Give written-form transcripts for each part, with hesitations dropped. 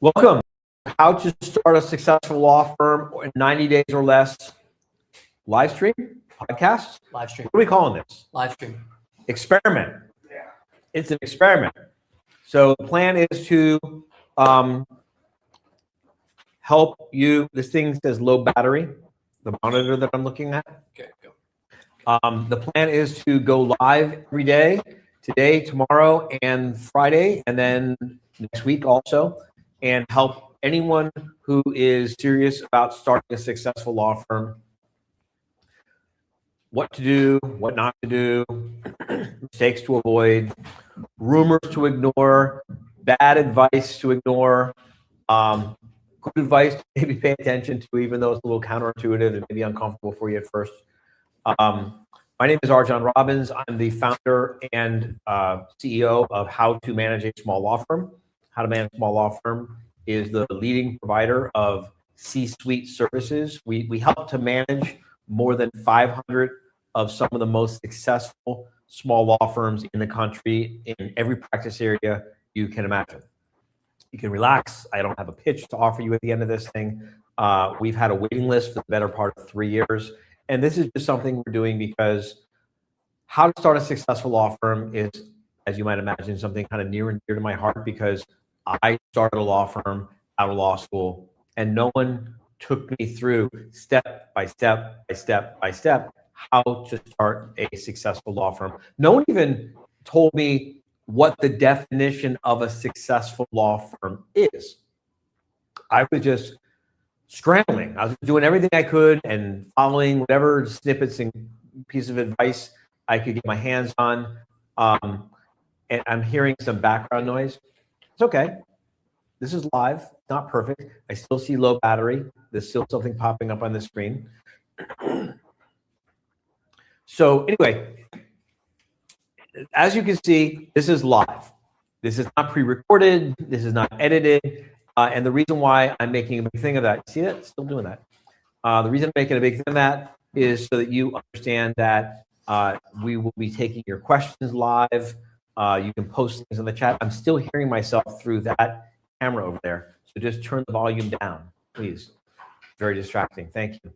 Welcome. How to start a successful law firm in 90 days or less. Live stream? Podcast? Live stream. What are we calling this? Live stream. Experiment. Yeah. It's an experiment. So the plan is to help you. This thing says low battery, the monitor that I'm looking at. Okay, go. The plan is to go live every day, today, tomorrow, and Friday, and then next week also, and help anyone who is serious about starting a successful law firm, what to do, what not to do, mistakes to avoid, rumors to ignore, bad advice to ignore, good advice to maybe pay attention to, even though it's a little counterintuitive and maybe uncomfortable for you at first. My name is Arjan Robbins. I'm the founder and CEO of How to Manage a Small Law Firm. How to Manage a Small Law Firm is the leading provider of C-suite services. We help to manage more than 500 of some of the most successful small law firms in the country in every practice area you can imagine. You can relax. I don't have a pitch to offer you at the end of this thing. We've had a waiting list for the better part of 3 years. And this is just something we're doing because how to start a successful law firm is, as you might imagine, something kind of near and dear to my heart, because I started a law firm out of law school and no one took me through step by step by step by step how to start a successful law firm. No one even told me what the definition of a successful law firm is. I was just scrambling. I was doing everything I could and following whatever snippets and pieces of advice I could get my hands on. And I'm hearing some background noise. It's okay. This is live, not perfect. I still see low battery. There's still something popping up on the screen. So anyway, as you can see, this is live. This is not pre-recorded. This is not edited. And the reason why I'm making a big thing of that, see that? Still doing that. The reason I'm making a big thing of that is so that you understand that we will be taking your questions live. You can post things in the chat. I'm still hearing myself through that camera over there. So just turn the volume down, please. Very distracting. Thank you.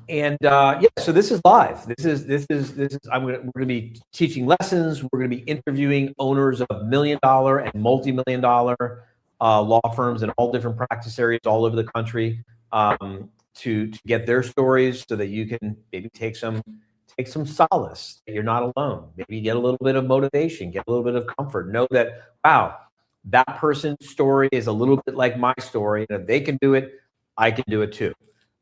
Yeah, so this is live. We're going to be teaching lessons. We're going to be interviewing owners of $1 million and multi-million dollar law firms in all different practice areas all over the country to get their stories so that you can maybe take some solace that you're not alone. Maybe get a little bit of motivation, get a little bit of comfort. Know that, wow, that person's story is a little bit like my story. And if they can do it, I can do it too.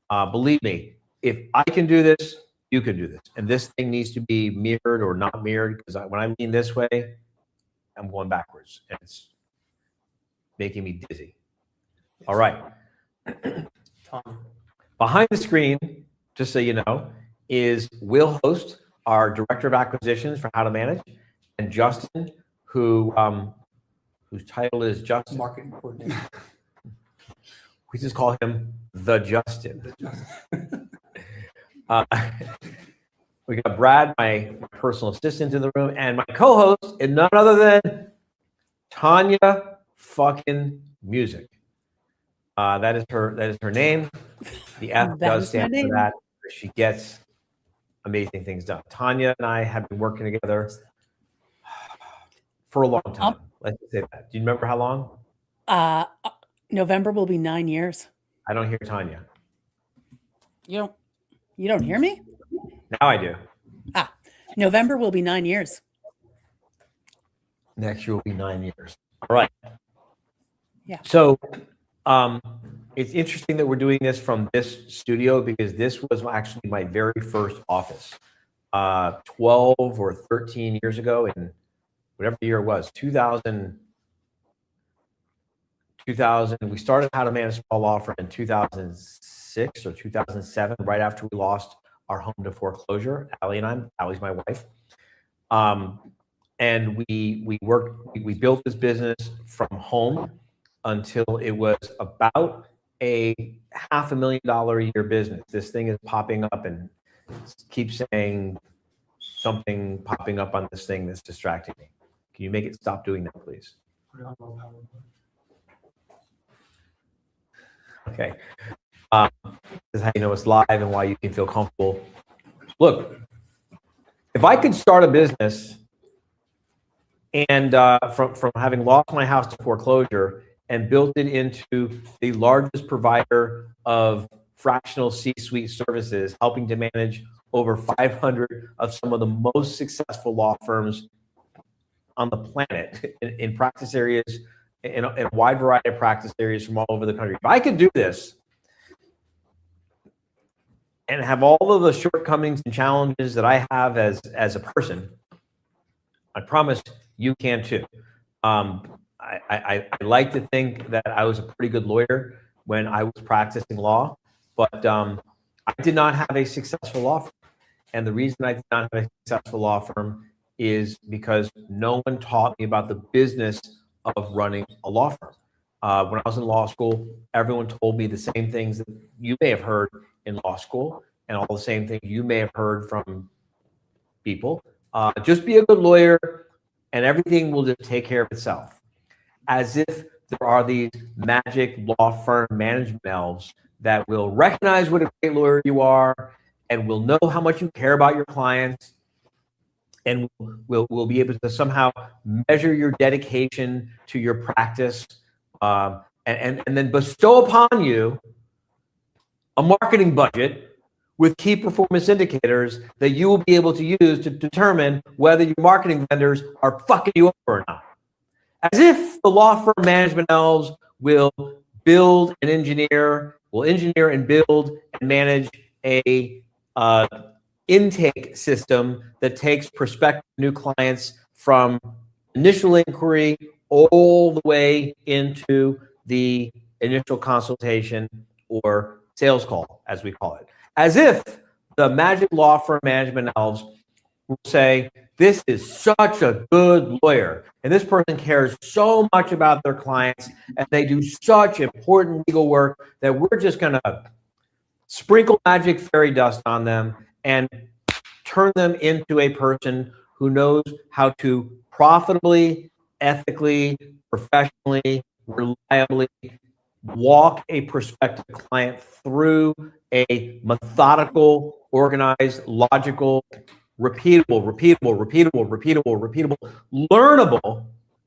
Believe me, if I can do this, you can do this. And this thing needs to be mirrored or not mirrored, because when I lean this way, I'm going backwards. And it's making me dizzy. All right. Behind the screen, just so you know, is Will Host, our Director of Acquisitions for How to Manage, and Justin, whose title is Justin. Marketing coordinator. We just call him the Justin. We got Brad, my personal assistant, in the room, and my co-host is none other than Tanya fucking Music. That is her name. The F does stand for that. She gets amazing things done. Tanya and I have been working together for a long time. Let's say that. Do you remember how long? November will be 9 years. I don't hear Tanya. You don't hear me? Now I do. November will be 9 years. Next year will be 9 years. All right. Yeah. So it's interesting that we're doing this from this studio, because this was actually my very first office 12 or 13 years ago, in whatever year it was, 2000. We started How to Manage a Small Law Firm in 2006 or 2007, right after we lost our home to foreclosure. Allie and I, Allie's my wife. And we built this business from home until it was about a $500,000 a year business. This thing is popping up and keeps saying something popping up on this thing that's distracting me. Can you make it stop doing that, please? Okay. This is how you know it's live and why you can feel comfortable. Look, if I could start a business and from having lost my house to foreclosure and built it into the largest provider of fractional C-suite services, helping to manage over 500 of some of the most successful law firms on the planet in practice areas, in a wide variety of practice areas from all over the country. If I could do this and have all of the shortcomings and challenges that I have as a person, I promise you can too. I like to think that I was a pretty good lawyer when I was practicing law, but I did not have a successful law firm. And the reason I did not have a successful law firm is because no one taught me about the business of running a law firm. When I was in law school, everyone told me the same things that you may have heard in law school and all the same things you may have heard from people. Just be a good lawyer and everything will just take care of itself. As if there are these magic law firm management elves that will recognize what a great lawyer you are and will know how much you care about your clients and will be able to somehow measure your dedication to your practice and then bestow upon you a marketing budget with key performance indicators that you will be able to use to determine whether your marketing vendors are fucking you over or not. As if the law firm management elves will build and engineer, will engineer and build and manage a intake system that takes prospective new clients from initial inquiry all the way into the initial consultation or sales call, as we call it. As if the magic law firm management elves will say, this is such a good lawyer, and this person cares so much about their clients, and they do such important legal work that we're just going to sprinkle magic fairy dust on them and turn them into a person who knows how to profitably, ethically, professionally, reliably walk a prospective client through a methodical, organized, logical, repeatable, learnable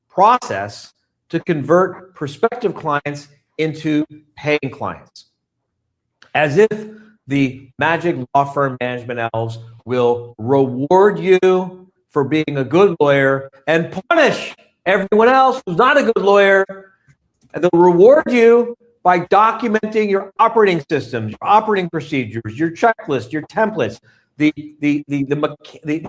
process to convert prospective clients into paying clients. As if the magic law firm management elves will reward you for being a good lawyer and punish everyone else who's not a good lawyer. And they'll reward you by documenting your operating systems, your operating procedures, your checklist, your templates, the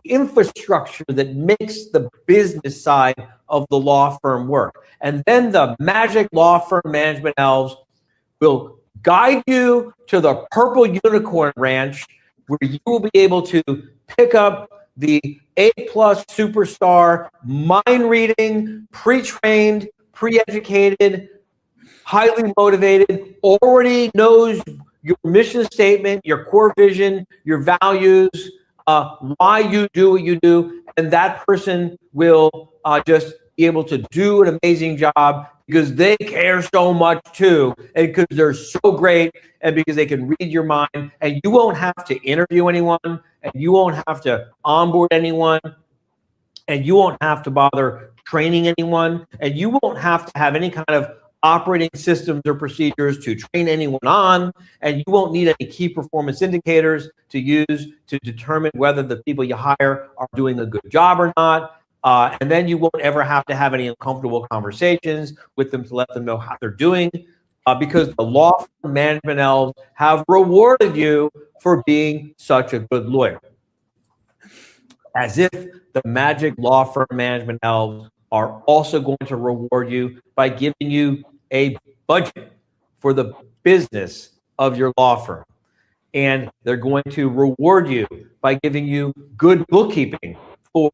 infrastructure that makes the business side of the law firm work. And then the magic law firm management elves will guide you to the purple unicorn ranch where you will be able to pick up the A-plus superstar, mind reading, pre-trained, pre-educated, highly motivated, already knows your mission statement, your core vision, your values, why you do what you do, and that person will just be able to do an amazing job because they care so much too, and because they're so great, and because they can read your mind, and you won't have to interview anyone, and you won't have to onboard anyone, and you won't have to bother training anyone, and you won't have to have any kind of operating systems or procedures to train anyone on, and you won't need any key performance indicators to use to determine whether the people you hire are doing a good job or not. And then you won't ever have to have any uncomfortable conversations with them to let them know how they're doing, because the law firm management elves have rewarded you for being such a good lawyer. As if the magic law firm management elves are also going to reward you by giving you a budget for the business of your law firm. And they're going to reward you by giving you good bookkeeping for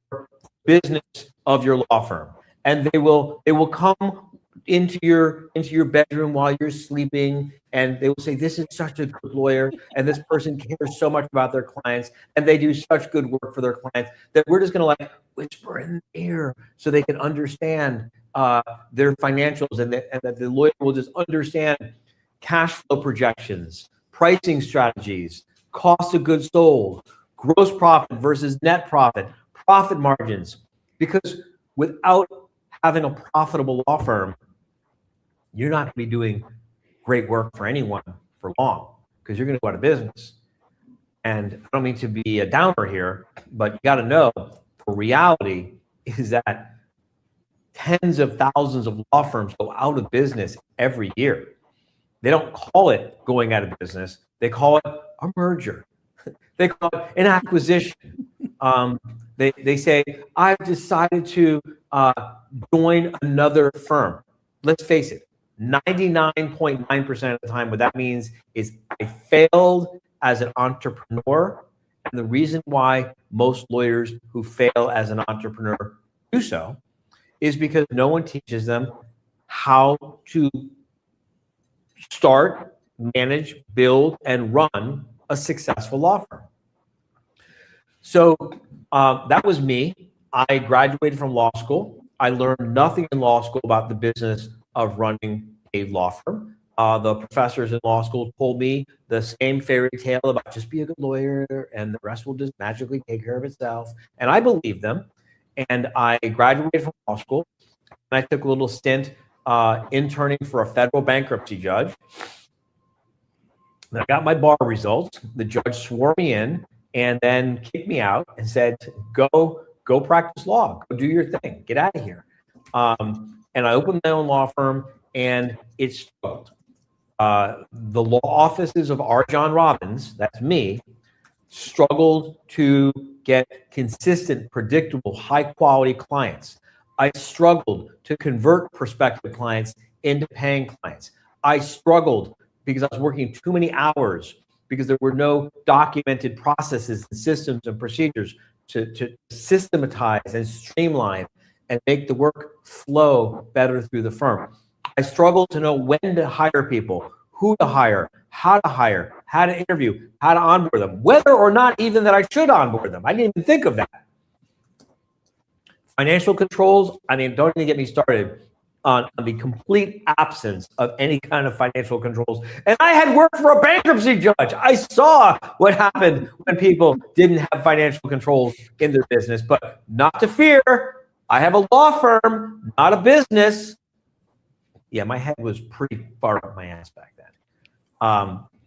business of your law firm. And they will come into your bedroom while you're sleeping, and they will say, this is such a good lawyer, and this person cares so much about their clients, and they do such good work for their clients that we're just going to like whisper in their ear so they can understand their financials, and that the lawyer will just understand cash flow projections, pricing strategies, cost of goods sold, gross profit versus net profit, profit margins. Because without having a profitable law firm, you're not going to be doing great work for anyone for long, because you're going to go out of business. And I don't mean to be a downer here, but you got to know the reality is that tens of thousands of law firms go out of business every year. They don't call it going out of business. They call it a merger. They call it an acquisition. They say, I've decided to join another firm. Let's face it, 99.9% of the time, what that means is I failed as an entrepreneur. And the reason why most lawyers who fail as an entrepreneur do so is because no one teaches them how to start, manage, build, and run a successful law firm. So that was me. I graduated from law school. I learned nothing in law school about the business of running a law firm. The professors in law school told me the same fairy tale about just be a good lawyer and the rest will just magically take care of itself. And I believed them. And I graduated from law school. And I took a little stint interning for a federal bankruptcy judge. And I got my bar results. The judge swore me in and then kicked me out and said, go practice law. Go do your thing. Get out of here. And I opened my own law firm, and it struggled. The law offices of R. John Robbins, that's me, struggled to get consistent, predictable, high-quality clients. I struggled to convert prospective clients into paying clients. I struggled because I was working too many hours, because there were no documented processes and systems and procedures to systematize and streamline and make the work flow better through the firm. I struggled to know when to hire people, who to hire, how to interview, how to onboard them, whether or not even that I should onboard them. I didn't even think of that. Financial controls, I mean, don't even get me started on the complete absence of any kind of financial controls. And I had worked for a bankruptcy judge. I saw what happened when people didn't have financial controls in their business. But not to fear, I have a law firm, not a business. Yeah, my head was pretty far up my ass back then.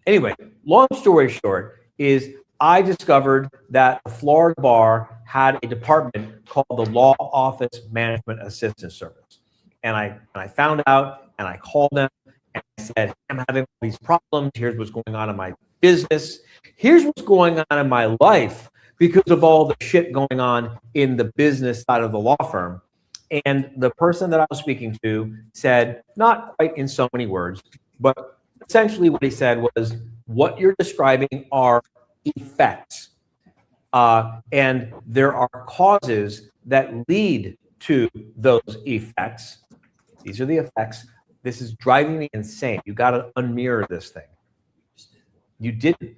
Anyway, long story short is I discovered that the Florida Bar had a department called the Law Office Management Assistance Service. And I found out, and I called them and I said, I'm having all these problems. Here's what's going on in my business. Here's what's going on in my life because of all the shit going on in the business side of the law firm. And the person that I was speaking to said, not quite in so many words, but essentially what he said was, what you're describing are effects. And there are causes that lead to those effects. These are the effects. This is driving me insane. You got to unmirror this thing. You didn't.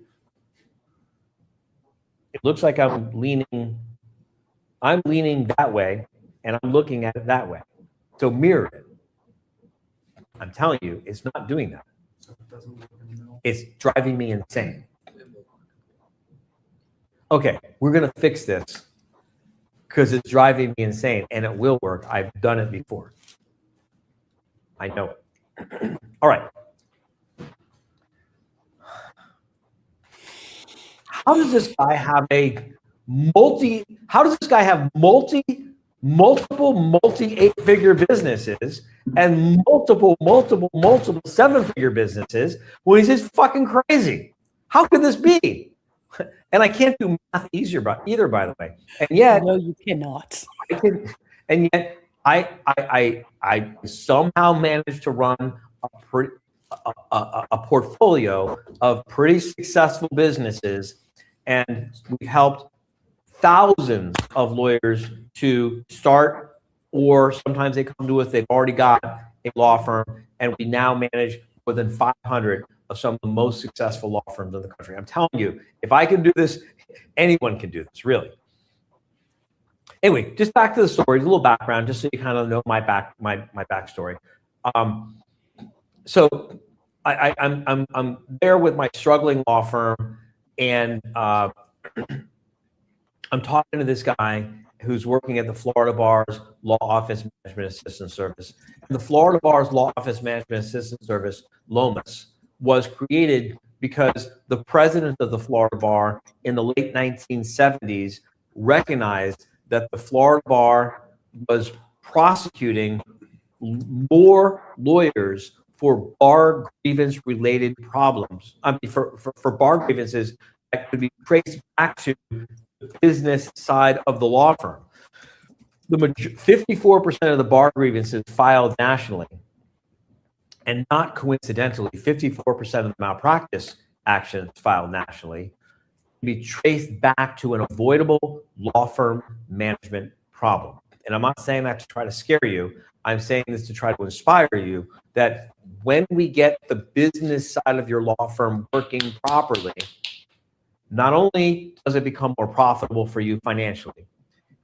It looks like I'm leaning that way, and I'm looking at it that way. So mirror it. I'm telling you, it's not doing that. It's driving me insane. Okay, we're going to fix this because it's driving me insane, and it will work. I've done it before. I know it. All right. How does this guy have multiple eight-figure businesses and multiple seven-figure businesses when he's just fucking crazy? How could this be? And I can't do math either, by the way. And yet, no, you cannot. I somehow managed to run a portfolio of pretty successful businesses, and we've helped thousands of lawyers to start, or sometimes they come to us, they've already got a law firm, and we now manage more than 500 of some of the most successful law firms in the country. I'm telling you, if I can do this, anyone can do this, really. Anyway, just back to the story, a little background, just so you kind of know my backstory. So I'm there with my struggling law firm, and I'm talking to this guy who's working at the Florida Bar's Law Office Management Assistance Service. And the Florida Bar's Law Office Management Assistance Service, LOMAS, was created because the president of the Florida Bar in the late 1970s recognized that the Florida Bar was prosecuting more lawyers for bar grievance related problems. I mean, for bar grievances that could be traced back to the business side of the law firm. 54% of the bar grievances filed nationally, and not coincidentally, 54% of the malpractice actions filed nationally be traced back to an avoidable law firm management problem. And I'm not saying that to try to scare you. I'm saying this to try to inspire you that when we get the business side of your law firm working properly, not only does it become more profitable for you financially,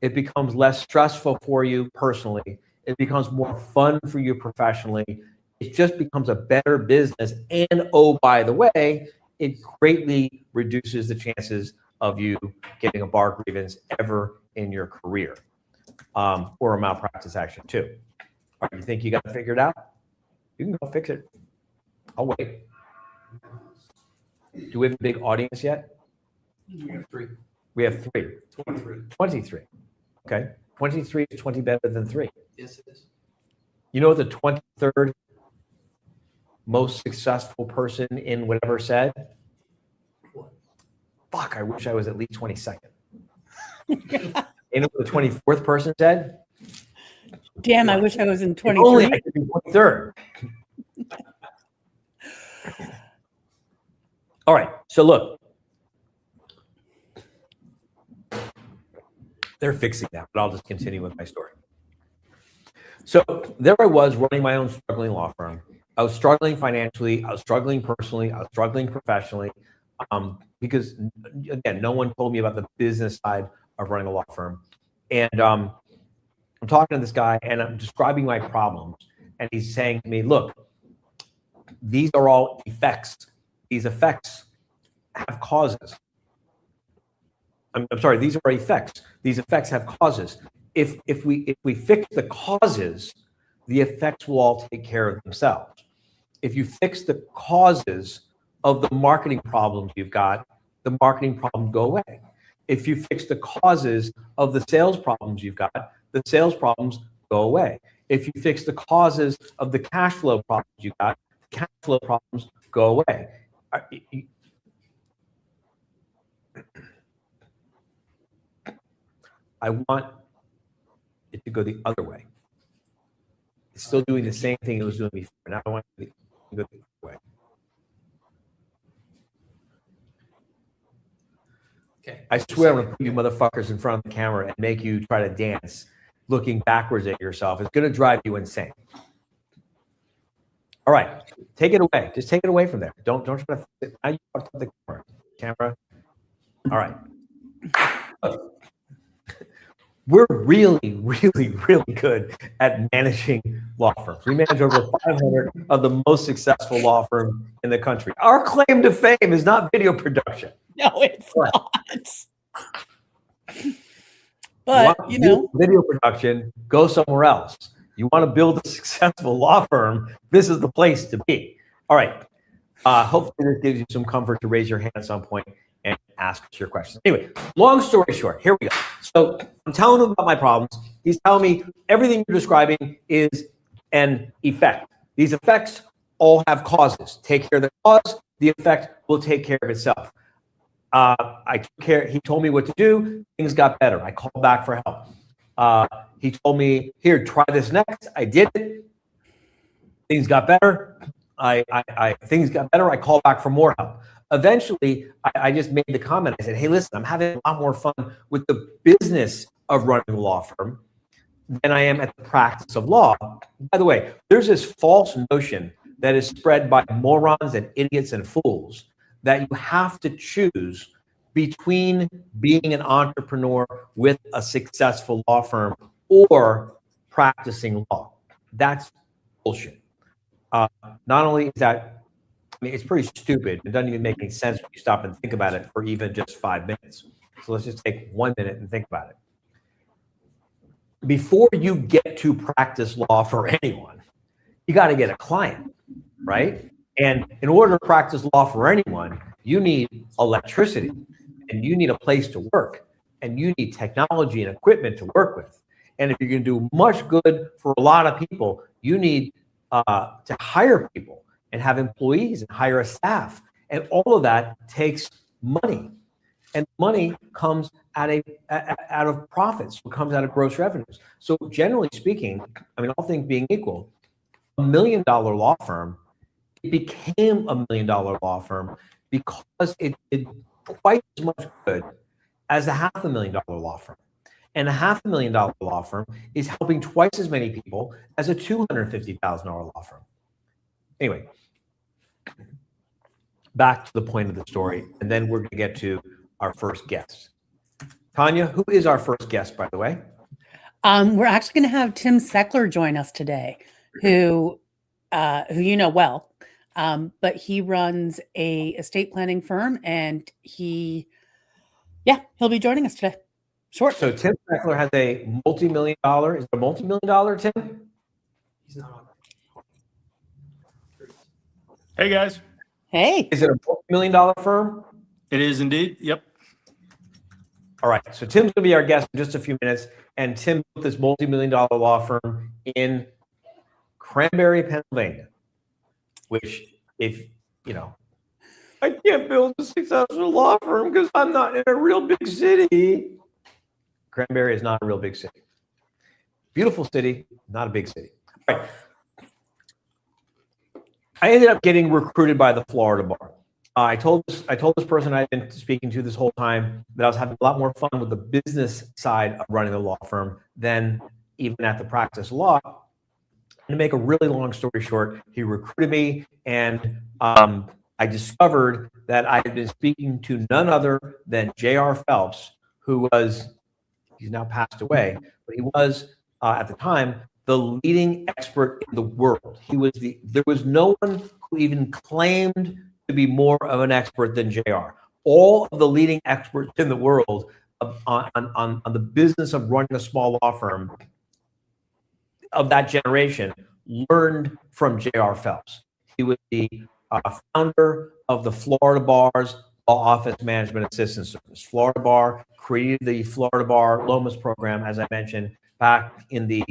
it becomes less stressful for you personally. It becomes more fun for you professionally. It just becomes a better business. And oh, by the way, it greatly reduces the chances of you getting a bar grievance ever in your career, or a malpractice action too. All right, you think you got it figured out? You can go fix it. I'll wait. Do we have a big audience yet? We have 3. We have 3. 23. 23. Okay. 23 is 20 better than 3. Yes, it is. You know what the 23rd most successful person in whatever said? What? Fuck, I wish I was at least 22nd. You know what the 24th person said? Damn, I wish I was in If only 23. I could be 23rd. All right, so look. They're fixing that, but I'll just continue with my story. So there I was running my own struggling law firm. I was struggling financially. I was struggling personally. I was struggling professionally, because, again, no one told me about the business side of running a law firm. And I'm talking to this guy, and I'm describing my problems. And he's saying to me, look, these are all effects. These effects have causes. I'm sorry, these are effects. These effects have causes. If we fix the causes, the effects will all take care of themselves. If you fix the causes of the marketing problems you've got, the marketing problems go away. If you fix the causes of the sales problems you've got, the sales problems go away. If you fix the causes of the cash flow problems you've got, the cash flow problems go away. I want it to go the other way. It's still doing the same thing it was doing before. Now I want it to go the other way. Okay. I swear I'm going to put you motherfuckers in front of the camera and make you try to dance looking backwards at yourself. It's going to drive you insane. All right, take it away. Just take it away from there. Don't try to. Now you talk to the camera. All right. We're really, really, really good at managing law firms. We manage over 500 of the most successful law firms in the country. Our claim to fame is not video production. No, it's Right. not. But, want you to know, do video production, go somewhere else. You want to build a successful law firm, this is the place to be. All right. Hopefully this gives you some comfort to raise your hand at some point and ask us your questions. Anyway, long story short, here we go. So I'm telling him about my problems. He's telling me everything you're describing is an effect. These effects all have causes. Take care of the cause, the effect will take care of itself. I took care. He told me what to do. Things got better. I called back for help. He told me, here, try this next. I did it. Things got better. Things got better. I called back for more help. Eventually, I just made the comment. I said, hey, listen, I'm having a lot more fun with the business of running a law firm than I am at the practice of law. By the way, there's this false notion that is spread by morons and idiots and fools that you have to choose between being an entrepreneur with a successful law firm or practicing law. That's bullshit. Not only is that, I mean, it's pretty stupid. It doesn't even make any sense when you stop and think about it for even just 5 minutes. So let's just take 1 minute and think about it. Before you get to practice law for anyone, you got to get a client, right? And in order to practice law for anyone, you need electricity and you need a place to work and you need technology and equipment to work with. And if you're going to do much good for a lot of people, you need to hire people and have employees and hire a staff. And all of that takes money. And money comes out of profits, it comes out of gross revenues. So generally speaking, I mean, all things being equal, $1 million law firm, it became $1 million law firm because it did twice as much good as a $500,000 law firm. And a $500,000 law firm is helping twice as many people as a $250,000 law firm. Anyway, back to the point of the story, and then we're going to get to our first guest. Tanya, who is our first guest, by the way? We're actually going to have Tim Seckler join us today, who you know well, but he runs a estate planning firm, and he'll be joining us today. Short. So Tim Seckler has a multi-million-dollar. Is it a multi-million-dollar, Tim? He's not on. Hey guys, Hey. Is it a multi-million-dollar firm? it is indeed. Yep. All right. So Tim's going to be our guest in just a few minutes. And Tim built this multi-million-dollar law firm in Cranberry, Pennsylvania, which, if you know, I can't build a successful law firm because I'm not in a real big city. Cranberry is not a real big city. Beautiful city, not a big city. All right. I ended up getting recruited by the Florida bar. I told this person I'd been speaking to this whole time that I was having a lot more fun with the business side of running the law firm than even at the practice law. And to make a really long story short, he recruited me, and I discovered that I had been speaking to none other than J.R. Phelps, who was, he's now passed away, but he was at the time the leading expert in the world. There was no one who even claimed to be more of an expert than JR. All of the leading experts in the world on the business of running a small law firm of that generation learned from J.R. Phelps. He was the founder of the Florida Bar's Law Office Management Assistance Service. Florida Bar created the Florida Bar Lomas program, as I mentioned, back in they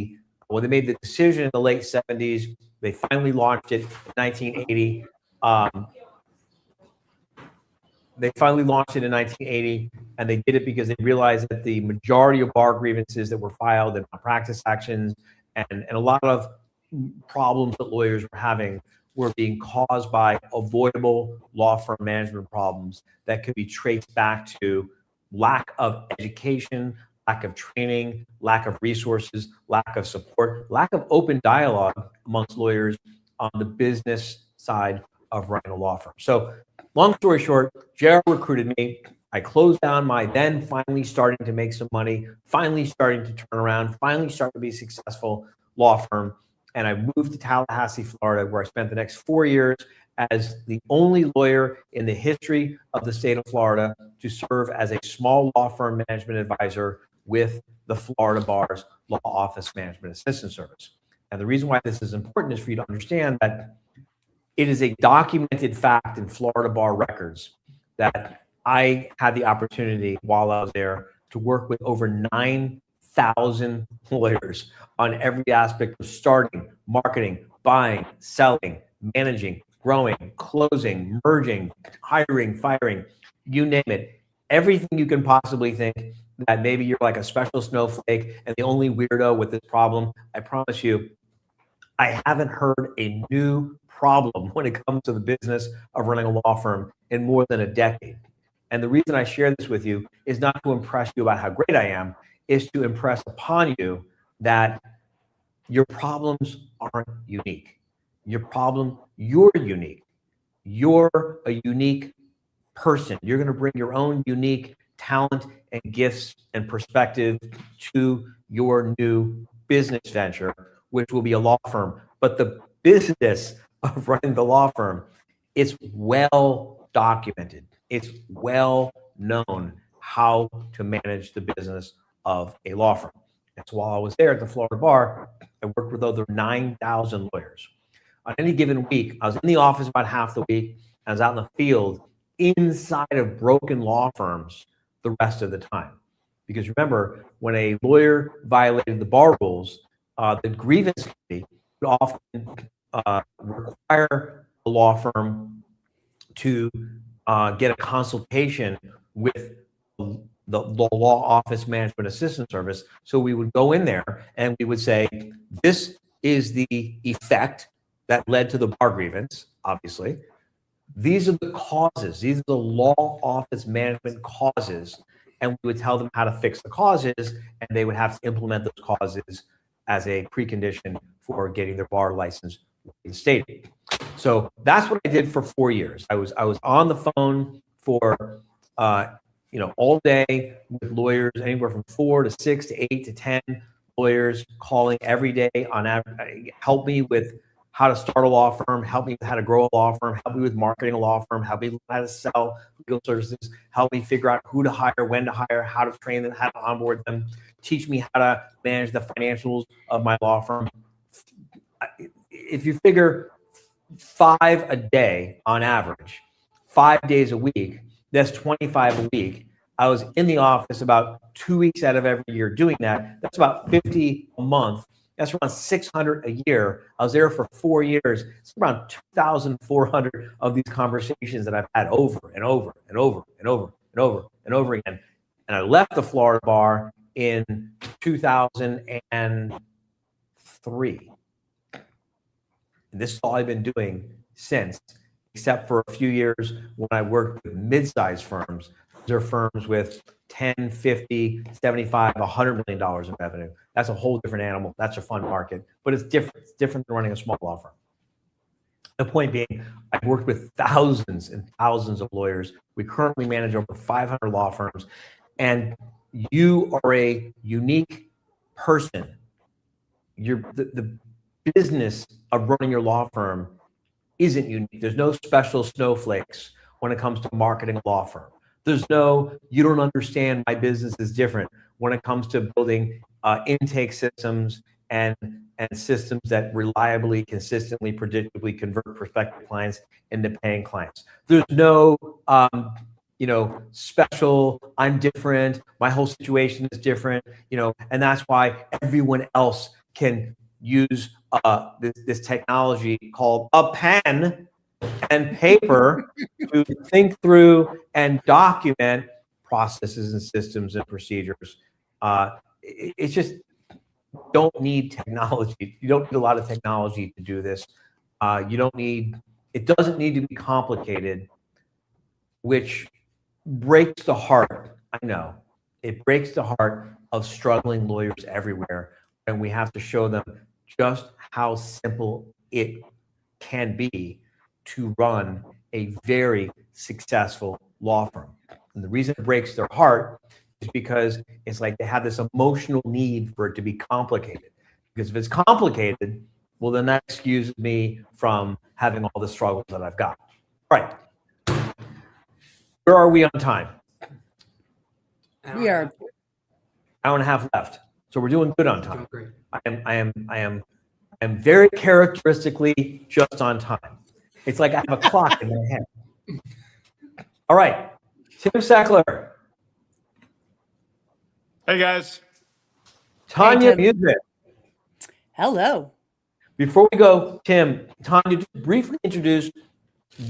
made the decision in the late 70s. They finally launched it in 1980. They finally launched it in 1980, and they did it because they realized that the majority of bar grievances that were filed and malpractice actions and a lot of problems that lawyers were having were being caused by avoidable law firm management problems that could be traced back to lack of education, lack of training, lack of resources, lack of support, lack of open dialogue amongst lawyers on the business side of running a law firm. So long story short, JR recruited me. I closed down my then finally starting to make some money, finally starting to turn around, finally starting to be successful law firm. And I moved to Tallahassee, Florida, where I spent the next 4 years as the only lawyer in the history of the state of Florida to serve as a small law firm management advisor with the Florida Bar's Law Office Management Assistance Service. And the reason why this is important is for you to understand that it is a documented fact in Florida Bar records that I had the opportunity while I was there to work with over 9,000 lawyers on every aspect of starting, marketing, buying, selling, managing, growing, closing, merging, hiring, firing, you name it. Everything you can possibly think that maybe you're like a special snowflake and the only weirdo with this problem. I promise you, I haven't heard a new problem when it comes to the business of running a law firm in more than a decade. And the reason I share this with you is not to impress you about how great I am, is to impress upon you that your problems aren't unique. You're unique. You're a unique person. You're going to bring your own unique talent and gifts and perspective to your new business venture, which will be a law firm. But the business of running the law firm, it's well documented. It's well known how to manage the business of a law firm. And so while I was there at the Florida Bar, I worked with over 9,000 lawyers. On any given week, I was in the office about half the week. I was out in the field inside of broken law firms the rest of the time. Because remember, when a lawyer violated the bar rules, the grievance committee would often require a law firm to get a consultation with the law office management assistance service. So we would go in there and we would say, this is the effect that led to the bar grievance, obviously. These are the causes. These are the law office management causes. And we would tell them how to fix the causes, and they would have to implement those causes as a precondition for getting their bar license reinstated. So that's what I did for 4 years. I was on the phone for all day with lawyers, anywhere from 4 to 6 to 8 to 10 lawyers calling every day on average. Help me with how to start a law firm, help me with how to grow a law firm, help me with marketing a law firm, help me with how to sell legal services, help me figure out who to hire, when to hire, how to train them, how to onboard them, teach me how to manage the financials of my law firm. If you figure 5 a day on average, 5 days a week, that's 25 a week. I was in the office about 2 weeks out of every year doing that. That's about 50 a month. That's around 600 a year. I was there for 4 years. It's around 2,400 of these conversations that I've had over and over and over and over and over and over again. And I left the Florida Bar in 2003. And this is all I've been doing since, except for a few years when I worked with mid-sized firms. These are firms with 10, 50, 75, $100 million in revenue. That's a whole different animal. That's a fun market, but it's different. It's different than running a small law firm. The point being, I've worked with thousands and thousands of lawyers. We currently manage over 500 law firms, and you are a unique person. The business of running your law firm isn't unique. There's no special snowflakes when it comes to marketing a law firm. There's no, you don't understand my business is different when it comes to building intake systems and systems that reliably, consistently, predictably convert prospective clients into paying clients. There's no, special, I'm different, my whole situation is different, and that's why everyone else can use this technology called a pen and paper to think through and document processes and systems and procedures. It's just, don't need technology. You don't need a lot of technology to do this. It doesn't need to be complicated, which breaks the heart. I know it breaks the heart of struggling lawyers everywhere. And we have to show them just how simple it can be to run a very successful law firm. And the reason it breaks their heart is because it's like they have this emotional need for it to be complicated. Because if it's complicated, well, then that excuses me from having all the struggles that I've got. All right. Where are we on time? We are. Hour and a half left. So we're doing good on time. Great. I am very characteristically just on time. It's like I have a clock in my head. All right, Tim Sackler. Hey, guys. Tanya Tim. Music. Hello. Before we go, Tim, Tanya, just briefly introduce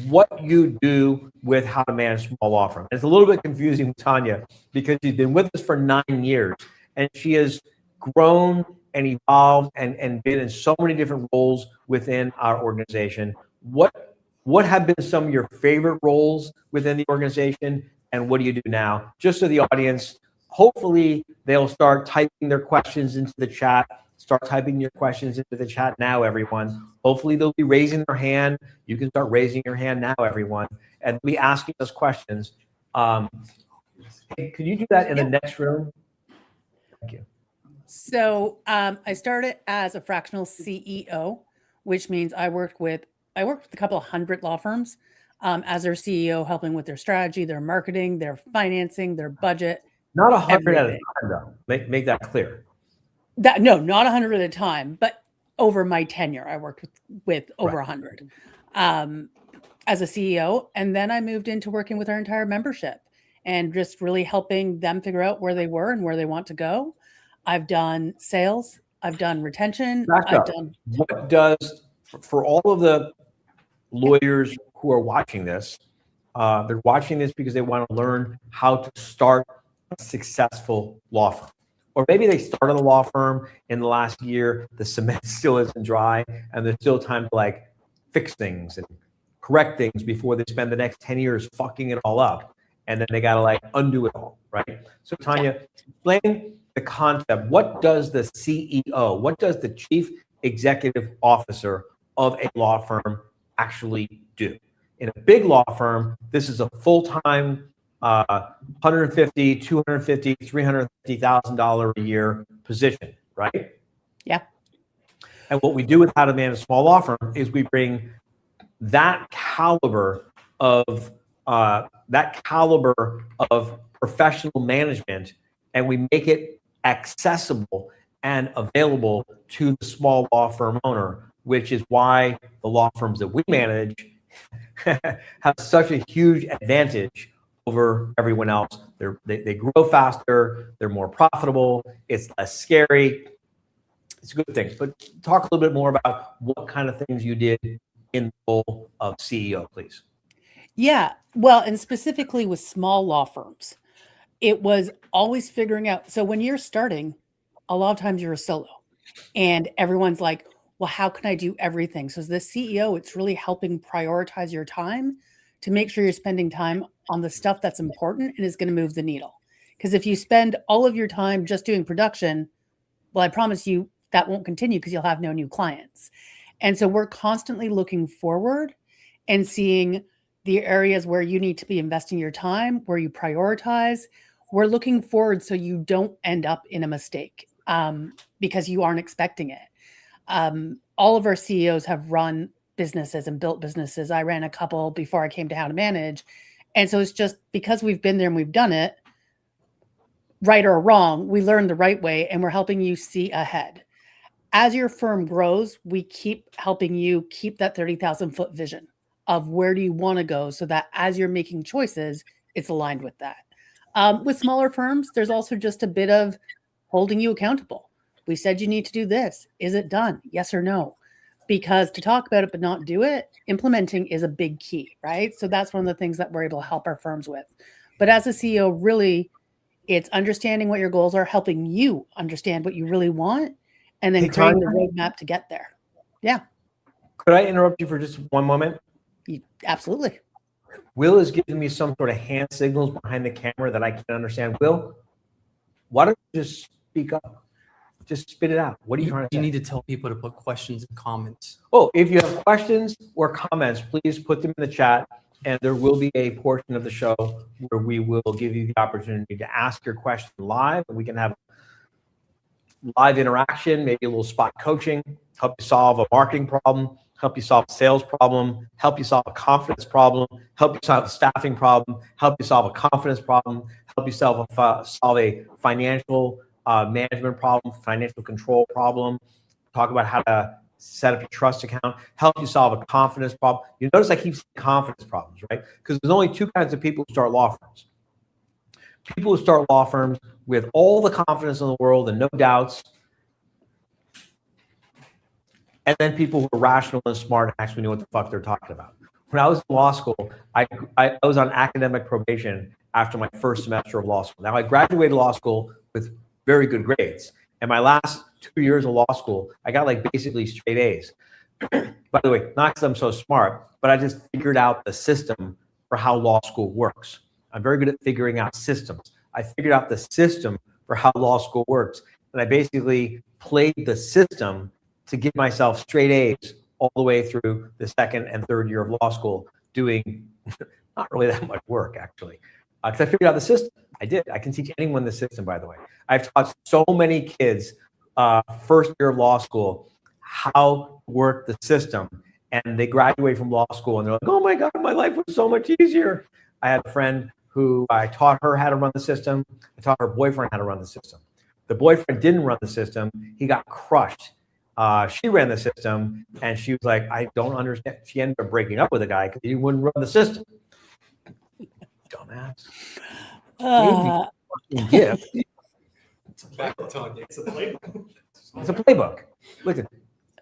what you do with how to manage small law firm. It's a little bit confusing with Tanya because she's been with us for 9 years and she has grown and evolved and been in so many different roles within our organization. What have been some of your favorite roles within the organization, and what do you do now? Just so the audience, hopefully they'll start typing their questions into the chat. Start typing your questions into the chat now, everyone. Hopefully they'll be raising their hand. You can start raising your hand now, everyone. and be asking us questions. Hey, could you do that in the next room? Thank you. So I started as a fractional CEO, which means I worked with a couple of hundred law firms as their CEO, helping with their strategy, their marketing, their financing, their budget. Not 100 at a Everything. time, though. Make that clear. No, not 100 at a time, but over my tenure, I worked with over Right. 100 as a CEO. And then I moved into working with our entire membership and just really helping them figure out where they were and where they want to go. I've done sales. I've done retention. Back I've up. done What does, for all of the lawyers who are watching this, they're watching this because they want to learn how to start a successful law firm. Or maybe they started a law firm in the last year, the cement still isn't dry, and there's still time to like fix things and correct things before they spend the next 10 years fucking it all up. And then they got to like undo it all, right? So Tanya, explain the concept. What does the CEO, what does the chief executive officer of a law firm actually do? In a big law firm, this is a full-time $150,000, $250,000, $350,000 a year position, right? Yeah. And what we do with How to Manage a Small Law Firm is we bring that caliber of professional management, and we make it accessible and available to the small law firm owner, which is why the law firms that we manage have such a huge advantage over everyone else. They grow faster, they're more profitable, it's less scary. It's a good thing. But talk a little bit more about what kind of things you did in the role of CEO, please. Yeah. Well, and specifically with small law firms, it was always figuring out. So when you're starting, a lot of times you're a solo and everyone's like, well, how can I do everything? So as the CEO, it's really helping prioritize your time to make sure you're spending time on the stuff that's important and is going to move the needle. Because if you spend all of your time just doing production, well, I promise you that won't continue because you'll have no new clients. And so we're constantly looking forward and seeing the areas where you need to be investing your time, where you prioritize. We're looking forward so you don't end up in a mistake because you aren't expecting it. All of our CEOs have run businesses and built businesses. I ran a couple before I came to How to Manage. And so it's just because we've been there and we've done it, right or wrong, we learned the right way and we're helping you see ahead. As your firm grows, we keep helping you keep that 30,000-foot vision of where do you want to go so that as you're making choices, it's aligned with that. With smaller firms, there's also just a bit of holding you accountable. We said you need to do this. Is it done? Yes or no? Because to talk about it but not do it, implementing is a big key, right? So that's one of the things that we're able to help our firms with. But as a CEO, really, it's understanding what your goals are, helping you understand what you really want, and then creating the roadmap to get there. Yeah. Could I interrupt you for just one moment? Absolutely. Will is giving me some sort of hand signals behind the camera that I can't understand. Will, why don't you just speak up? Just spit it out. What are you trying to say? You need to tell people to put questions and comments. Oh, if you have questions or comments, please put them in the chat, and there will be a portion of the show where we will give you the opportunity to ask your question live, and we can have live interaction, maybe a little spot coaching, help you solve a marketing problem, help you solve a sales problem, help you solve a confidence problem, help you solve a staffing problem, help you solve a confidence problem, help you solve a financial management problem, financial control problem, talk about how to set up your trust account, help you solve a confidence problem. You notice I keep saying confidence problems, right? Because there's only two kinds of people who start law firms. People who start law firms with all the confidence in the world and no doubts, and then people who are rational and smart and actually know what the fuck they're talking about. When I was in law school, I was on academic probation after my first semester of law school. Now, I graduated law school with very good grades. And my last 2 years of law school, I got like basically straight A's. By the way, not because I'm so smart, but I just figured out the system for how law school works. I'm very good at figuring out systems. I figured out the system for how law school works. And I basically played the system to give myself straight A's all the way through the second and third year of law school, doing not really that much work, actually, because I figured out the system. I did. I can teach anyone the system, by the way. I've taught so many kids first year of law school how to work the system. And they graduate from law school and they're like, oh my God, my life was so much easier. I had a friend who I taught her how to run the system. I taught her boyfriend how to run the system. The boyfriend didn't run the system. He got crushed. She ran the system and she was like, I don't understand. She ended up breaking up with a guy because he wouldn't run the system. Dumbass. Gift. Back to Tanya. It's a playbook. It's a playbook. Listen,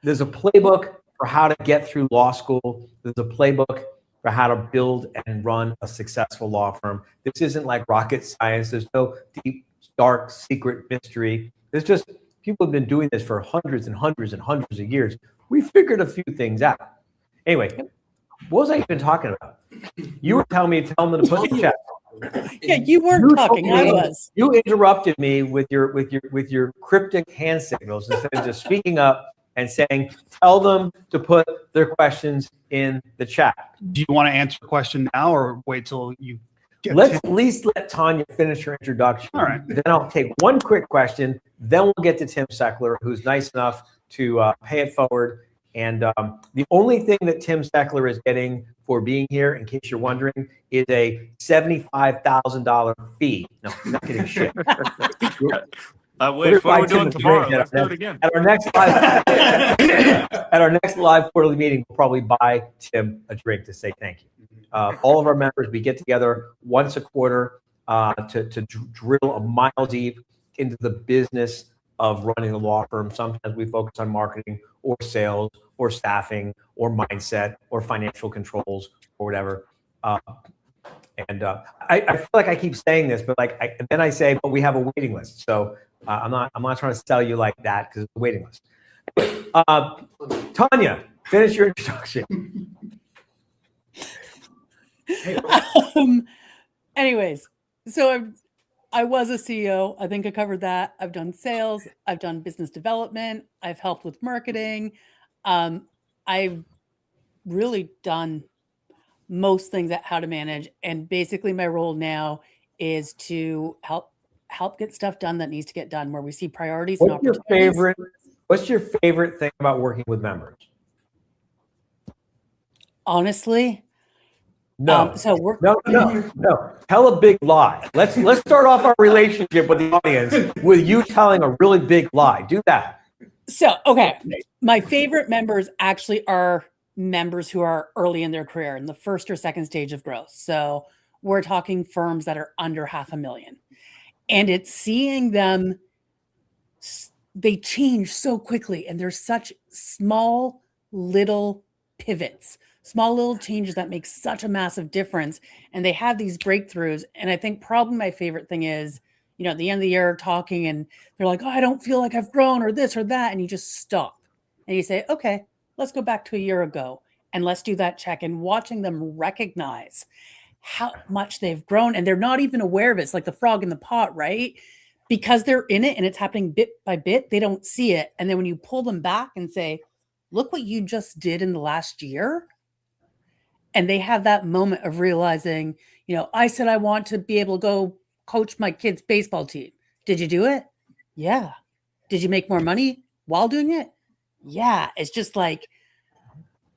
there's a playbook for how to get through law school. There's a playbook for how to build and run a successful law firm. This isn't like rocket science. There's no deep, dark, secret mystery. There's just people have been doing this for hundreds and hundreds and hundreds of years. We figured a few things out. Anyway, what was I even talking about? You were telling me, tell them to put in the chat. Yeah, you weren't talking. I was. You interrupted me with your cryptic hand signals instead of just speaking up and saying, tell them to put their questions in the chat. Do you want to answer the question now or wait till you get Let's at least let Tanya finish her introduction. All right. Then I'll take one quick question. Then we'll get to Tim Seckler, who's nice enough to pay it forward. And the only thing that Tim Seckler is getting for being here, in case you're wondering, is a $75,000 fee. No, he's not getting shit. Wait, what are we Tim doing a tomorrow? drink Let's do it again. At our next live quarterly meeting, we'll probably buy Tim a drink to say thank you. All of our members, we get together once a quarter to drill a mile deep into the business of running a law firm. Sometimes we focus on marketing or sales or staffing or mindset or financial controls or whatever. I feel like I keep saying this, but then I say, but we have a waiting list. So I'm not trying to sell you like that because it's a waiting list. Tanya, finish your introduction. Anyways, so I was a CEO. I think I covered that. I've done sales. I've done business development. I've helped with marketing. I've really done most things at How to Manage. And basically my role now is to help get stuff done that needs to get done, where we see priorities and opportunities. What's your favorite thing about working with members? Honestly, No. No. Tell a big lie. Let's start off our relationship with the audience with you telling a really big lie. Do that. So, okay. My favorite members actually are members who are early in their career, in the first or second stage of growth. So we're talking firms that are under $500,000. And it's seeing them, they change so quickly. And there's such small little pivots, small little changes that make such a massive difference. And they have these breakthroughs. And I think probably my favorite thing is, at the end of the year talking and they're like, oh, I don't feel like I've grown or this or that. And you just stop and you say, okay, let's go back to a year ago and let's do that check, and watching them recognize how much they've grown. And they're not even aware of it. It's like the frog in the pot, right? Because they're in it and it's happening bit by bit. They don't see it. And then when you pull them back and say, look what you just did in the last year. And they have that moment of realizing, I said, I want to be able to go coach my kid's baseball team. Did you do it? Yeah. Did you make more money while doing it? Yeah. It's just like,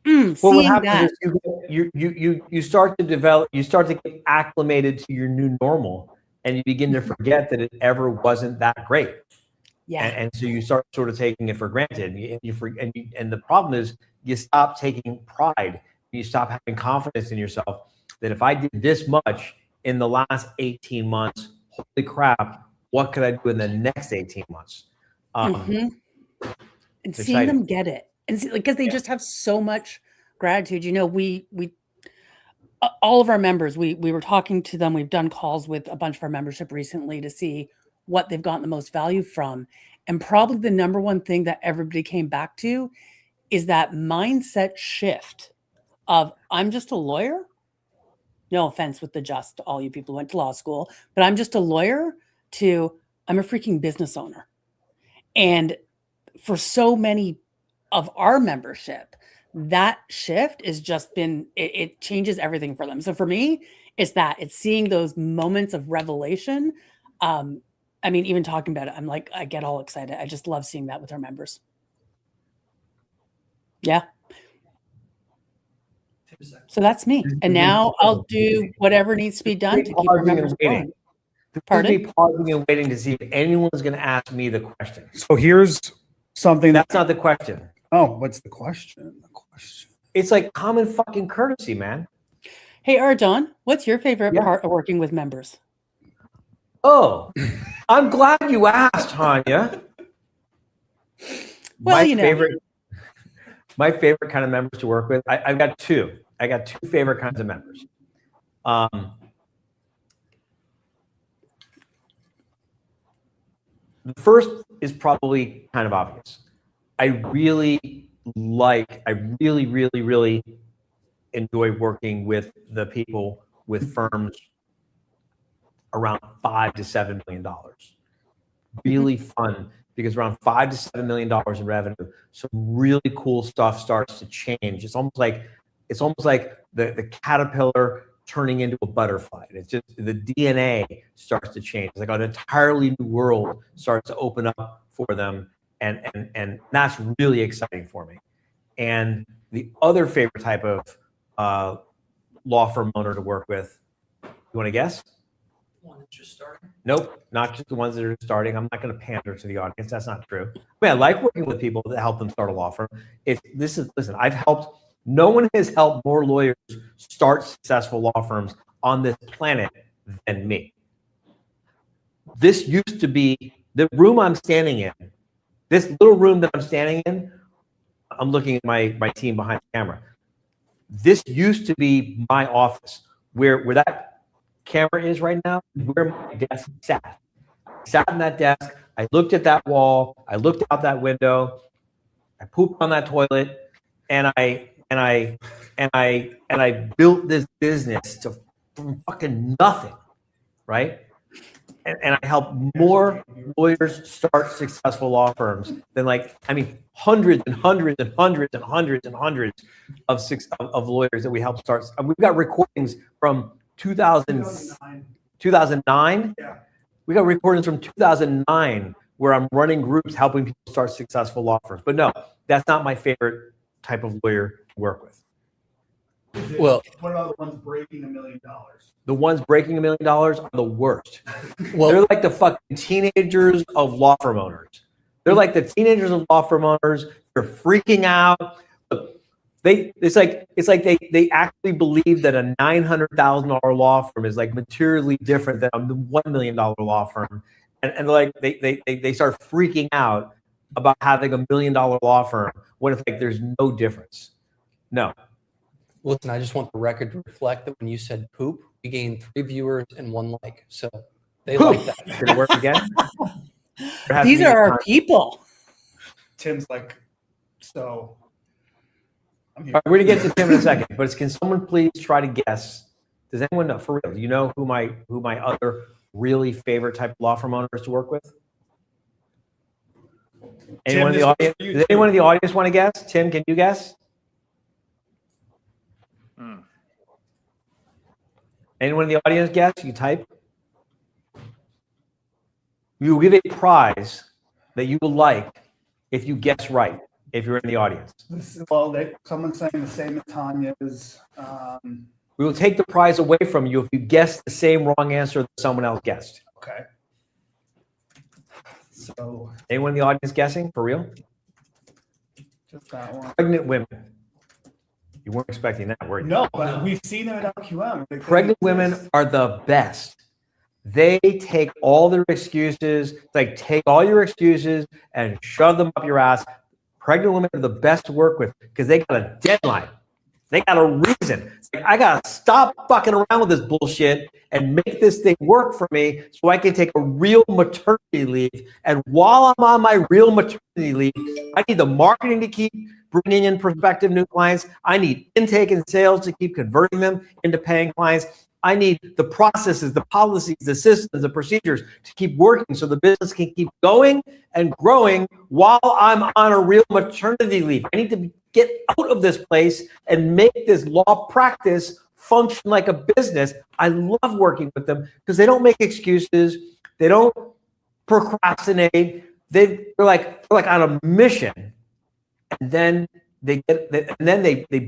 Well, seeing what happens that. is you start to develop, you start to get acclimated to your new normal, and you begin to forget that it ever wasn't that great. Yeah. And so you start sort of taking it for granted, and the problem is you stop taking pride. You stop having confidence in yourself that if I did this much in the last 18 months, holy crap, what could I do in the next 18 months? And it's seeing exciting. them get it, and because they just have so much gratitude. We all of our members, we were talking to them. We've done calls with a bunch of our membership recently to see what they've gotten the most value from. And probably the number one thing that everybody came back to is that mindset shift of, I'm just a lawyer. No offense with the just to all you people who went to law school, but I'm just a lawyer, to I'm a freaking business owner. And for so many of our membership, that shift is just been, it changes everything for them. So for me, it's seeing those moments of revelation. I mean, even talking about it, I'm like, I get all excited. I just love seeing that with our members. Yeah. So that's me. And now I'll do whatever needs to be done to keep our members going. Pardon? Be pausing and waiting to see if anyone's going to ask me the question. So here's something That's not the question. oh, what's the question? The question. It's like common fucking courtesy, man. Hey, Ardon, what's your favorite Yeah. part of working with members? Oh, I'm glad you asked, Tanya. Well, My favorite kind of members to work with, I've got two. I got two favorite kinds of members. The first is probably kind of obvious. I really, really enjoy working with the people with firms around $5 to $7 million. Really fun, because around $5 to $7 million in revenue, some really cool stuff starts to change. It's almost like the caterpillar turning into a butterfly. It's just the DNA starts to change. It's like an entirely new world starts to open up for them, and that's really exciting for me. And the other favorite type of law firm owner to work with, you want to guess? One that's just starting. Nope, not just the ones that are starting. I'm not going to pander to the audience. That's not true. I mean, I like working with people that help them start a law firm. Listen, I've helped. No one has helped more lawyers start successful law firms on this planet than me. This used to be the room I'm standing in. This little room that I'm standing in, I'm looking at my team behind the camera. This used to be my office, where that camera is right now, where my desk sat. I sat on that desk, I looked at that wall, I looked out that window, I pooped on that toilet, and I built this business from fucking nothing, right? And I help more lawyers start successful law firms than hundreds and hundreds and hundreds and hundreds and hundreds of lawyers that we help start. We've got recordings from 2009. Yeah. We got recordings from 2009 where I'm running groups helping people start successful law firms. But no, that's not my favorite type of lawyer to work with. Well, What about the ones breaking $1 million? The ones breaking $1 million are the worst. well, They're like the fucking teenagers of law firm owners. They're like the teenagers of law firm owners. They're freaking out. It's like they actually believe that a $900,000 law firm is like materially different than a $1 million law firm, and like they start freaking out about having $1 million law firm when it's like there's no difference. No. listen, I just want the record to reflect that when you said poop, we gained 3 viewers and 1 like. So they like that. Did it work again? These are our people. Tim's like, so. I'm here. All right, we're gonna get to Tim in a second, but can someone please try to guess? Does anyone know for real? Do you know who my other really favorite type of law firm owner is to work with? Anyone in the audience? Does anyone in the audience want to guess? Tim, can you guess? Anyone in the audience guess? You type. We will give a prize that you will like if you guess right. If you're in the audience, Someone's saying the same as Tanya's. we will take the prize away from you if you guess the same wrong answer that someone else guessed. Okay. So Anyone in the audience guessing for real? just that one. Pregnant women. You weren't expecting that, were you? No, but we've seen them at LQM. Pregnant women are the best. They take all their excuses, take all your excuses and shove them up your ass. Pregnant women are the best to work with because they got a deadline. They got a reason. It's like, I got to stop fucking around with this bullshit and make this thing work for me so I can take a real maternity leave. And while I'm on my real maternity leave, I need the marketing to keep bringing in prospective new clients. I need intake and sales to keep converting them into paying clients. I need the processes, the policies, the systems, the procedures to keep working so the business can keep going and growing while I'm on a real maternity leave. I need to get out of this place and make this law practice function like a business. I love working with them because they don't make excuses. They don't procrastinate. They're like on a mission. And then they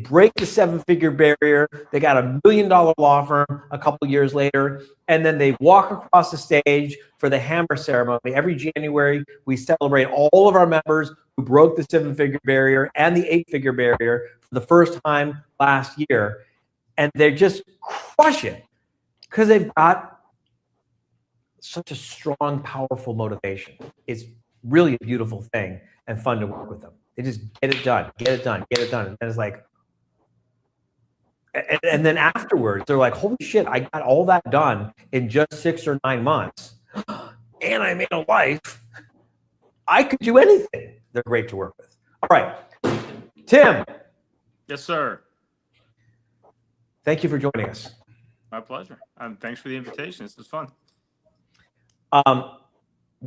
break the 7-figure barrier. They got a $1 million law firm a couple years later, and then they walk across the stage for the hammer ceremony. Every January, we celebrate all of our members who broke the 7-figure barrier and the 8-figure barrier for the first time last year, and they just crush it because they've got such a strong, powerful motivation. It's really a beautiful thing and fun to work with them. They just get it done, get it done, get it done. And it's like, and then afterwards, they're like, holy shit, I got all that done in just 6 or 9 months. And I made a life. I could do anything. They're great to work with. All right. Tim, Yes, sir. thank you for joining us. My pleasure. Thanks for the invitation. This was fun.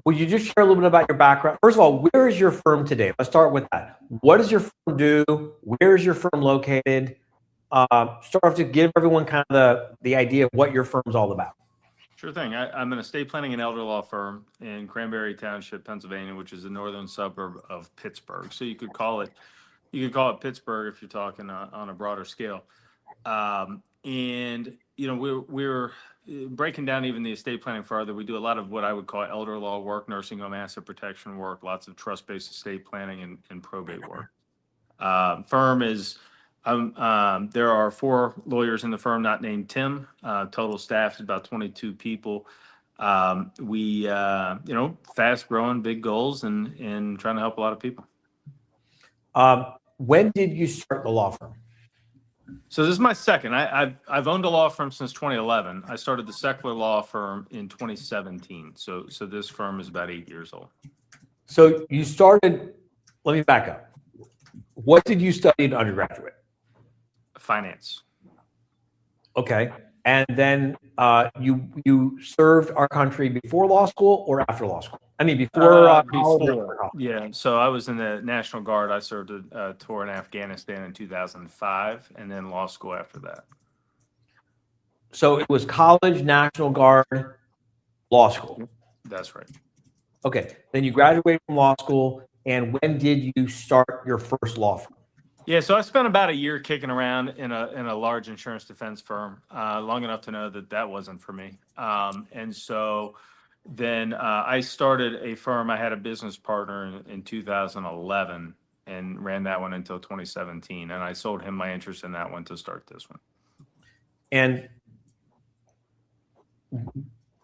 Would you just share a little bit about your background? First of all, where is your firm today? Let's start with that. What does your firm do? Where is your firm located? Start off to give everyone kind of the idea of what your firm's all about. Sure thing. I'm an estate planning and elder law firm in Cranberry Township, Pennsylvania, which is a northern suburb of Pittsburgh. So you could call it Pittsburgh if you're talking on a broader scale. And you know, we're breaking down even the estate planning further. We do a lot of what I would call elder law work, nursing home asset protection work, lots of trust-based estate planning and probate work. Firm is, there are 4 lawyers in the firm, not named Tim. Total staff is about 22 people. We, you know, fast growing, big goals, and trying to help a lot of people. When did you start the law firm? So this is my second. I've owned a law firm since 2011. I started the Seckler Law Firm in 2017. So this firm is about 8 years old. So you started, let me back up. What did you study in undergraduate? Finance. Okay. And then you served our country before law school or after law school? I mean, before college or after college? Yeah. So I was in the National Guard. I served a tour in Afghanistan in 2005, and then law school after that. So it was college, National Guard, law school. That's right. Okay. Then you graduated from law school. And when did you start your first law firm? Yeah, so I spent about a year kicking around in a large insurance defense firm, long enough to know that wasn't for me. And so then I started a firm. I had a business partner in 2011 and ran that one until 2017. And I sold him my interest in that one to start this one. And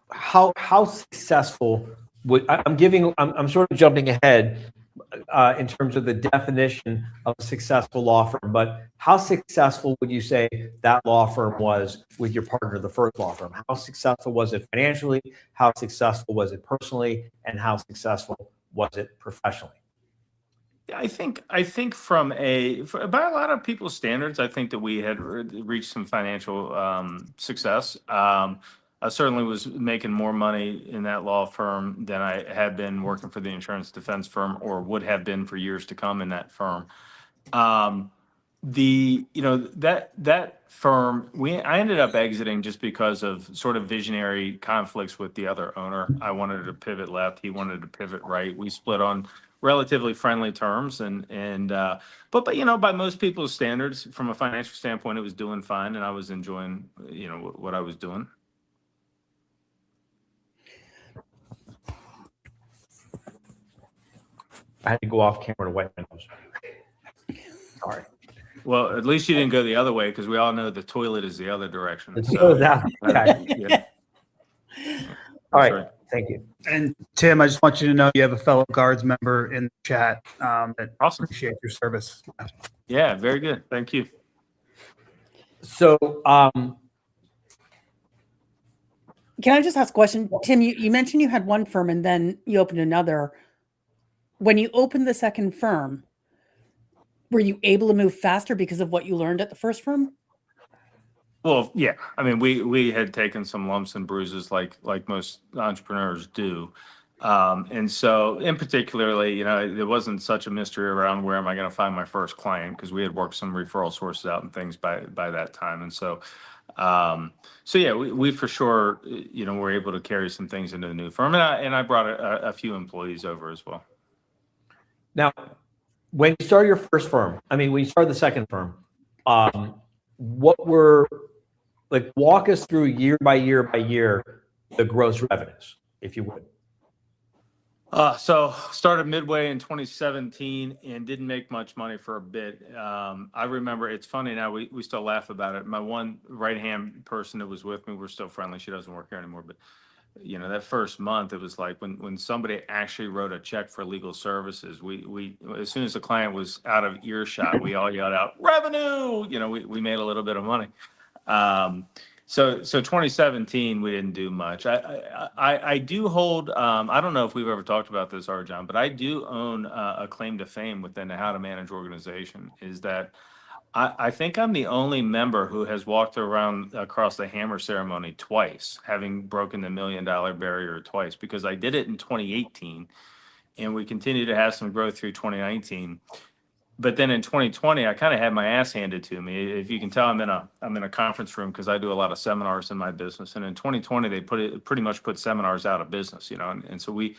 how successful would I'm sort of jumping ahead in terms of the definition of a successful law firm, but how successful would you say that law firm was with your partner, the first law firm? How successful was it financially? How successful was it personally? And how successful was it professionally? I think by a lot of people's standards, I think that we had reached some financial success. I certainly was making more money in that law firm than I had been working for the insurance defense firm, or would have been for years to come in that firm. That firm, I ended up exiting just because of sort of visionary conflicts with the other owner. I wanted to pivot left, he wanted to pivot right. We split on relatively friendly terms, but you know, by most people's standards, from a financial standpoint, it was doing fine, and I was enjoying, you know, what I was doing. I had to go off camera to wipe my nose. Sorry. Well, at least you didn't go the other way, because we all know the toilet is the other direction. Let's So, go down. Okay. yeah. All right. Sorry. Thank you. And Tim, I just want you to know you have a fellow Guards member in the chat that Awesome. appreciate your service. Yeah, very good. Thank you. So, Can I just ask a question? Tim, you mentioned you had one firm and then you opened another. When you opened the second firm, were you able to move faster because of what you learned at the first firm? Well, yeah. I mean, we had taken some lumps and bruises like most entrepreneurs do. And so, in particularly, you know, there wasn't such a mystery around where am I going to find my first client, because we had worked some referral sources out and things by that time. And so, yeah, we for sure, you know, were able to carry some things into the new firm, and I brought a few employees over as well. Now, when you started your first firm, I mean, when you started the second firm, what were, like, walk us through year by year by year, the gross revenues, if you would. So started midway in 2017 and didn't make much money for a bit. I remember, it's funny now, we still laugh about it. My one right-hand person that was with me, we're still friendly. She doesn't work here anymore, but you know, that first month, it was like when somebody actually wrote a check for legal services, we as soon as the client was out of earshot, we all yelled out revenue. You know, we made a little bit of money. So 2017, we didn't do much. I do hold, I don't know if we've ever talked about this, Arjan, but I do own a claim to fame within the How to Manage organization, is that I think I'm the only member who has walked around across the hammer ceremony twice, having broken the $1 million barrier twice, because I did it in 2018 and we continue to have some growth through 2019. But then in 2020, I kind of had my ass handed to me. If you can tell, I'm in a conference room because I do a lot of seminars in my business. And in 2020, they pretty much put seminars out of business, you know. And so we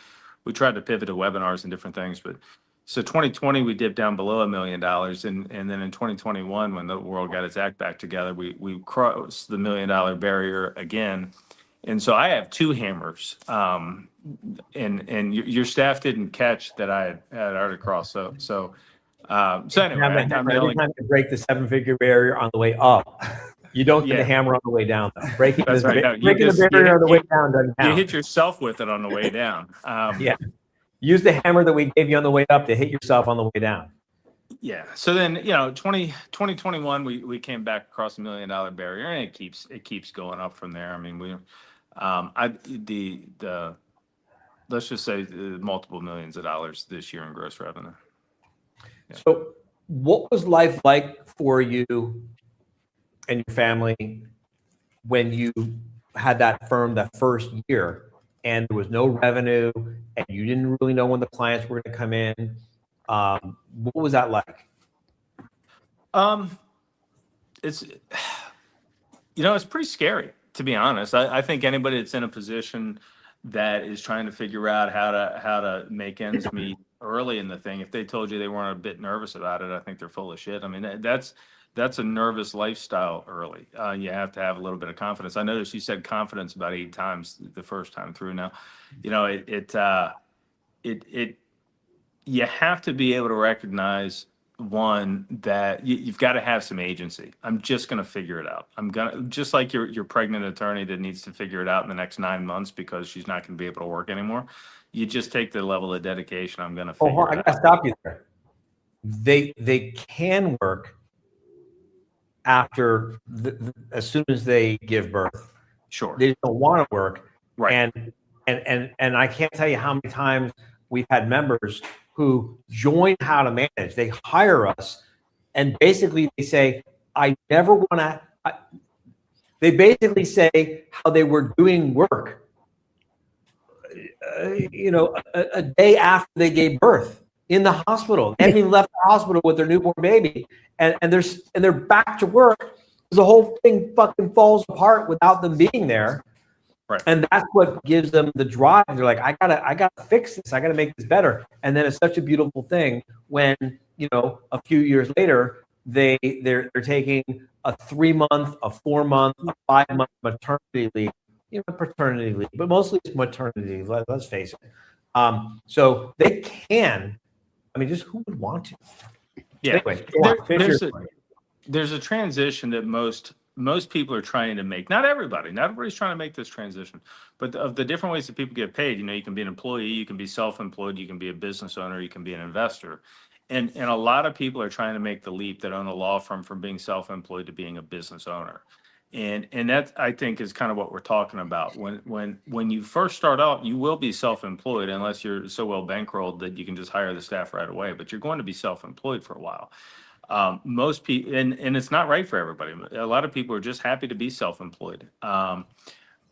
tried to pivot to webinars and different things. But so 2020, we dipped down below $1 million. And then in 2021, when the world got its act back together, we crossed the $1 million barrier again. And so I have two hammers. And your staff didn't catch that I had already crossed. So anyway, Every time you break the 7-figure barrier on the way up, you don't get the hammer on the way down. Though. Breaking That's right. No, breaking the barrier on the way down doesn't count. You hit yourself with it on the way down. Yeah. Use the hammer that we gave you on the way up to hit yourself on the way down. Yeah. So then, you know, 2021, we came back across the $1 million barrier, and it keeps going up from there. I mean, let's just say multiple millions of dollars this year in gross revenue. Yeah. So what was life like for you and your family when you had that firm that first year and there was no revenue and you didn't really know when the clients were going to come in? What was that like? It's, you know, it's pretty scary, to be honest. I think anybody that's in a position that is trying to figure out how to make ends meet early in the thing, if they told you they weren't a bit nervous about it, I think they're full of shit. I mean, that's a nervous lifestyle early. You have to have a little bit of confidence. I noticed you said confidence about 8 times the first time through. Now, you know, you have to be able to recognize, one, that you've got to have some agency. I'm just going to figure it out. Just like your pregnant attorney that needs to figure it out in the next 9 months because she's not going to be able to work anymore. You just take the level of dedication. I'm going to figure it out. I got to stop you there. They can work after as soon as they give birth. Sure. They just don't want to work. Right. And I can't tell you how many times we've had members who join How to Manage. They hire us and basically they say, I never want to, they basically say how they were doing work, you know, a day after they gave birth in the hospital. They hadn't even left the hospital with their newborn baby. And they're back to work because the whole thing fucking falls apart without them being there. Right. And that's what gives them the drive. They're like, I gotta fix this. I gotta make this better. And then it's such a beautiful thing when, you know, a few years later, they're taking a 3-month, a 4-month, a 5-month maternity leave, you know, paternity leave, but mostly it's maternity leave. Let's face it. So they can. I mean, just who would want to? Yeah. Anyway, There's a transition that most people are trying to make. Not everybody's trying to make this transition, but of the different ways that people get paid, you know, you can be an employee, you can be self-employed, you can be a business owner, you can be an investor. And a lot of people are trying to make the leap that own a law firm from being self-employed to being a business owner. And that, I think, is kind of what we're talking about. When you first start out, you will be self-employed unless you're so well bankrolled that you can just hire the staff right away, but you're going to be self-employed for a while. Most people, and it's not right for everybody. A lot of people are just happy to be self-employed.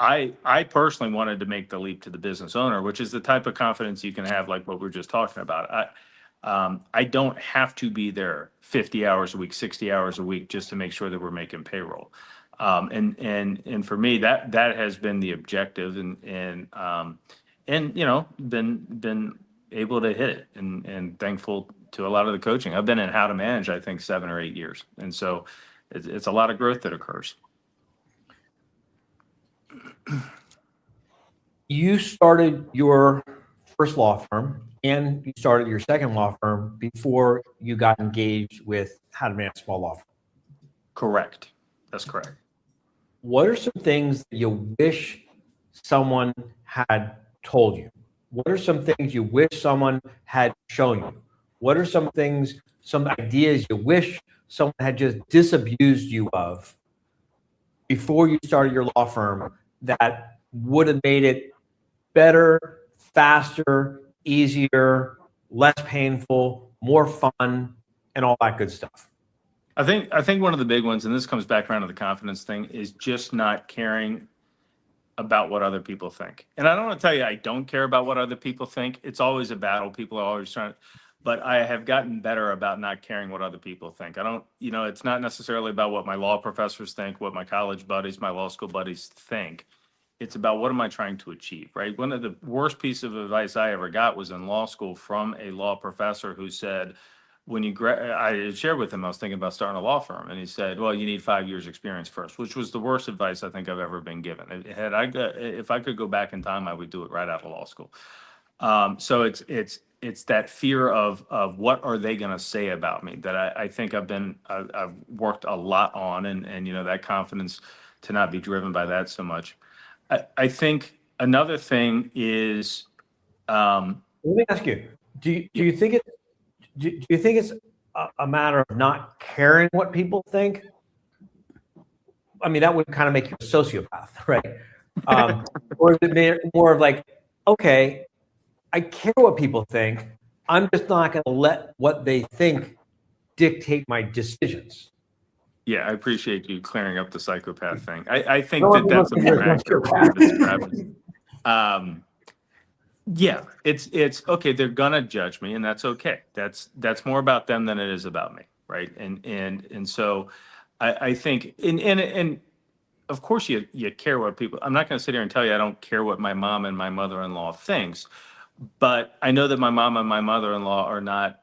I personally wanted to make the leap to the business owner, which is the type of confidence you can have, like what we're just talking about. I don't have to be there 50 hours a week, 60 hours a week just to make sure that we're making payroll. And for me, that has been the objective, and you know, been able to hit it, and thankful to a lot of the coaching. I've been in How to Manage, I think 7 or 8 years, and so it's a lot of growth that occurs. You started your first law firm and you started your second law firm before you got engaged with How to Manage a Small Law Firm. Correct. That's correct. What are some things that you wish someone had told you? What are some things you wish someone had shown you? What are some things, some ideas you wish someone had just disabused you of before you started your law firm that would have made it better, faster, easier, less painful, more fun, and all that good stuff? I think one of the big ones, and this comes back around to the confidence thing, is just not caring about what other people think. And I don't want to tell you I don't care about what other people think. It's always a battle. People are always trying, but I have gotten better about not caring what other people think. I don't, you know, it's not necessarily about what my law professors think, what my college buddies, my law school buddies think. It's about what am I trying to achieve, right? One of the worst pieces of advice I ever got was in law school from a law professor who said, when you I shared with him, I was thinking about starting a law firm, and he said, well, you need 5 years experience first, which was the worst advice I think I've ever been given. If I could go back in time, I would do it right out of law school. So it's that fear of what are they going to say about me that I think I've worked a lot on, and you know, that confidence to not be driven by that so much. I think another thing is, Let me ask you, do you think it's a matter of not caring what people think? I mean, that would kind of make you a sociopath, right? Or is it more of like, okay, I care what people think. I'm just not going to let what they think dictate my decisions. yeah, I appreciate you clearing up the psychopath thing. I think No, that's a I'm more not accurate way to describe it. Yeah, it's okay. They're gonna judge me, and that's okay. That's more about them than it is about me, right? And so I think and of course you care what people. I'm not going to sit here and tell you I don't care what my mom and my mother-in-law thinks, but I know that my mom and my mother-in-law are not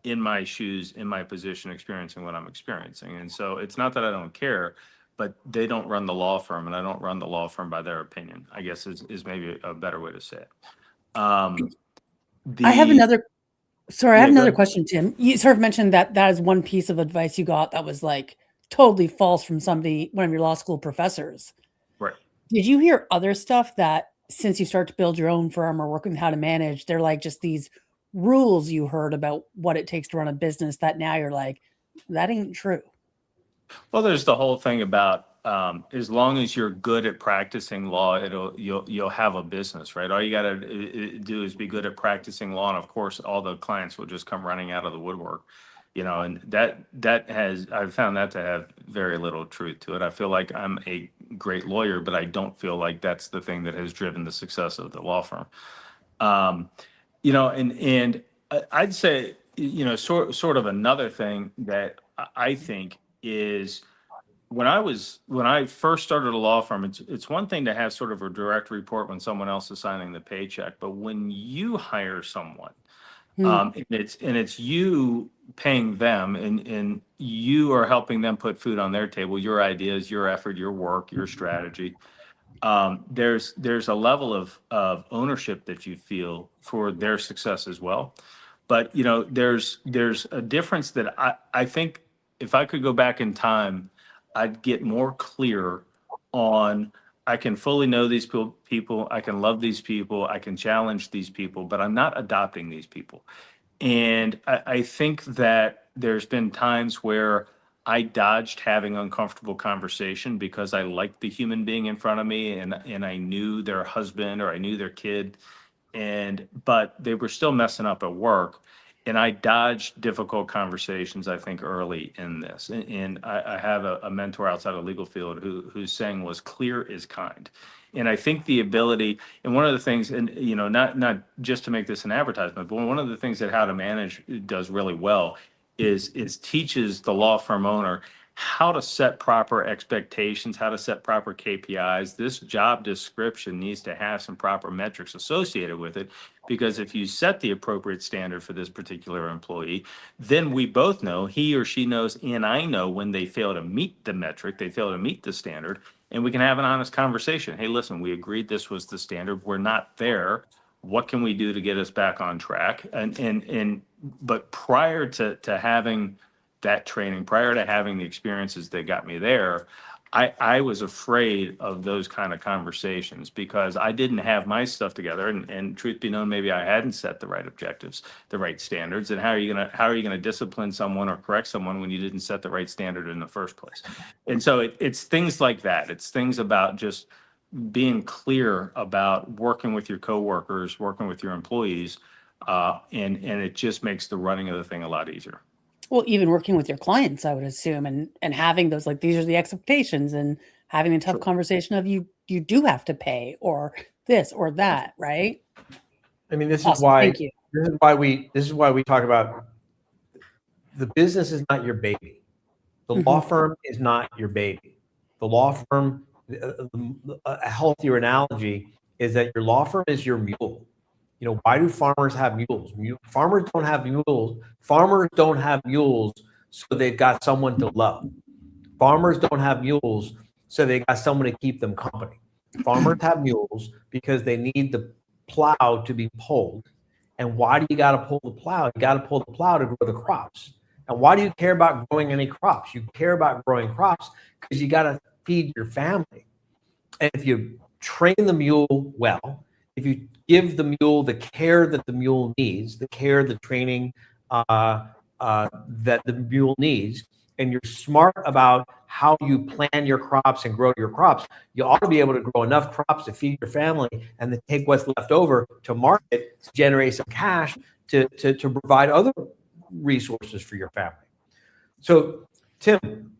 in my shoes, in my position, experiencing what I'm experiencing. And so it's not that I don't care, but they don't run the law firm, and I don't run the law firm by their opinion, I guess is maybe a better way to say it. I have another, sorry, I Yeah, have go another ahead. question, Tim. You sort of mentioned that is one piece of advice you got that was like totally false from somebody, one of your law school professors. Right. Did you hear other stuff that since you start to build your own firm or working How to Manage, they're like just these rules you heard about what it takes to run a business that now you're like, that ain't true? Well, there's the whole thing about as long as you're good at practicing law, you'll have a business, right? All you got to do is be good at practicing law, and of course, all the clients will just come running out of the woodwork, you know. And I've found that to have very little truth to it. I feel like I'm a great lawyer, but I don't feel like that's the thing that has driven the success of the law firm. You know, and I'd say, you know, sort of another thing that I think is when I first started a law firm, it's one thing to have sort of a direct report when someone else is signing the paycheck, but when you hire someone, and it's you paying them, and you are helping them put food on their table, your ideas, your effort, your work, your strategy. There's a level of ownership that you feel for their success as well. But you know, there's a difference that I think if I could go back in time, I'd get more clear on I can fully know these people, I can love these people, I can challenge these people, but I'm not adopting these people. And I think that there's been times where I dodged having uncomfortable conversation because I liked the human being in front of me, and I knew their husband or I knew their kid, but they were still messing up at work. And I dodged difficult conversations, I think, early in this. And I have a mentor outside of legal field whose saying was clear is kind. And I think the ability, and one of the things, and not just to make this an advertisement, but one of the things that How to Manage does really well is teaches the law firm owner how to set proper expectations, how to set proper KPIs. This job description needs to have some proper metrics associated with it, because if you set the appropriate standard for this particular employee, then we both know, he or she knows, and I know when they fail to meet the metric, they fail to meet the standard, and we can have an honest conversation. Hey, listen, we agreed this was the standard. We're not there. What can we do to get us back on track? But prior to having that training, prior to having the experiences that got me there, I was afraid of those kind of conversations because I didn't have my stuff together. And truth be known, maybe I hadn't set the right objectives, the right standards. And how are you gonna discipline someone or correct someone when you didn't set the right standard in the first place? And so it's things like that. It's things about just being clear about working with your coworkers, working with your employees, and it just makes the running of the thing a lot easier. Well, even working with your clients, I would assume, and having those, like, these are the expectations, and having a tough conversation of you do have to pay or this or that, right? I mean, this is Awesome. why Thank you. this is why we talk about the business is not your baby. The law firm is not your baby. The law firm, a healthier analogy is that your law firm is your mule. Why do farmers have mules? Farmers don't have mules. Farmers don't have mules so they've got someone to love. Farmers don't have mules so they got someone to keep them company. Farmers have mules because they need the plow to be pulled. And why do you got to pull the plow? You got to pull the plow to grow the crops. And why do you care about growing any crops? You care about growing crops because you got to feed your family. And if you train the mule well, if you give the mule the care that the mule needs, the care, the training that the mule needs, and you're smart about how you plan your crops and grow your crops, you ought to be able to grow enough crops to feed your family and then take what's left over to market to generate some cash to provide other resources for your family. So, Tim,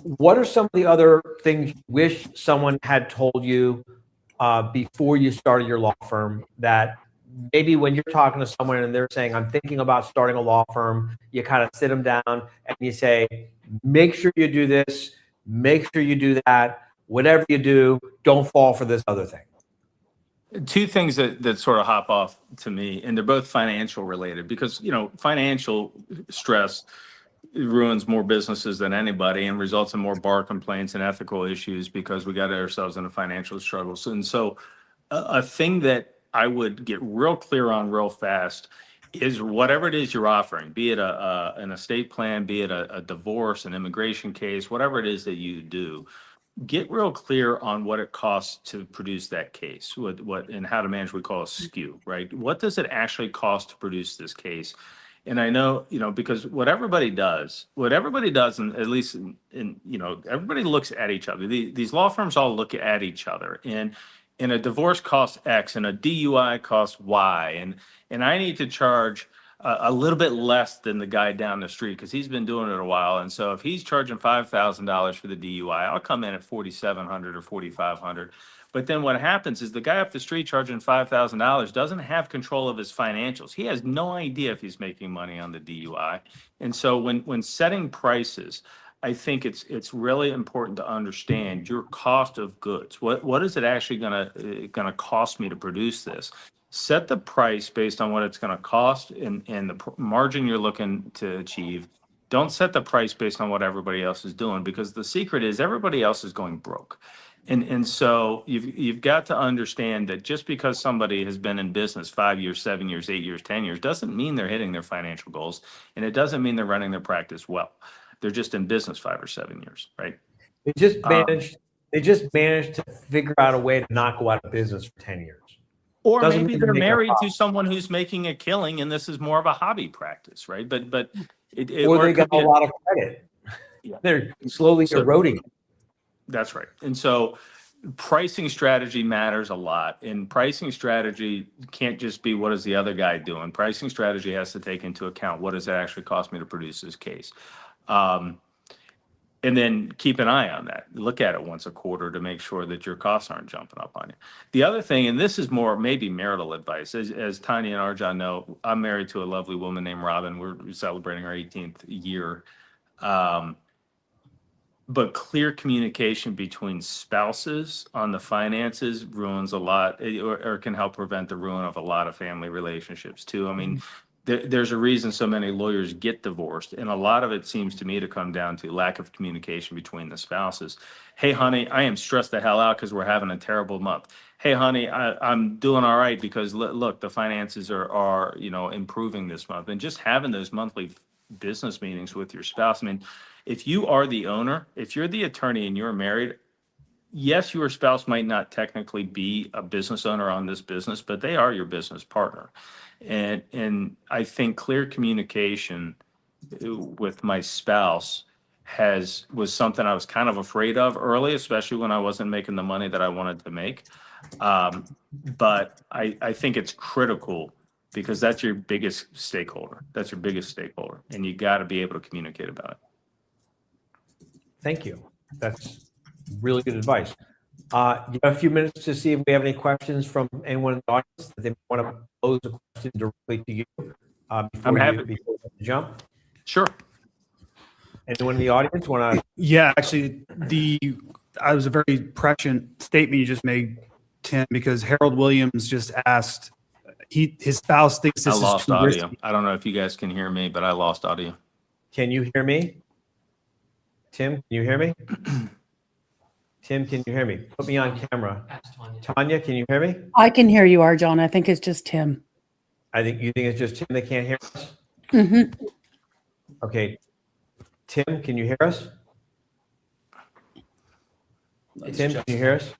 what are some of the other things you wish someone had told you before you started your law firm, that maybe when you're talking to someone and they're saying, I'm thinking about starting a law firm, you kind of sit them down and you say, make sure you do this, make sure you do that, whatever you do, don't fall for this other thing? Two things that sort of hop off to me, and they're both financial related, because financial stress ruins more businesses than anybody and results in more bar complaints and ethical issues because we got ourselves into financial struggles. And so a thing that I would get real clear on real fast is whatever it is you're offering, be it an estate plan, be it a divorce, an immigration case, whatever it is that you do, get real clear on what it costs to produce that case. What in How to Manage we call a SKU, right? What does it actually cost to produce this case? And I know, because what everybody does, and at least everybody looks at each other. These law firms all look at each other, and a divorce costs X and a DUI costs Y, and I need to charge a little bit less than the guy down the street because he's been doing it a while. And so if he's charging $5,000 for the DUI, I'll come in at $4,700 or $4,500. But then what happens is the guy up the street charging $5,000 doesn't have control of his financials. He has no idea if he's making money on the DUI. And so when setting prices, I think it's really important to understand your cost of goods. What is it actually gonna cost me to produce this? Set the price based on what it's going to cost and the margin you're looking to achieve. Don't set the price based on what everybody else is doing, because the secret is everybody else is going broke. And so you've got to understand that just because somebody has been in business 5 years, 7 years, 8 years, 10 years, doesn't mean they're hitting their financial goals. And it doesn't mean they're running their practice well. They're just in business 5 or 7 years, right? They just managed to figure out a way to not go out of business for 10 years. Or Doesn't maybe mean they're they make a married to profit. someone who's making a killing, and this is more of a hobby practice, right? But Or they it could got a be lot of credit. Yeah. They're slowly So- eroding. That's right. And so pricing strategy matters a lot, and pricing strategy can't just be what is the other guy doing. Pricing strategy has to take into account what does it actually cost me to produce this case. And then keep an eye on that. Look at it once a quarter to make sure that your costs aren't jumping up on you. The other thing, and this is more maybe marital advice, as Tanya and Arjan know, I'm married to a lovely woman named Robin. We're celebrating our 18th year. But clear communication between spouses on the finances ruins a lot, or can help prevent the ruin of a lot of family relationships too. I mean, there's a reason so many lawyers get divorced, and a lot of it seems to me to come down to lack of communication between the spouses. Hey, honey, I am stressed the hell out because we're having a terrible month. Hey, honey, I'm doing all right because look, the finances are improving this month. And just having those monthly business meetings with your spouse. I mean, if you are the owner, if you're the attorney and you're married, yes, your spouse might not technically be a business owner on this business, but they are your business partner. And I think clear communication with my spouse was something I was kind of afraid of early, especially when I wasn't making the money that I wanted to make. But I think it's critical because that's your biggest stakeholder. That's your biggest stakeholder. And you got to be able to communicate about it. Thank you. That's really good advice. You have a few minutes to see if we have any questions from anyone in the audience that they want to pose a question directly to you. I'm happy. Before you jump. Sure. Anyone in the audience want to? Yeah, actually, I was a very prescient statement you just made, Tim, because Harold Williams just asked, his spouse thinks this I is lost too audio. risky. I don't know if you guys can hear me, but I lost audio. Can you hear me? Tim, can you hear me? Tim, can you hear me? Put me on camera. Tanya, can you hear me? I can hear you, Arjan. I think it's just Tim. You think it's just Tim that can't hear us? Mm-hmm. Okay. Tim, can you hear us? Tim, can you hear us?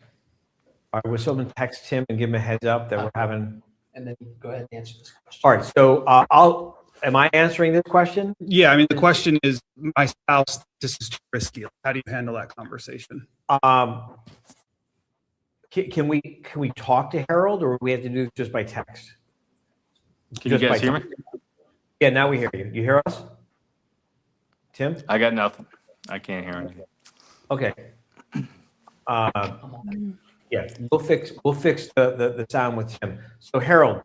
All right, will someone text Tim and give him a heads up that we're having? And then go ahead and answer this question. All right, so am I answering this question? Yeah, I mean, the question is, my spouse, this is too risky. How do you handle that conversation? Can we talk to Harold, or we have to do it just by text? Can you Just guys by hear me? text. Yeah, now we hear you. You hear us, Tim? I got nothing. I can't hear anything. Okay. Yeah, we'll fix the sound with Tim. So Harold,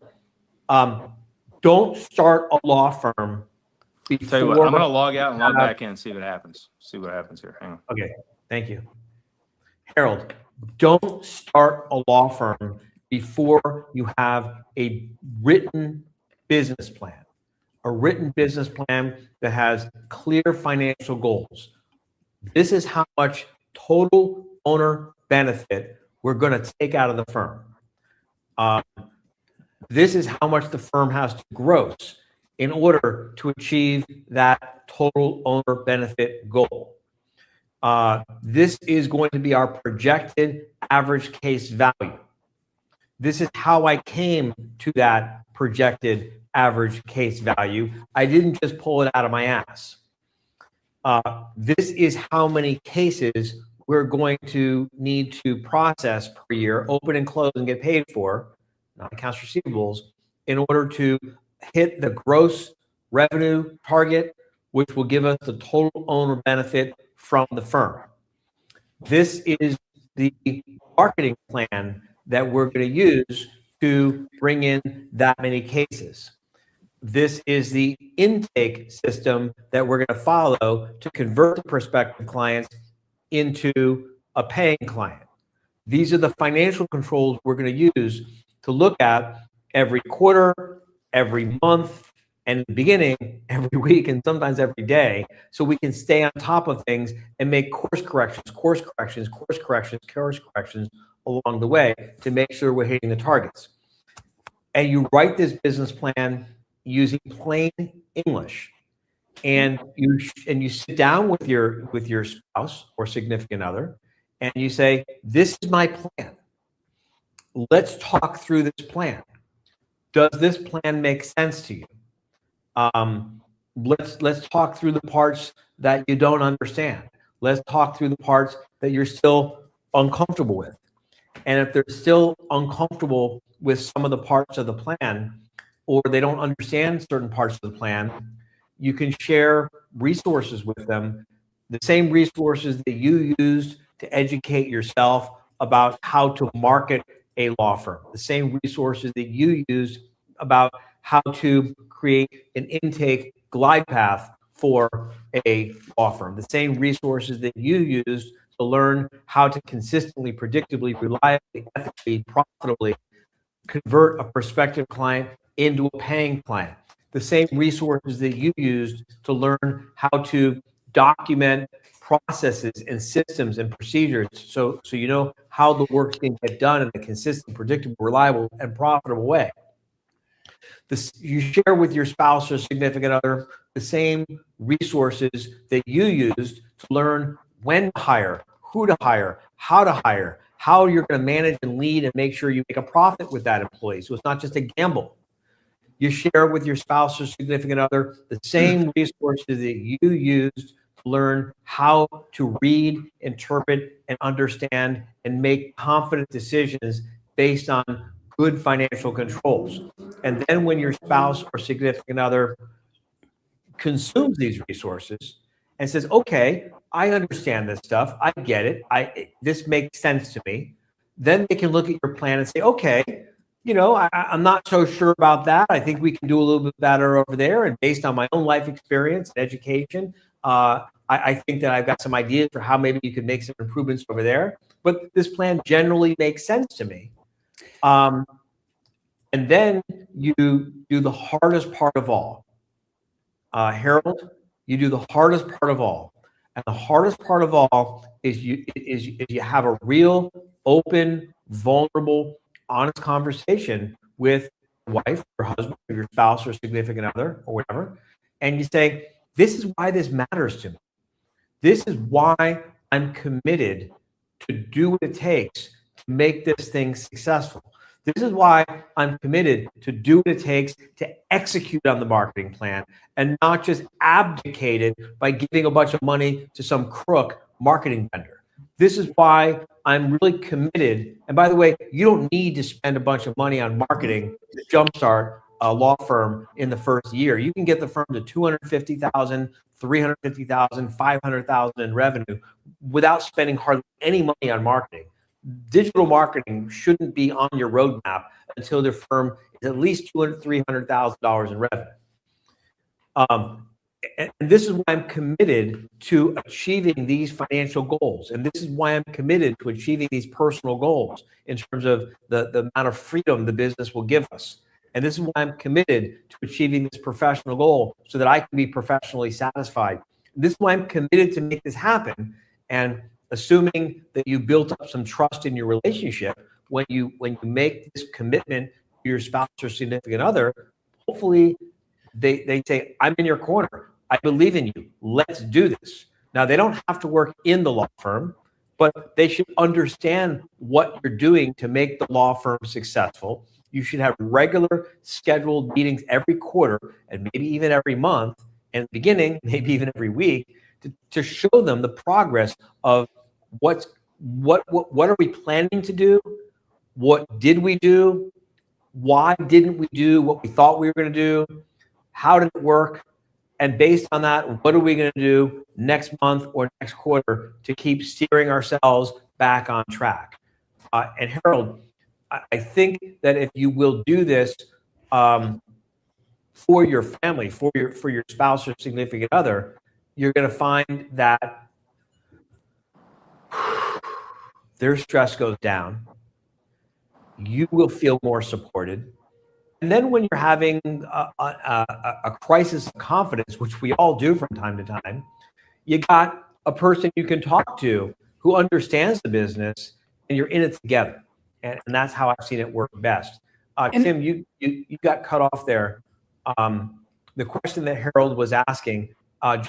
don't start a law firm before. Tell you what, I'm going to log out and log back in and see what happens. See what happens here. Hang on. Okay, thank you. Harold, don't start a law firm before you have a written business plan. A written business plan that has clear financial goals. This is how much total owner benefit we're going to take out of the firm. This is how much the firm has to gross in order to achieve that total owner benefit goal. This is going to be our projected average case value. This is how I came to that projected average case value. I didn't just pull it out of my ass. This is how many cases we're going to need to process per year, open and close and get paid for, not accounts receivables, in order to hit the gross revenue target, which will give us the total owner benefit from the firm. This is the marketing plan that we're going to use to bring in that many cases. This is the intake system that we're going to follow to convert the prospective clients into a paying client. These are the financial controls we're going to use to look at every quarter, every month, and in the beginning, every week, and sometimes every day, so we can stay on top of things and make course corrections along the way to make sure we're hitting the targets. And you write this business plan using plain English. And you sit down with your spouse or significant other, and you say, "This is my plan. Let's talk through this plan. Does this plan make sense to you? Let's talk through the parts that you don't understand. Let's talk through the parts that you're still uncomfortable with. And if they're still uncomfortable with some of the parts of the plan, or they don't understand certain parts of the plan, you can share resources with them, the same resources that you used to educate yourself about how to market a law firm, the same resources that you used about how to create an intake glide path for a law firm, the same resources that you used to learn how to consistently, predictably, reliably, ethically, profitably convert a prospective client into a paying client, the same resources that you used to learn how to document processes and systems and procedures so you know how the work's going to get done in a consistent, predictable, reliable, and profitable way. You share with your spouse or significant other the same resources that you used to learn when to hire, who to hire, how you're going to manage and lead and make sure you make a profit with that employee. So it's not just a gamble. You share with your spouse or significant other the same resources that you used to learn how to read, interpret, and understand and make confident decisions based on good financial controls. And then when your spouse or significant other consumes these resources and says, okay, I understand this stuff, I get it, this makes sense to me, then they can look at your plan and say, okay, I'm not so sure about that. I think we can do a little bit better over there. And based on my own life experience and education, I think that I've got some ideas for how maybe you could make some improvements over there. But this plan generally makes sense to me. And then you do the hardest part of all. Harold, you do the hardest part of all. And the hardest part of all is you have a real, open, vulnerable, honest conversation with your wife, your husband, or your spouse, or significant other, or whatever. And you say, this is why this matters to me. This is why I'm committed to do what it takes to make this thing successful. This is why I'm committed to do what it takes to execute on the marketing plan and not just abdicate it by giving a bunch of money to some crook marketing vendor. This is why I'm really committed. And by the way, you don't need to spend a bunch of money on marketing to jumpstart a law firm in the first year. You can get the firm to $250,000, $350,000, $500,000 in revenue without spending hardly any money on marketing. Digital marketing shouldn't be on your roadmap until the firm is at least $200,000, $300,000 in revenue. And this is why I'm committed to achieving these financial goals. And this is why I'm committed to achieving these personal goals in terms of the amount of freedom the business will give us. And this is why I'm committed to achieving this professional goal so that I can be professionally satisfied. This is why I'm committed to make this happen. And assuming that you built up some trust in your relationship, when you make this commitment to your spouse or significant other, hopefully they say, I'm in your corner. I believe in you. Let's do this. Now, they don't have to work in the law firm, but they should understand what you're doing to make the law firm successful. You should have regular scheduled meetings every quarter and maybe even every month, and at the beginning, maybe even every week, to show them the progress of what are we planning to do? What did we do? Why didn't we do what we thought we were going to do? How did it work? And based on that, what are we going to do next month or next quarter to keep steering ourselves back on track? And Harold, I think that if you will do this for your family, for your spouse or significant other, you're going to find that their stress goes down. You will feel more supported. And then when you're having a crisis of confidence, which we all do from time to time, you got a person you can talk to who understands the business, and you're in it together. And that's how I've seen it work best. Tim, you got cut off there. The question that Harold was asking,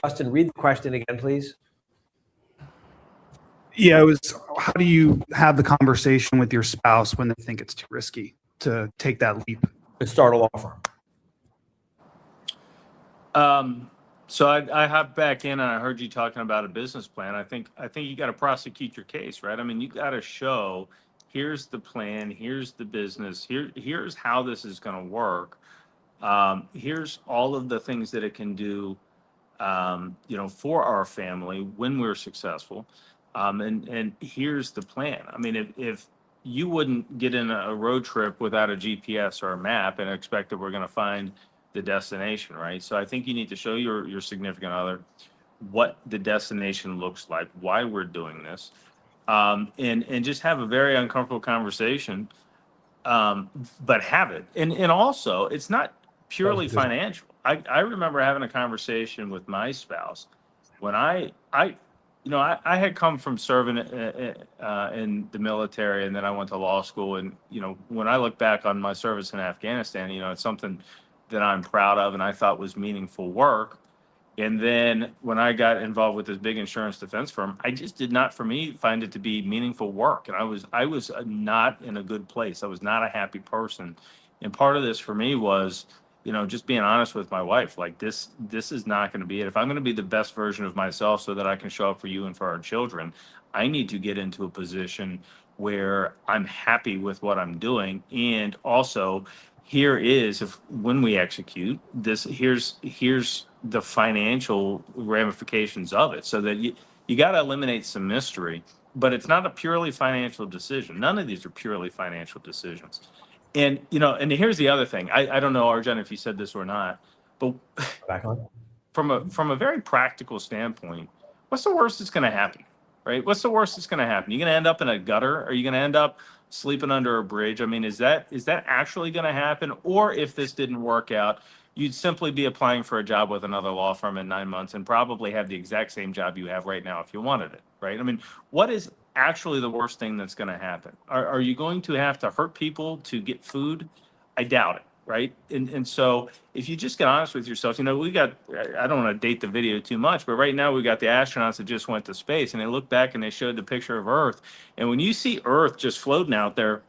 Justin, read the question again, please. Yeah, it was, how do you have the conversation with your spouse when they think it's too risky to take that leap? To start a law firm. So I hopped back in and I heard you talking about a business plan. I think you got to prosecute your case, right? I mean, you got to show here's the plan, here's the business, here's how this is going to work. Here's all of the things that it can do, for our family when we're successful. And here's the plan. I mean, if you wouldn't get in a road trip without a GPS or a map and expect that we're going to find the destination, right? So I think you need to show your significant other what the destination looks like, why we're doing this, and just have a very uncomfortable conversation, but have it. And also, it's not purely That's good. financial. I remember having a conversation with my spouse when I had come from serving in the military, and then I went to law school. And, when I look back on my service in Afghanistan, it's something that I'm proud of and I thought was meaningful work. And then when I got involved with this big insurance defense firm, I just did not, for me, find it to be meaningful work. And I was not in a good place. I was not a happy person. And part of this for me was, just being honest with my wife, like this is not going to be it. If I'm going to be the best version of myself so that I can show up for you and for our children, I need to get into a position where I'm happy with what I'm doing. And also, here is, when we execute this, here's the financial ramifications of it, so that you got to eliminate some mystery. But it's not a purely financial decision. None of these are purely financial decisions. And and here's the other thing. I don't know, Arjun, if you said this or not, but Back on. from a very practical standpoint, what's the worst that's going to happen, right? What's the worst that's going to happen? You're going to end up in a gutter? Are you going to end up sleeping under a bridge? I mean, is that actually going to happen? Or if this didn't work out, you'd simply be applying for a job with another law firm in 9 months and probably have the exact same job you have right now if you wanted it, right? I mean, what is actually the worst thing that's going to happen? Are you going to have to hurt people to get food? I doubt it, right? And so if you just get honest with yourself, we got, I don't want to date the video too much, but right now we got the astronauts that just went to space, and they look back and they showed the picture of Earth. And when you see Earth just floating out there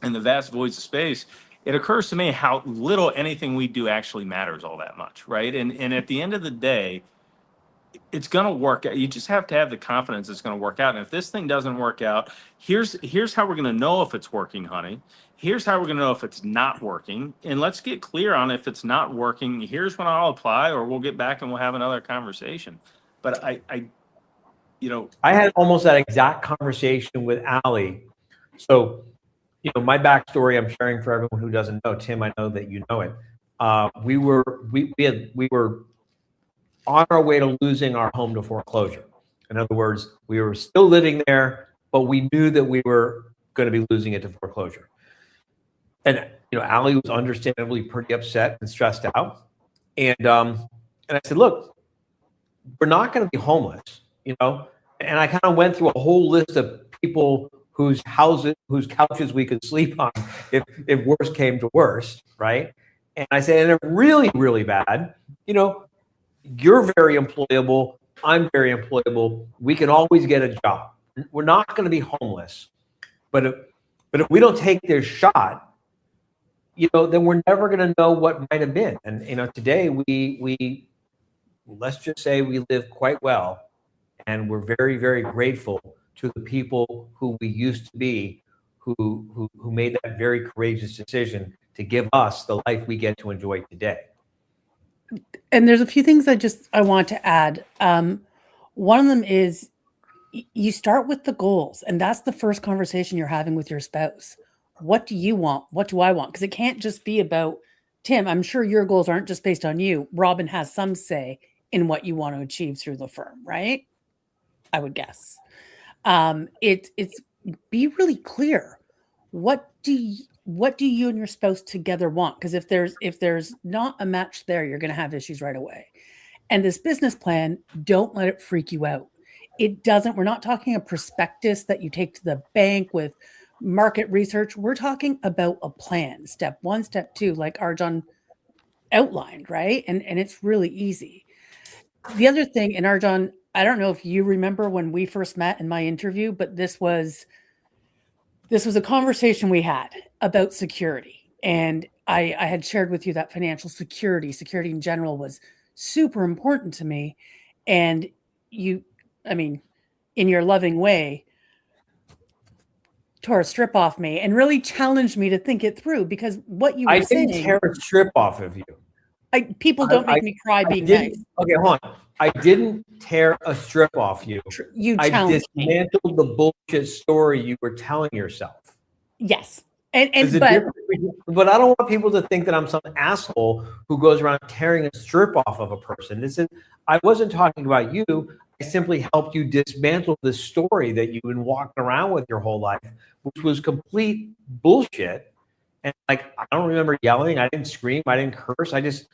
in the vast voids of space, it occurs to me how little anything we do actually matters all that much, right? And at the end of the day, it's going to work out. You just have to have the confidence it's going to work out. And if this thing doesn't work out, here's how we're going to know if it's working, honey. Here's how we're going to know if it's not working. And let's get clear on if it's not working. Here's when I'll apply, or we'll get back and we'll have another conversation. But I had almost that exact conversation with Allie. So, my backstory I'm sharing for everyone who doesn't know. Tim, I know that you know it. We were on our way to losing our home to foreclosure. In other words, we were still living there, but we knew that we were going to be losing it to foreclosure. And Allie was understandably pretty upset and stressed out. And I said, look, we're not going to be homeless, And I kind of went through a whole list of people whose couches we could sleep on if worst came to worst, right? And I said, and if really, really bad, you're very employable. I'm very employable. We can always get a job. We're not going to be homeless. But if we don't take this shot, then we're never going to know what might have been. And today we let's just say we live quite well, and we're very, very grateful to the people who we used to be, who made that very courageous decision to give us the life we get to enjoy today. And there's a few things I want to add. One of them is you start with the goals, and that's the first conversation you're having with your spouse. What do you want? What do I want? Because it can't just be about Tim. I'm sure your goals aren't just based on you. Robin has some say in what you want to achieve through the firm, right? I would guess. It's be really clear. What do you and your spouse together want? Because if there's not a match there, you're going to have issues right away. And this business plan, don't let it freak you out. We're not talking a prospectus that you take to the bank with market research. We're talking about a plan, step 1, step 2, like Arjun outlined, right? And it's really easy. The other thing, and Arjun, I don't know if you remember when we first met in my interview, but this was a conversation we had about security. And I had shared with you that financial security in general was super important to me. And in your loving way, tore a strip off me and really challenged me to think it through, because what you were I didn't saying, tear a strip off of you. people don't make me cry I being didn't, nice. okay, hold on. I didn't tear a strip off you. You I challenged me. dismantled the bullshit story you were telling yourself. Yes. There's a But difference but I don't want people to think that I'm some asshole who goes around tearing a strip off of a person. I wasn't talking about you. I simply helped you dismantle the story that you've been walking around with your whole life, which was complete bullshit. And like, I don't remember yelling. I didn't scream. I didn't curse. I just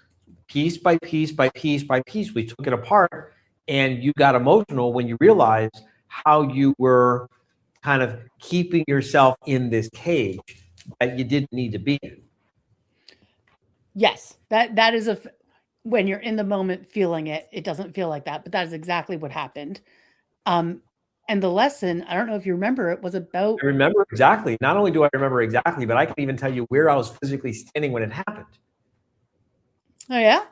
piece by piece by piece by piece, we took it apart, and you got emotional when you realized how you were kind of keeping yourself in this cage that you didn't need to be in. yes, that is when you're in the moment feeling it, it doesn't feel like that, but that is exactly what happened. And the lesson, I don't know if you remember, it was about, I remember exactly. Not only do I remember exactly, but I can even tell you where I was physically standing when it happened. oh yeah,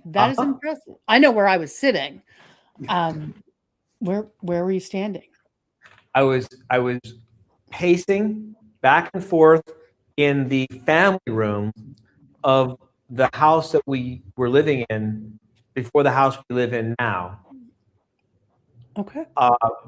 that is Uh-huh. impressive. I know where I was sitting. Where were you standing? I was pacing back and forth in the family room of the house that we were living in before the house we live in now. Okay.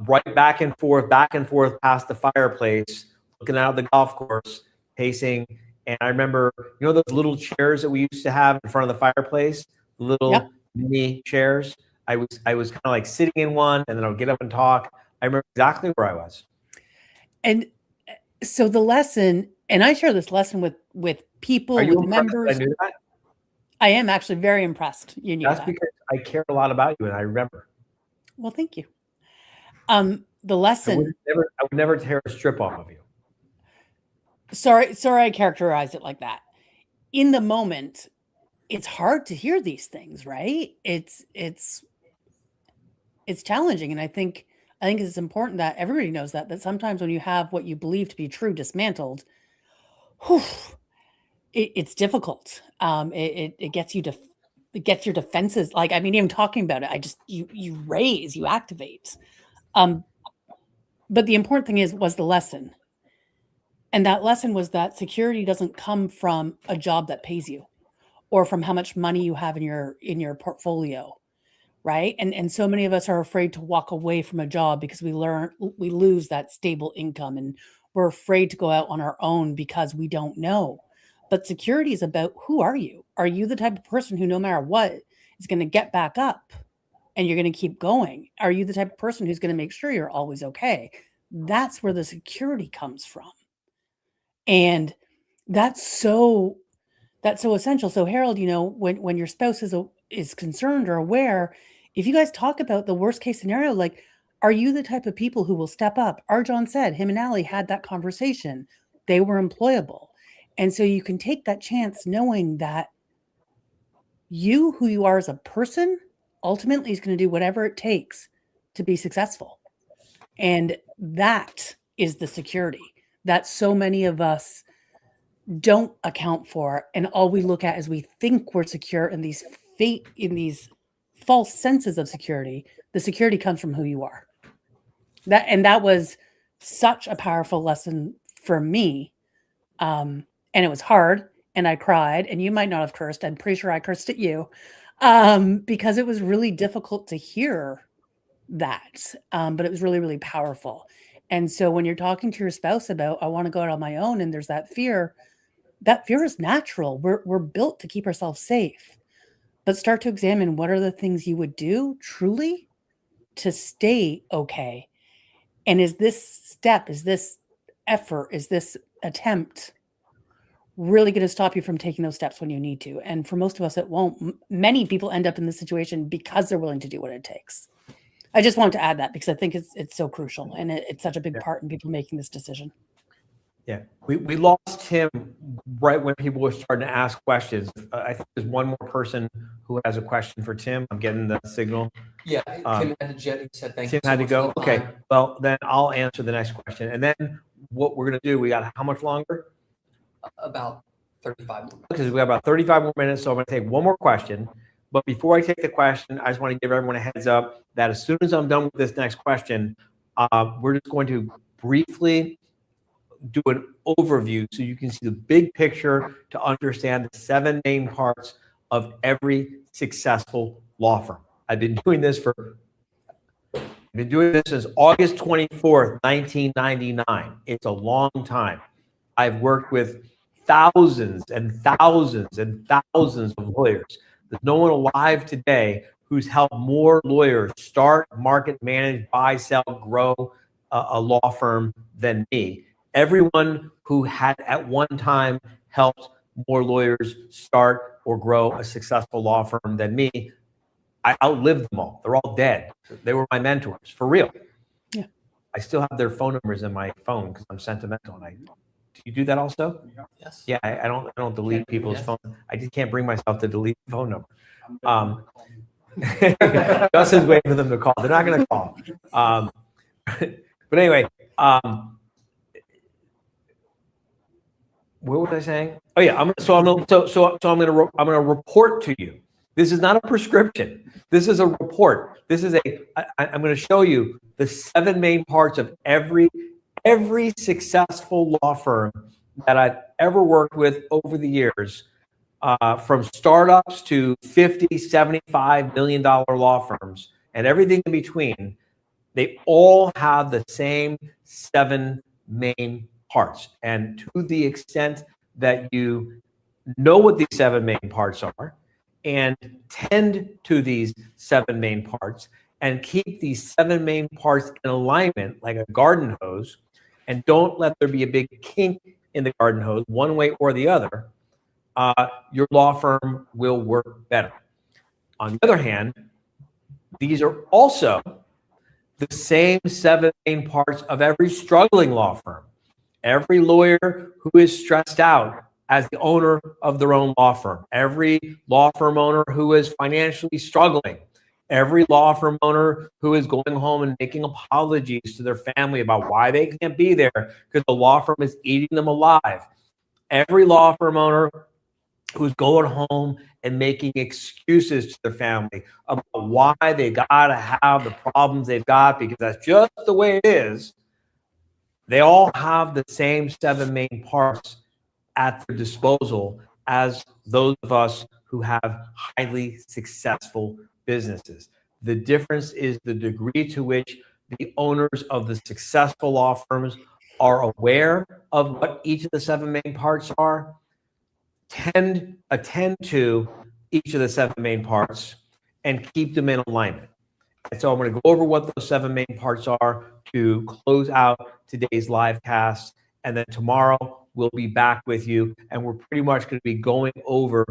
Right back and forth past the fireplace, looking out at the golf course, pacing. And I remember, you know, those little chairs that we used to have in front of the fireplace, little Yep. mini chairs. I was kind of like sitting in one, and then I would get up and talk. I remember exactly where I was. And so the lesson, and I share this lesson with people, Are you with impressed that members. I knew that? I am actually very impressed. You knew That's that. because I care a lot about you, and I remember. Well, thank you. The lesson. I would never tear a strip off of you. Sorry, I characterized it like that. In the moment, it's hard to hear these things, right? It's challenging, and I think it's important that everybody knows that sometimes when you have what you believe to be true dismantled, whew, it's difficult. It gets you to it gets your defenses. Like, I mean, even talking about it, you raise, you activate. But the important thing was the lesson. And that lesson was that security doesn't come from a job that pays you or from how much money you have in your portfolio, right? And so many of us are afraid to walk away from a job because we lose that stable income, and we're afraid to go out on our own because we don't know. But security is about, who are you? Are you the type of person who no matter what is going to get back up and you're going to keep going? Are you the type of person who's going to make sure you're always okay? That's where the security comes from. And that's so essential. So Harold, you know, when your spouse is concerned or aware, if you guys talk about the worst case scenario, like, are you the type of people who will step up? Arjon said him and Allie had that conversation. They were employable. And so you can take that chance knowing that who you are as a person, ultimately is going to do whatever it takes to be successful. And that is the security that so many of us don't account for, and all we look at is we think we're secure in these false senses of security. The security comes from who you are. That was such a powerful lesson for me, and it was hard, and I cried, and you might not have cursed. I'm pretty sure I cursed at you, because it was really difficult to hear that, but it was really, really powerful. And so when you're talking to your spouse about, I want to go out on my own, and there's that fear is natural. We're built to keep ourselves safe, but start to examine what are the things you would do truly to stay okay. And is this effort, is this attempt really going to stop you from taking those steps when you need to? And for most of us, it won't. Many people end up in this situation because they're willing to do what it takes. I just want to add that because I think it's so crucial, and it's such a big part in people making this decision. Yeah, we lost him right when people were starting to ask questions. I think there's one more person who has a question for Tim. I'm getting the signal. Yeah, Tim had to jet. He said thank Tim you so had to much go. for the Okay, time. well then I'll answer the next question, and then what we're gonna do? We got how much longer? About 35 more. Because we got about 35 more minutes, so I'm gonna take one more question. But before I take the question, I just want to give everyone a heads up that as soon as I'm done with this next question, we're just going to briefly do an overview so you can see the big picture to understand the 7 main parts of every successful law firm. I've been doing this since August 24th, 1999. It's a long time. I've worked with thousands and thousands and thousands of lawyers. There's no one alive today who's helped more lawyers start, market, manage, buy, sell, grow a law firm than me. Everyone who had at one time helped more lawyers start or grow a successful law firm than me, I outlived them all. They're all dead. They were my mentors, for real. Yeah. I still have their phone numbers in my phone because I'm sentimental. And do you do that also? Yes. Yeah, I don't delete people's Yes. phone. I just can't bring myself to delete the phone number. Justin's waiting for them to call. They're not going to call. But anyway, what was I saying? Oh yeah, I'm going to report to you. This is not a prescription. This is a report. I'm going to show you the 7 main parts of every successful law firm that I've ever worked with over the years, from startups to 50, $75 million law firms and everything in between. They all have the same 7 main parts. And to the extent that you know what these 7 main parts are and tend to these 7 main parts and keep these 7 main parts in alignment like a garden hose, and don't let there be a big kink in the garden hose one way or the other, your law firm will work better. On the other hand, these are also the same 7 main parts of every struggling law firm. Every lawyer who is stressed out as the owner of their own law firm, every law firm owner who is financially struggling, every law firm owner who is going home and making apologies to their family about why they can't be there because the law firm is eating them alive. Every law firm owner who's going home and making excuses to their family about why they gotta have the problems they've got because that's just the way it is. They all have the same 7 main parts at their disposal as those of us who have highly successful businesses. The difference is the degree to which the owners of the successful law firms are aware of what each of the 7 main parts are, attend to each of the 7 main parts, and keep them in alignment. And so I'm going to go over what those 7 main parts are to close out today's live cast. And then tomorrow we'll be back with you. And we're pretty much going to be going over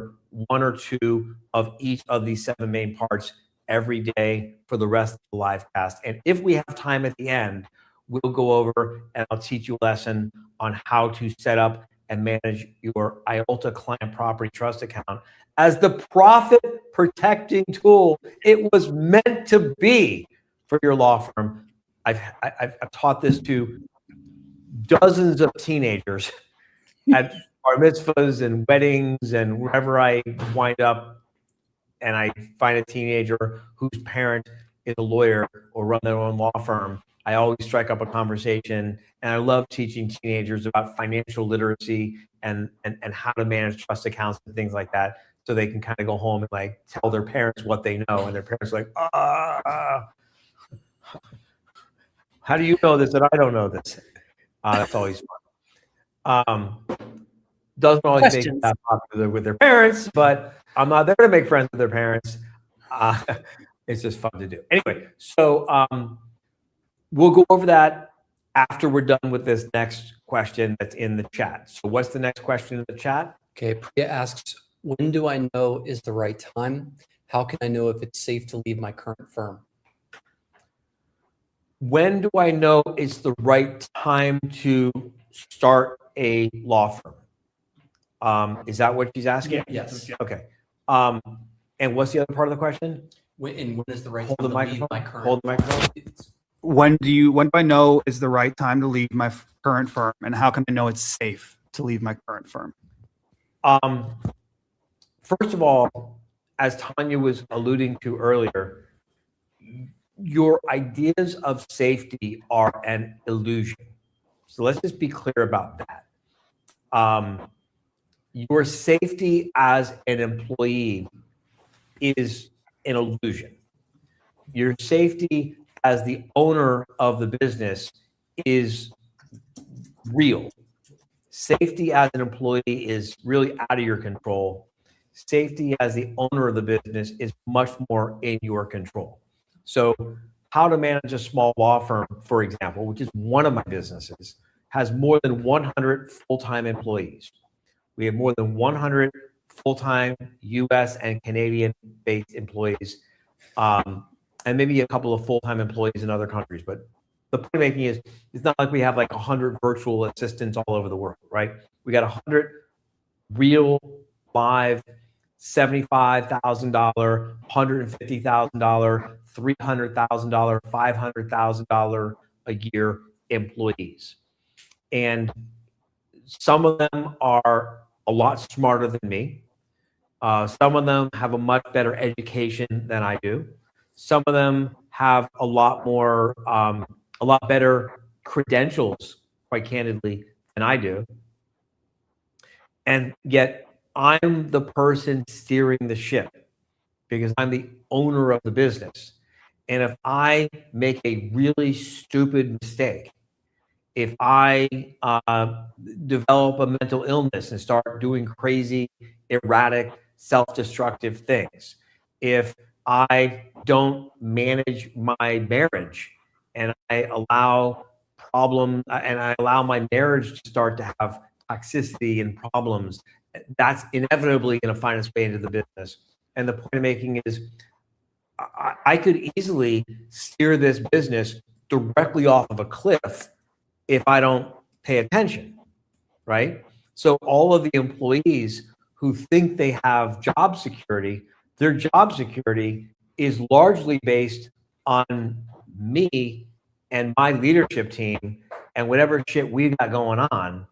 1 or 2 of each of these 7 main parts every day for the rest of the live cast. And if we have time at the end, we'll go over and I'll teach you a lesson on how to set up and manage your IOLTA client property trust account as the profit protecting tool it was meant to be for your law firm. I've taught this to dozens of teenagers at bar mitzvahs and weddings and wherever I wind up, and I find a teenager whose parent is a lawyer or run their own law firm. I always strike up a conversation, and I love teaching teenagers about financial literacy and how to manage trust accounts and things like that, so they can kind of go home and like tell their parents what they know, and their parents are like, how do you know this and I don't know this? That's always fun. Doesn't always Questions. make that popular with their parents, but I'm not there to make friends with their parents. It's just fun to do. Anyway, so we'll go over that after we're done with this next question that's in the chat. So what's the next question in the chat? Okay, Priya asks, when do I know is the right time? How can I know if it's safe to leave my current firm? When do I know it's the right time to start a law firm? Is that what she's asking? Yes. Okay. And what's the other part of the question? When is the right Hold time the to leave microphone. my current Hold the microphone. When do I know is the right time to leave my current firm, and how can I know it's safe to leave my current firm? First of all, as Tanya was alluding to earlier, your ideas of safety are an illusion. So let's just be clear about that. Your safety as an employee is an illusion. Your safety as the owner of the business is real. Safety as an employee is really out of your control. Safety as the owner of the business is much more in your control. So how to manage a small law firm, for example, which is one of my businesses, has more than 100 full-time employees. We have more than 100 full-time US and Canadian-based employees, and maybe a couple of full-time employees in other countries. But the point I'm making is, it's not like we have like 100 virtual assistants all over the world, right? We got 100 real, live, $75,000, $150,000, $300,000, $500,000 a year employees. And some of them are a lot smarter than me. Some of them have a much better education than I do. Some of them have a lot better credentials, quite candidly, than I do. And yet I'm the person steering the ship because I'm the owner of the business. And if I make a really stupid mistake, if I develop a mental illness and start doing crazy, erratic, self-destructive things, if I don't manage my marriage and I allow my marriage to start to have toxicity and problems, that's inevitably going to find its way into the business. And the point I'm making is I could easily steer this business directly off of a cliff if I don't pay attention, right? So all of the employees who think they have job security, their job security is largely based on me and my leadership team and whatever shit we got going on.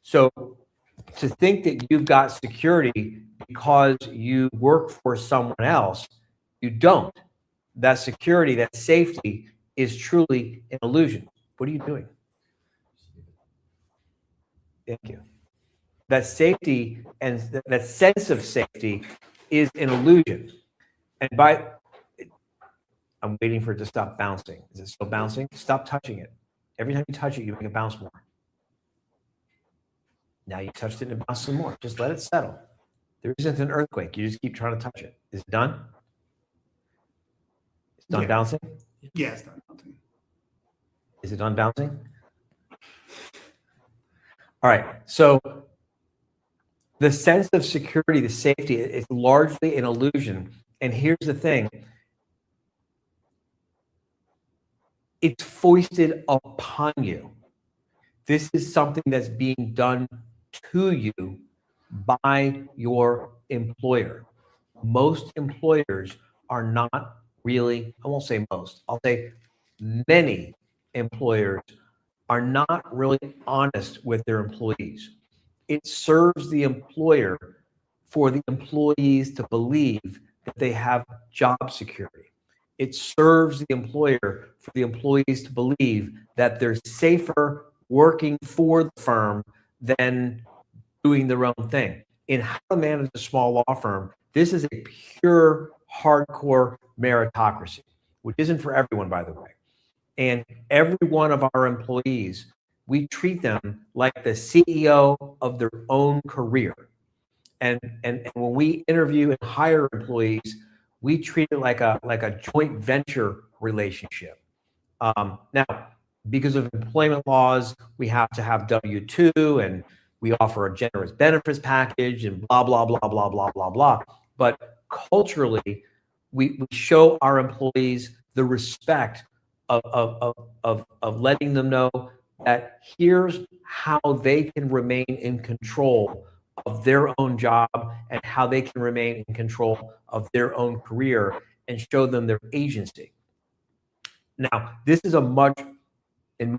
So to think that you've got security because you work for someone else, you don't. That security, that safety is truly an illusion. What are you doing? Thank you. That safety and that sense of safety is an illusion. And I'm waiting for it to stop bouncing. Is it still bouncing? Stop touching it. Every time you touch it, you make it bounce more. Now you touched it and it bounced some more. Just let it settle. There isn't an earthquake. You just keep trying to touch it. Is it done? It's done bouncing? Yeah, it's done bouncing. Is it done bouncing? All right. So the sense of security, the safety, is largely an illusion. And here's the thing. It's foisted upon you. This is something that's being done to you by your employer. Most employers are not really, I won't say most, I'll say many employers are not really honest with their employees. It serves the employer for the employees to believe that they have job security. It serves the employer for the employees to believe that they're safer working for the firm than doing their own thing. In how to manage a small law firm, this is a pure, hardcore meritocracy, which isn't for everyone, by the way. And every one of our employees, we treat them like the CEO of their own career. And when we interview and hire employees, we treat it like a joint venture relationship. Now, because of employment laws, we have to have W-2 and we offer a generous benefits package and blah, blah, blah, blah, blah, blah, blah. But culturally, we show our employees the respect of letting them know that here's how they can remain in control of their own job and how they can remain in control of their own career and show them their agency. Now, this is in my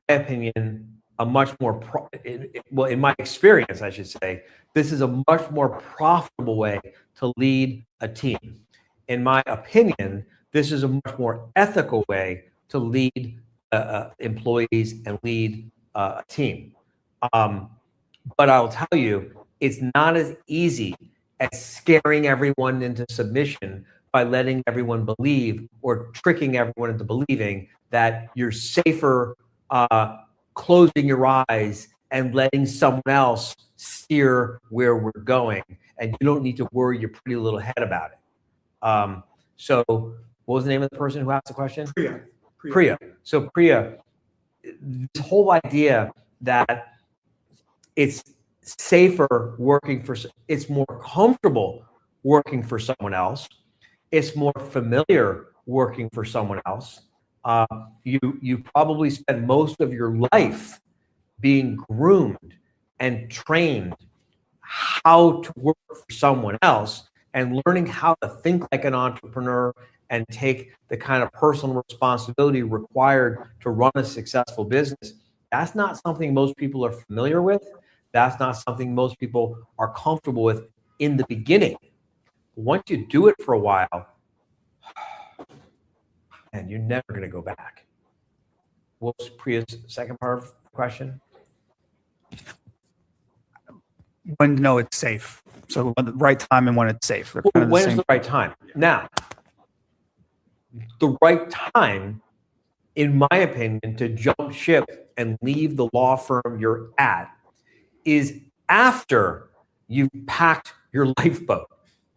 opinion, a much more, in my experience, I should say, this is a much more profitable way to lead a team. In my opinion, this is a much more ethical way to lead employees and lead a team. But I'll tell you, it's not as easy as scaring everyone into submission by letting everyone believe or tricking everyone into believing that you're safer closing your eyes and letting someone else steer where we're going. And you don't need to worry your pretty little head about it. So what was the name of the person who asked the question? Priya. So Priya, this whole idea that it's safer working for, it's more comfortable working for someone else, it's more familiar working for someone else. You probably spend most of your life being groomed and trained how to work for someone else and learning how to think like an entrepreneur and take the kind of personal responsibility required to run a successful business. That's not something most people are familiar with. That's not something most people are comfortable with in the beginning. Once you do it for a while, and you're never going to go back. What was Priya's second part of the question? When to know it's safe. So at the right time and when it's safe. They're kind of the When's same. the right time? Now, the right time, in my opinion, to jump ship and leave the law firm you're at is after you've packed your lifeboat,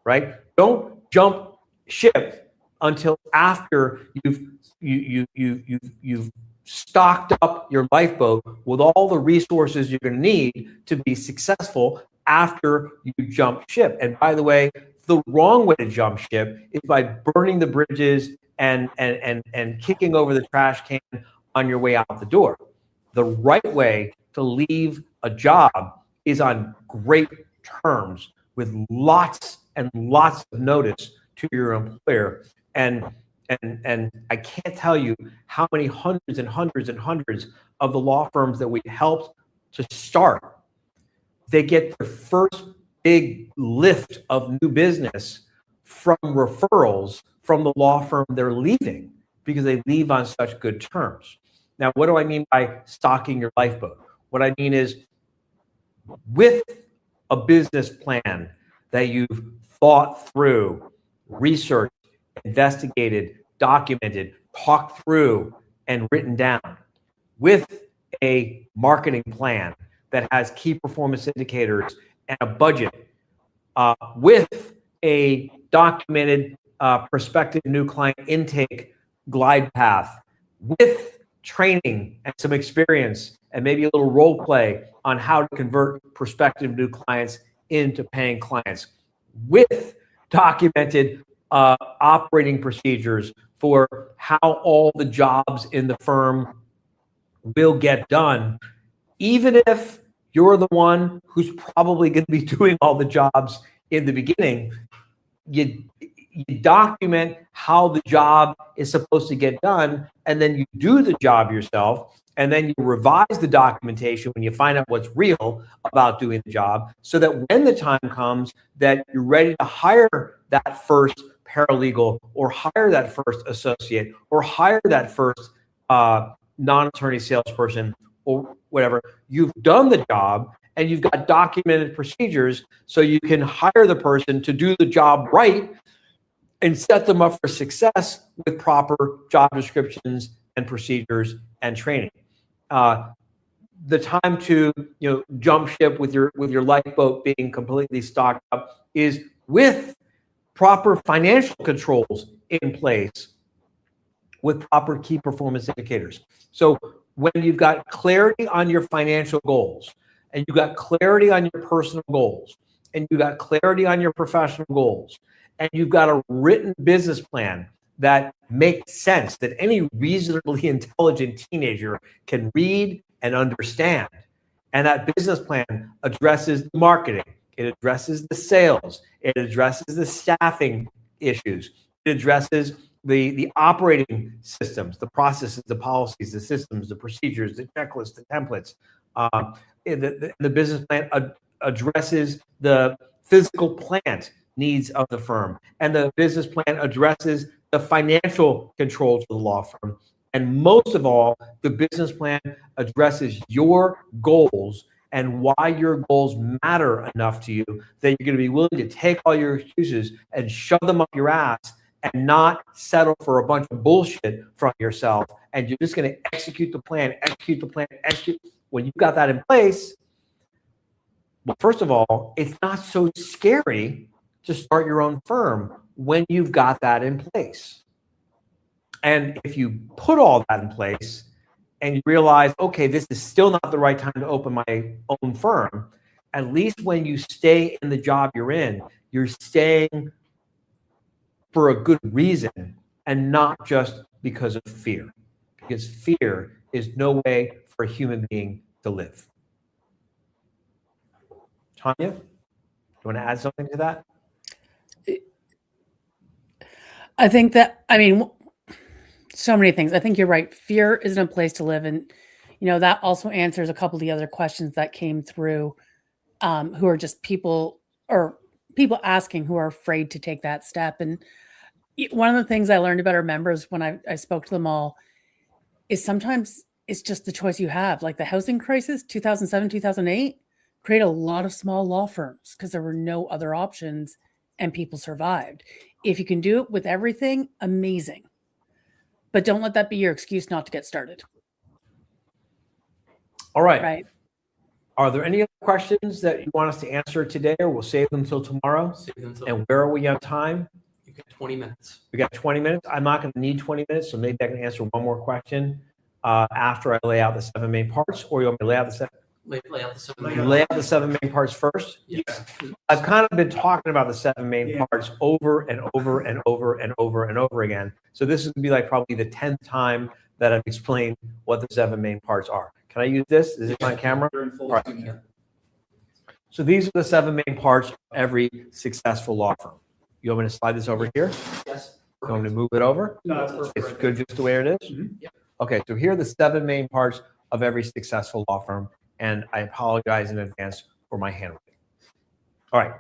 right? Don't jump ship until after you've stocked up your lifeboat with all the resources you're going to need to be successful after you jump ship. And by the way, the wrong way to jump ship is by burning the bridges and kicking over the trash can on your way out the door. The right way to leave a job is on great terms with lots and lots of notice to your employer. And I can't tell you how many hundreds and hundreds and hundreds of the law firms that we helped to start, they get their first big lift of new business from referrals from the law firm they're leaving because they leave on such good terms. Now, what do I mean by stocking your lifeboat? What I mean is with a business plan that you've thought through, researched, investigated, documented, talked through, and written down, with a marketing plan that has key performance indicators and a budget, with a documented prospective new client intake glide path, with training and some experience and maybe a little role play on how to convert prospective new clients into paying clients, with documented operating procedures for how all the jobs in the firm will get done, even if you're the one who's probably going to be doing all the jobs in the beginning. You document how the job is supposed to get done, and then you do the job yourself, and then you revise the documentation when you find out what's real about doing the job, so that when the time comes that you're ready to hire that first paralegal or hire that first associate or hire that first non-attorney salesperson or whatever, you've done the job and you've got documented procedures so you can hire the person to do the job right and set them up for success with proper job descriptions and procedures and training. The time to jump ship with your lifeboat being completely stocked up is with proper financial controls in place, with proper key performance indicators. So when you've got clarity on your financial goals, and you've got clarity on your personal goals, and you've got clarity on your professional goals, and you've got a written business plan that makes sense, that any reasonably intelligent teenager can read and understand, and that business plan addresses the marketing, it addresses the sales, it addresses the staffing issues, it addresses the operating systems, the processes, the policies, the systems, the procedures, the checklists, the templates. The business plan addresses the physical plant needs of the firm, and the business plan addresses the financial controls of the law firm, And most of all, the business plan addresses your goals and why your goals matter enough to you that you're going to be willing to take all your excuses and shove them up your ass and not settle for a bunch of bullshit from yourself. And you're just going to execute the plan, execute. When you've got that in place, well, first of all, it's not so scary to start your own firm when you've got that in place. And if you put all that in place and you realize, okay, this is still not the right time to open my own firm, at least when you stay in the job you're staying for a good reason and not just because of fear. Because fear is no way for a human being to live. Tanya, you want to add something to that? I think that, I mean, so many things. I think you're right. Fear isn't a place to live. And, you know, that also answers a couple of the other questions that came through, who are just people asking who are afraid to take that step. And one of the things I learned about our members when I spoke to them all is sometimes it's just the choice you have. Like the housing crisis, 2007, 2008, created a lot of small law firms because there were no other options and people survived. If you can do it with everything, amazing. But don't let that be your excuse not to get started. All right. Right. Are there any other questions that you want us to answer today, or we'll save them until tomorrow? Save them till- And where are we on time? You got 20 minutes. We got 20 minutes. I'm not going to need 20 minutes, so maybe I can answer one more question after I lay out the 7 main parts, or you want me to lay out the Lay out the 7 main parts first? Yes. I've kind of been talking about the 7 main parts over and over and over and over and over again. So this is going to be like probably the 10th time that I've explained what the 7 main parts are. Can I use this? Is it on camera? All right. So these are the 7 main parts of every successful law firm. You want me to slide this over here? Yes. You want me to move it over? No, that's perfect. It's good just the way it is? Mhm. Yep. Okay, so here are the 7 main parts of every successful law firm, and I apologize in advance for my handwriting. All right,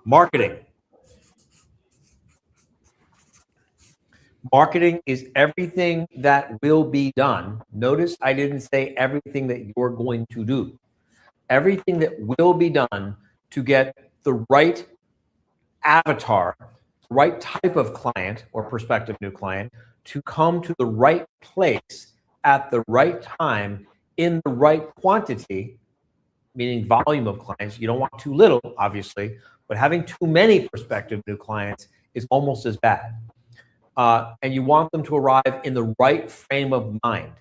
marketing. Marketing is everything that will be done. Notice I didn't say everything that you're going to do. Everything that will be done to get the right avatar, right type of client or prospective new client to come to the right place at the right time in the right quantity, meaning volume of clients. You don't want too little, obviously, but having too many prospective new clients is almost as bad. And you want them to arrive in the right frame of mind.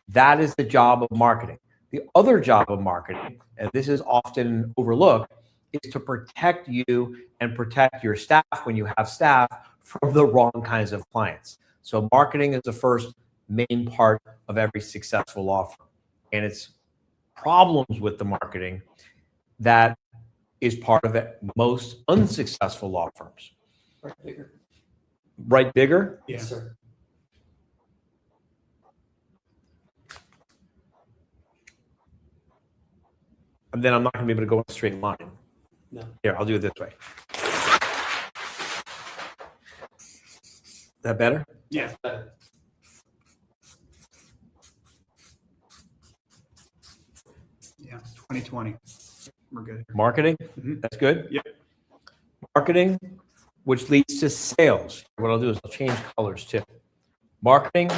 That is the job of marketing. The other job of marketing, and this is often overlooked, is to protect you and protect your staff when you have staff from the wrong kinds of clients. So marketing is the first main part of every successful law firm. And it's problems with the marketing that is part of it, most unsuccessful law firms. Right, bigger. Right bigger? Yeah. Yes, sir. And then I'm not going to be able to go in a straight line. No. Here, I'll do it this way. That better? Yeah. Yeah. 2020. We're good. Marketing, Mhm. that's good? Yep. Marketing, which leads to sales. What I'll do is I'll change colors too. Marketing,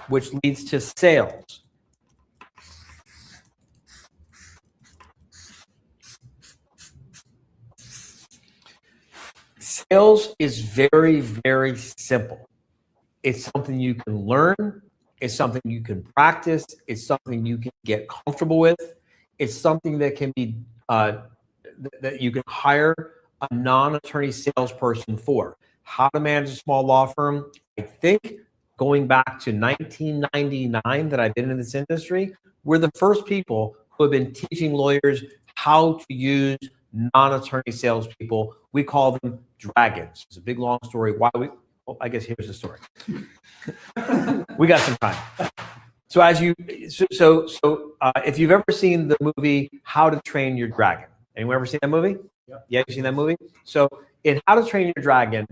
which leads to sales. Sales is very, very simple. It's something you can learn. It's something you can practice. It's something you can get comfortable with. It's something that can be that you can hire a non-attorney salesperson for. How to manage a small law firm. I think going back to 1999 that I've been in this industry, we're the first people who have been teaching lawyers how to use non-attorney salespeople. We call them dragons. It's a big, long story. Why we? Well, I guess here's the story. We got some time. So as you, if you've ever seen the movie How to Train Your Dragon, anyone ever seen that movie? Yep. Yeah, you seen that movie? So in How to Train Your Dragon,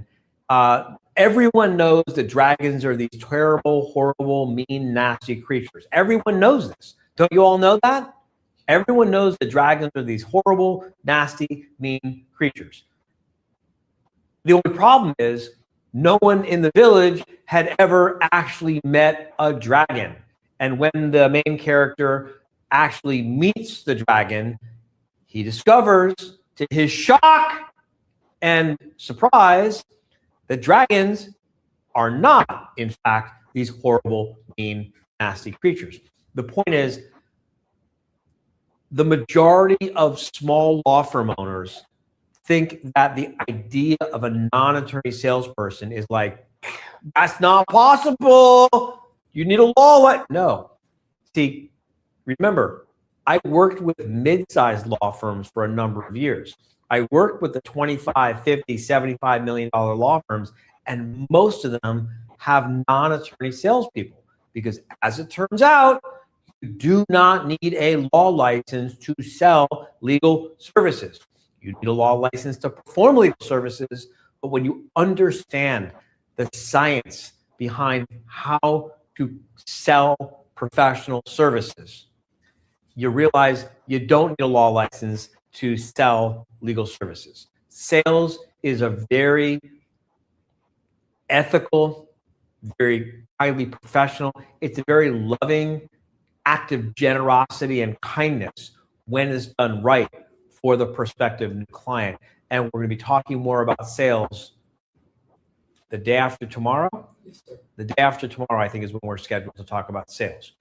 Everyone knows that dragons are these terrible, horrible, mean, nasty creatures. Everyone knows this. Don't you all know that? Everyone knows that dragons are these horrible, nasty, mean creatures. The only problem is no one in the village had ever actually met a dragon. And when the main character actually meets the dragon, he discovers, to his shock and surprise, that dragons are not, in fact, these horrible, mean, nasty creatures. The point is, the majority of small law firm owners think that the idea of a non-attorney salesperson is like, that's not possible. You need a law. No. See, remember, I worked with mid-sized law firms for a number of years. I worked with the 25, 50, $75 million law firms, and most of them have non-attorney salespeople because, as it turns out, you do not need a law license to sell legal services. You need a law license to perform legal services, but when you understand the science behind how to sell professional services, you realize you don't need a law license to sell legal services. Sales is a very ethical, very highly professional. It's a very loving act of generosity and kindness when it's done right for the prospective new client. And we're going to be talking more about sales the day after tomorrow. Yes, sir. The day after tomorrow, I think, is when we're scheduled to talk about sales.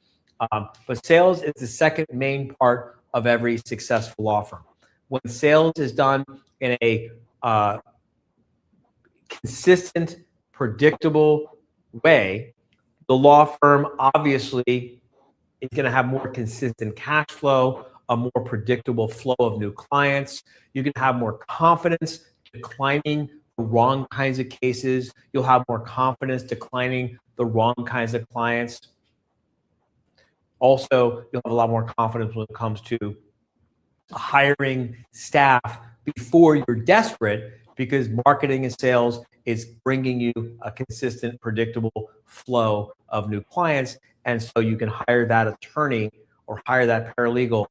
But sales is the second main part of every successful law firm. When sales is done in a consistent, predictable way, the law firm obviously is going to have more consistent cash flow, a more predictable flow of new clients. You can have more confidence declining the wrong kinds of cases. You'll have more confidence declining the wrong kinds of clients. Also, you'll have a lot more confidence when it comes to hiring staff before you're desperate, because marketing and sales is bringing you a consistent, predictable flow of new clients. And so you can hire that attorney or hire that paralegal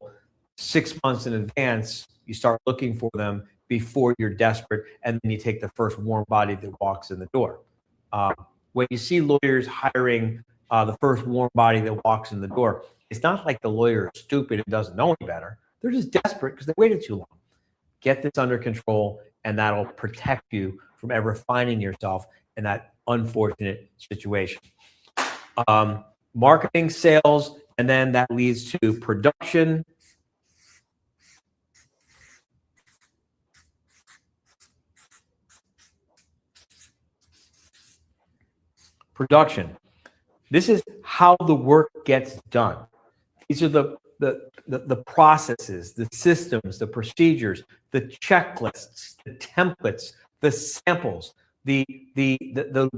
6 months in advance. You start looking for them before you're desperate, and then you take the first warm body that walks in the door. When you see lawyers hiring the first warm body that walks in the door, it's not like the lawyer is stupid and doesn't know any better. They're just desperate because they waited too long. Get this under control, and that'll protect you from ever finding yourself in that unfortunate situation. Marketing, sales, and then that leads to production. Production. This is how the work gets done. These are the processes, the systems, the procedures, the checklists, the templates, the samples, the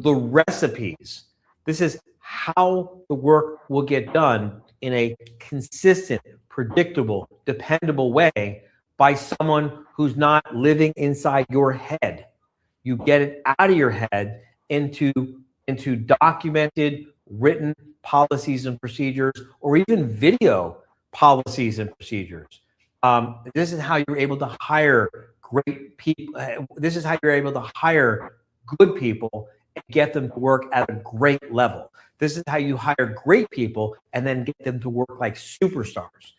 recipes. This is how the work will get done in a consistent, predictable, dependable way by someone who's not living inside your head. You get it out of your head into documented, written policies and procedures, or even video policies and procedures. This is how you're able to hire great people. This is how you're able to hire good people and get them to work at a great level. This is how you hire great people and then get them to work like superstars.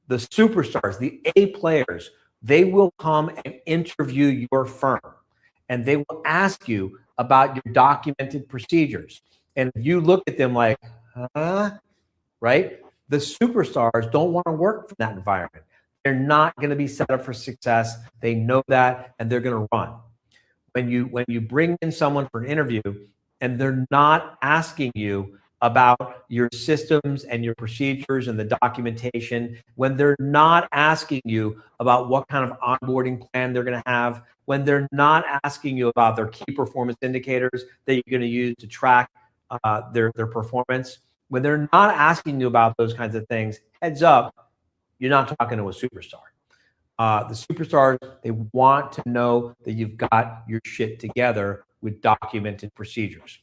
The superstars, the A players, they will come and interview your firm, and they will ask you about your documented procedures. And you look at them like, huh? Right? The superstars don't want to work from that environment. They're not going to be set up for success. They know that, and they're going to run. When you bring in someone for an interview and they're not asking you about your systems and your procedures and the documentation, when they're not asking you about what kind of onboarding plan they're going to have, when they're not asking you about their key performance indicators that you're going to use to track their performance, when they're not asking you about those kinds of things, heads up, you're not talking to a superstar. The superstars, they want to know that you've got your shit together with documented procedures.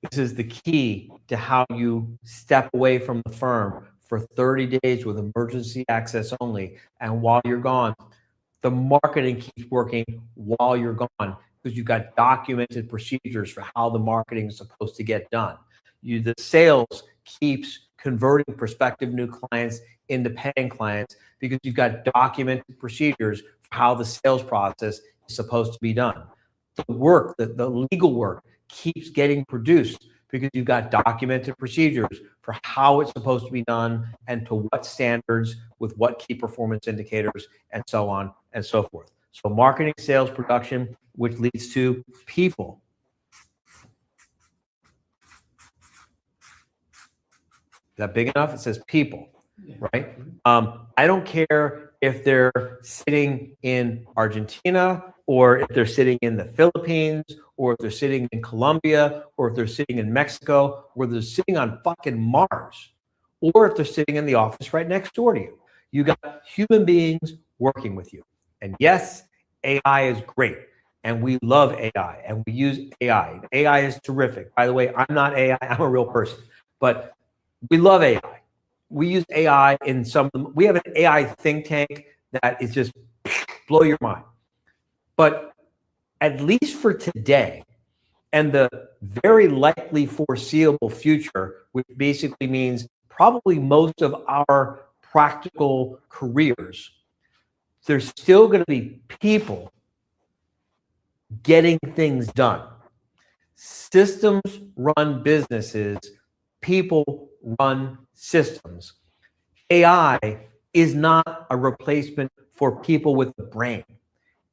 This is the key to how you step away from the firm for 30 days with emergency access only. And while you're gone, the marketing keeps working while you're gone because you've got documented procedures for how the marketing is supposed to get done. The sales keeps converting prospective new clients into paying clients because you've got documented procedures for how the sales process is supposed to be done. The work, the legal work keeps getting produced because you've got documented procedures for how it's supposed to be done and to what standards with what key performance indicators and so on and so forth. So marketing, sales, production, which leads to people. Is that big enough? It says people, right? I don't care if they're sitting in Argentina or if they're sitting in the Philippines or if they're sitting in Colombia or if they're sitting in Mexico or they're sitting on fucking Mars or if they're sitting in the office right next door to you. You got human beings working with you. And yes, AI is great. And we love AI and we use AI. AI is terrific. By the way, I'm not AI, I'm a real person. But we love AI. We use AI in some of them. We have an AI think tank that is just blow your mind. But at least for today and the very likely foreseeable future, which basically means probably most of our practical careers, there's still going to be people getting things done. Systems run businesses, people run systems. AI is not a replacement for people with a brain.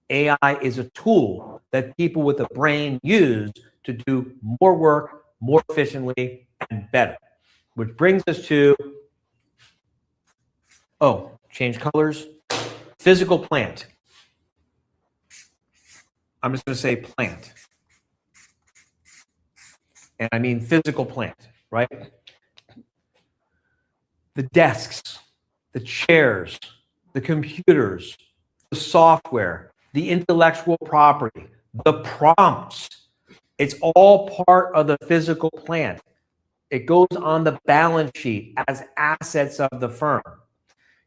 AI is a tool that people with a brain use to do more work, more efficiently, and better. Which brings us to, change colors. Physical plant. I'm just going to say plant. And I mean physical plant, right? The desks, the chairs, the computers, the software, the intellectual property, the prompts. It's all part of the physical plant. It goes on the balance sheet as assets of the firm.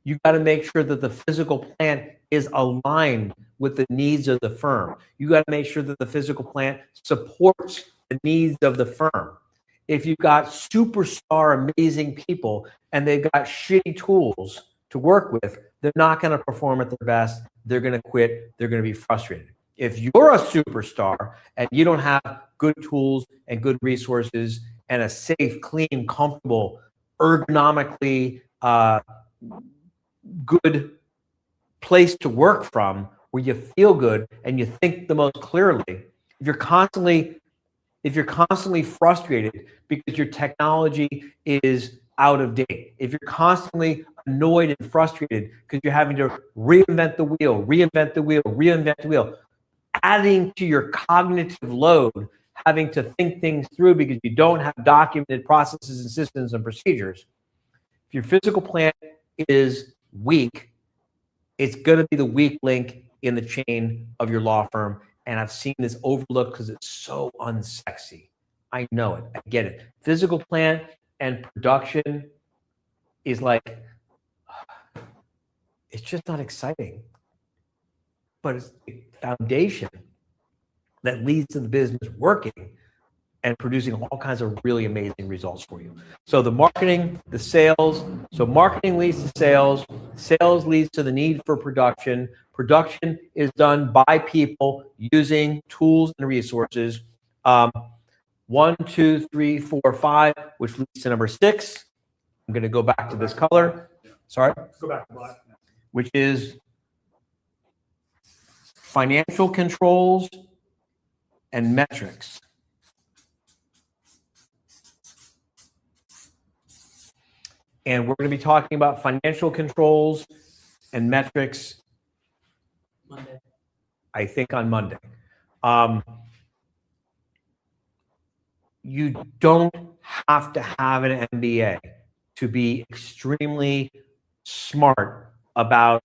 You got to make sure that the physical plant is aligned with the needs of the firm. You got to make sure that the physical plant supports the needs of the firm. If you've got superstar amazing people and they've got shitty tools to work with, they're not going to perform at their best. They're going to quit. They're going to be frustrated. If you're a superstar and you don't have good tools and good resources and a safe, clean, comfortable, ergonomically good place to work from where you feel good and you think the most clearly, if you're constantly frustrated because your technology is out of date, if you're constantly annoyed and frustrated because you're having to reinvent the wheel, adding to your cognitive load, having to think things through because you don't have documented processes and systems and procedures. If your physical plant is weak, it's going to be the weak link in the chain of your law firm. And I've seen this overlooked because it's so unsexy. I know it. I get it. Physical plant and production is like, it's just not exciting. But it's the foundation that leads to the business working and producing all kinds of really amazing results for you. So the marketing, the sales, so marketing leads to sales, sales leads to the need for production. Production is done by people using tools and resources. 1, 2, 3, 4, 5, which leads to number 6. I'm going to go back to this color. Sorry. Go back to black. Which is financial controls and metrics. And we're going to be talking about financial controls and metrics, Monday. I think, on Monday. You don't have to have an MBA to be extremely smart about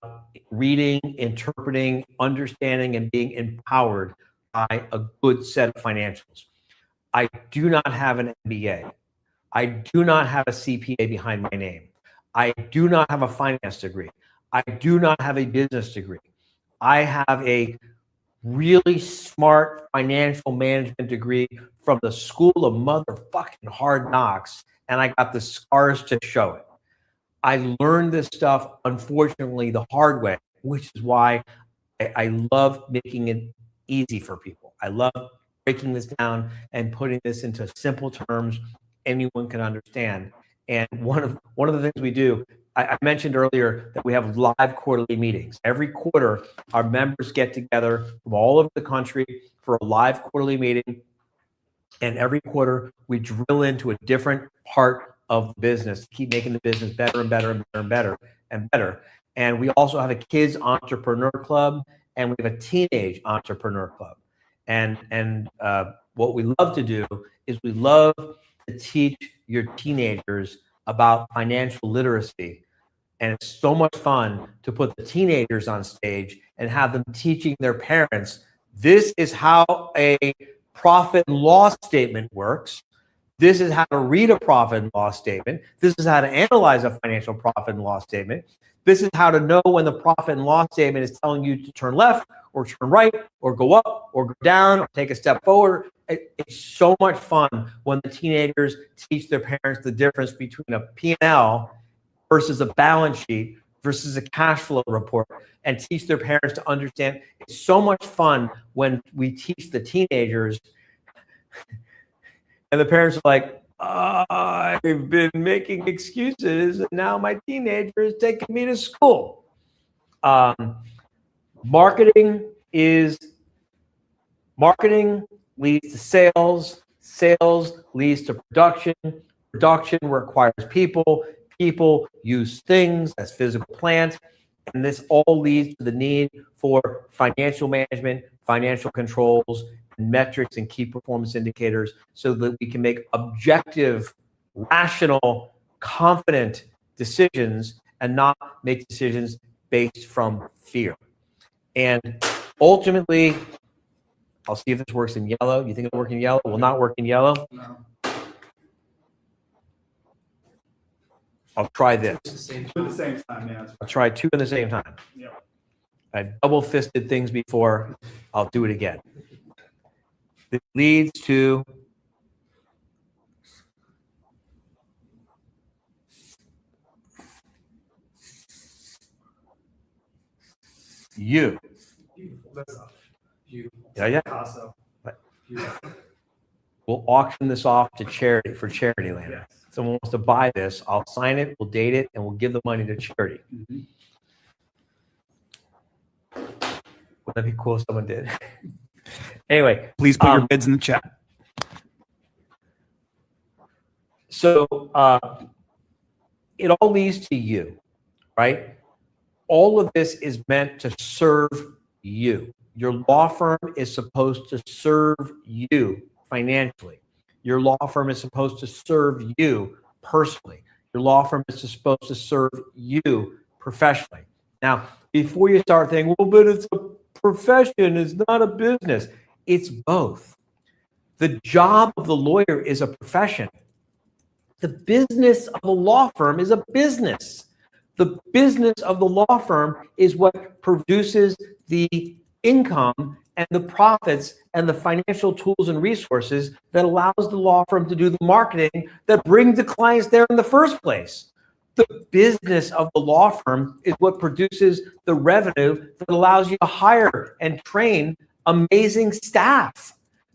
reading, interpreting, understanding, and being empowered by a good set of financials. I do not have an MBA. I do not have a CPA behind my name. I do not have a finance degree. I do not have a business degree. I have a really smart financial management degree from the School of Motherfucking Hard Knocks, and I got the scars to show it. I learned this stuff, unfortunately, the hard way, which is why I love making it easy for people. I love breaking this down and putting this into simple terms anyone can understand. And one of the things we do, I mentioned earlier that we have live quarterly meetings. Every quarter, our members get together from all over the country for a live quarterly meeting. And every quarter, we drill into a different part of the business to keep making the business better and better and better and better and better. And we also have a kids entrepreneur club, and we have a teenage entrepreneur club. And what we love to do is we love to teach your teenagers about financial literacy. And it's so much fun to put the teenagers on stage and have them teaching their parents, this is how a profit and loss statement works. This is how to read a profit and loss statement. This is how to analyze a financial profit and loss statement. This is how to know when the profit and loss statement is telling you to turn left or turn right or go up or go down or take a step forward. It's so much fun when the teenagers teach their parents the difference between a P&L versus a balance sheet versus a cash flow report, and teach their parents to understand. It's so much fun when we teach the teenagers and the parents are like, I've been making excuses and now my teenager is taking me to school. Marketing leads to sales. Sales leads to production. Production requires people. People use things as physical plant. And this all leads to the need for financial management, financial controls, metrics, and key performance indicators so that we can make objective, rational, confident decisions and not make decisions based from fear. And ultimately, I'll see if this works in yellow. You think it'll work in yellow? It will not work in yellow. No. I'll try this. At the same time, yeah. I'll try two at the same time. Yep. I've double-fisted things before. I'll do it again. It leads to you. Beautiful. That's up. Beautiful. Yeah. Picasso. Beautiful. We'll auction this off to charity for Charity Land. Yes. Someone wants to buy this, I'll sign it, we'll date it, and we'll give the money to charity. Mhm. Wouldn't that be cool if someone did? Anyway, Please put your bids in the chat. so it all leads to you, right? All of this is meant to serve you. Your law firm is supposed to serve you financially. Your law firm is supposed to serve you personally. Your law firm is supposed to serve you professionally. Now, before you start thinking, well, but it's a profession, it's not a business. It's both. The job of the lawyer is a profession. The business of a law firm is a business. The business of the law firm is what produces the income and the profits and the financial tools and resources that allows the law firm to do the marketing that brings the clients there in the first place. The business of the law firm is what produces the revenue that allows you to hire and train amazing staff.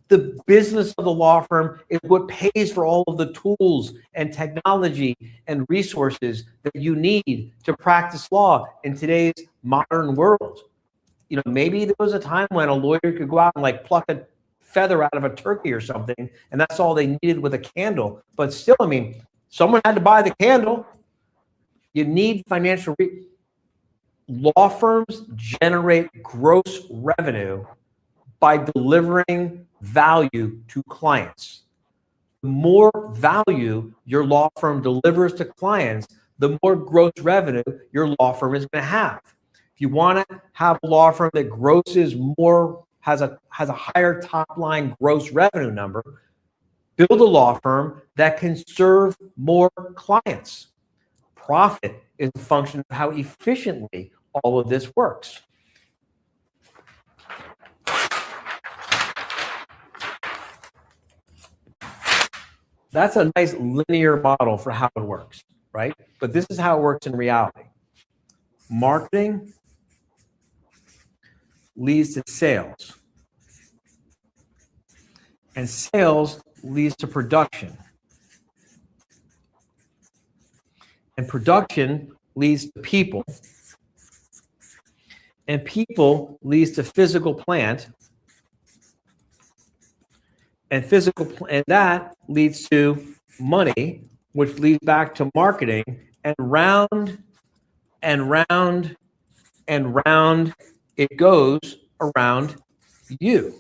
The business of the law firm is what pays for all of the tools and technology and resources that you need to practice law in today's modern world. You know, maybe there was a time when a lawyer could go out and like pluck a feather out of a turkey or something, and that's all they needed with a candle. But still, I mean, someone had to buy the candle. You need financial. Law firms generate gross revenue by delivering value to clients. The more value your law firm delivers to clients, the more gross revenue your law firm is going to have. If you want to have a law firm that grosses more, has a higher top line gross revenue number, build a law firm that can serve more clients. Profit is a function of how efficiently all of this works. That's a nice linear model for how it works, right? But this is how it works in reality. Marketing leads to sales. And sales leads to production. And production leads to people. And people leads to physical plant. And that leads to money, which leads back to marketing, and round and round and round it goes around you.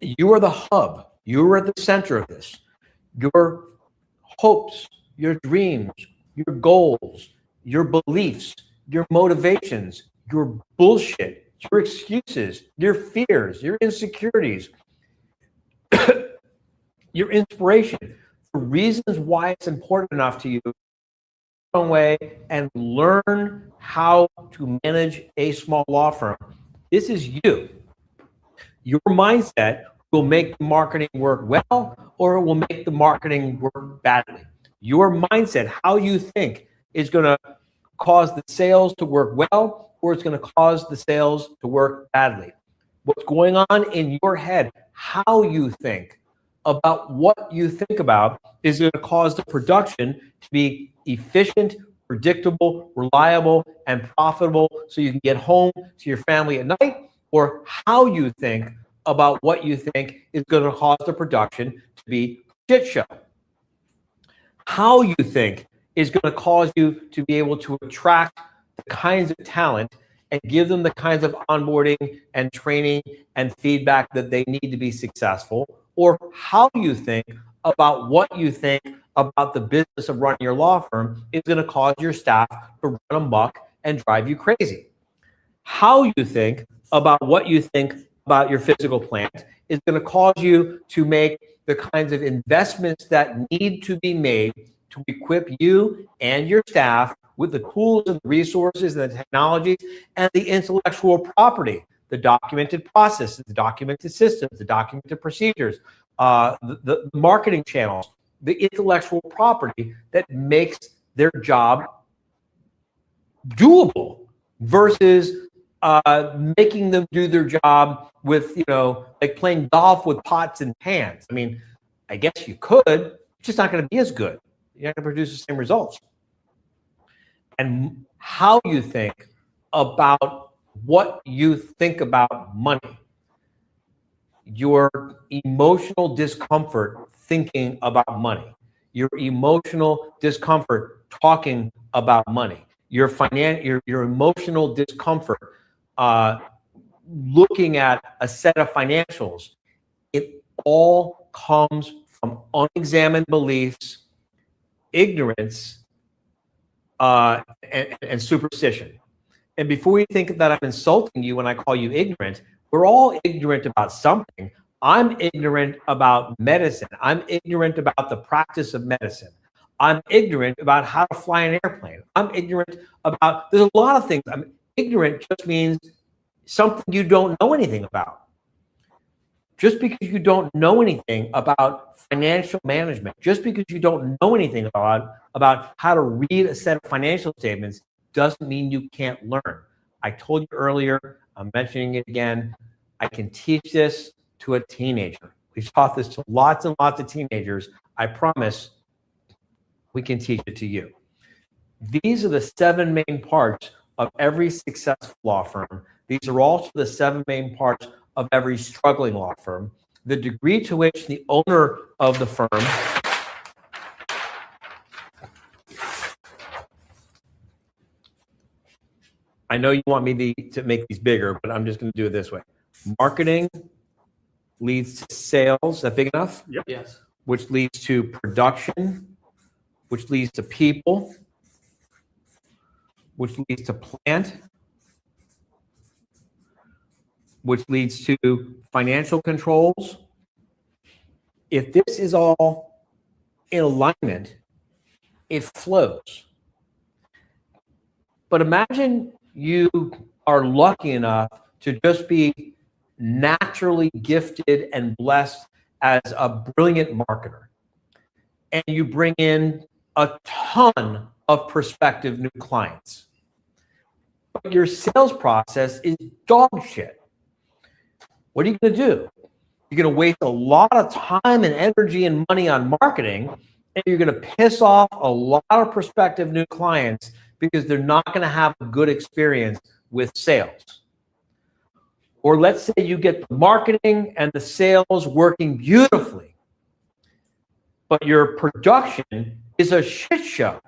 You are the hub. You are at the center of this. Your hopes, your dreams, your goals, your beliefs, your motivations, your bullshit, your excuses, your fears, your insecurities, your inspiration, the reasons why it's important enough to you own way and learn how to manage a small law firm. This is you. Your mindset will make the marketing work well, or it will make the marketing work badly. Your mindset, how you think, is going to cause the sales to work well, or it's going to cause the sales to work badly. What's going on in your head, how you think about what you think about, is going to cause the production to be efficient, predictable, reliable, and profitable, so you can get home to your family at night. Or how you think about what you think is going to cause the production to be a shit show. How you think is going to cause you to be able to attract the kinds of talent and give them the kinds of onboarding and training and feedback that they need to be successful. Or how you think about what you think about the business of running your law firm is going to cause your staff to run amok and drive you crazy. How you think about what you think about your physical plant is going to cause you to make the kinds of investments that need to be made to equip you and your staff with the tools and resources and the technologies and the intellectual property, the documented processes, the documented systems, the documented procedures, the marketing channels, the intellectual property that makes their job doable versus making them do their job with, like playing golf with pots and pans. I mean, I guess you could, it's just not going to be as good. You're not going to produce the same results. And how you think about what you think about money, your emotional discomfort thinking about money, your emotional discomfort talking about money, your emotional discomfort looking at a set of financials, it all comes from unexamined beliefs, ignorance, and superstition. And before you think that I'm insulting you when I call you ignorant, we're all ignorant about something. I'm ignorant about medicine. I'm ignorant about the practice of medicine. I'm ignorant about how to fly an airplane. I'm ignorant about, there's a lot of things. Ignorant just means something you don't know anything about. Just because you don't know anything about financial management, just because you don't know anything about how to read a set of financial statements, doesn't mean you can't learn. I told you earlier, I'm mentioning it again, I can teach this to a teenager. We've taught this to lots and lots of teenagers. I promise we can teach it to you. These are the 7 main parts of every successful law firm. These are also the 7 main parts of every struggling law firm. The degree to which the owner of the firm I know you want me to make these bigger, but I'm just going to do it this way. Marketing leads to sales. Is that big enough? Yes. Which leads to production, which leads to people, which leads to plant, which leads to financial controls. If this is all in alignment, it flows. But imagine you are lucky enough to just be naturally gifted and blessed as a brilliant marketer. And you bring in a ton of prospective new clients. But your sales process is dog shit. What are you going to do? You're going to waste a lot of time and energy and money on marketing, and you're going to piss off a lot of prospective new clients because they're not going to have a good experience with sales. Or let's say you get the marketing and the sales working beautifully, but your production is a shit show.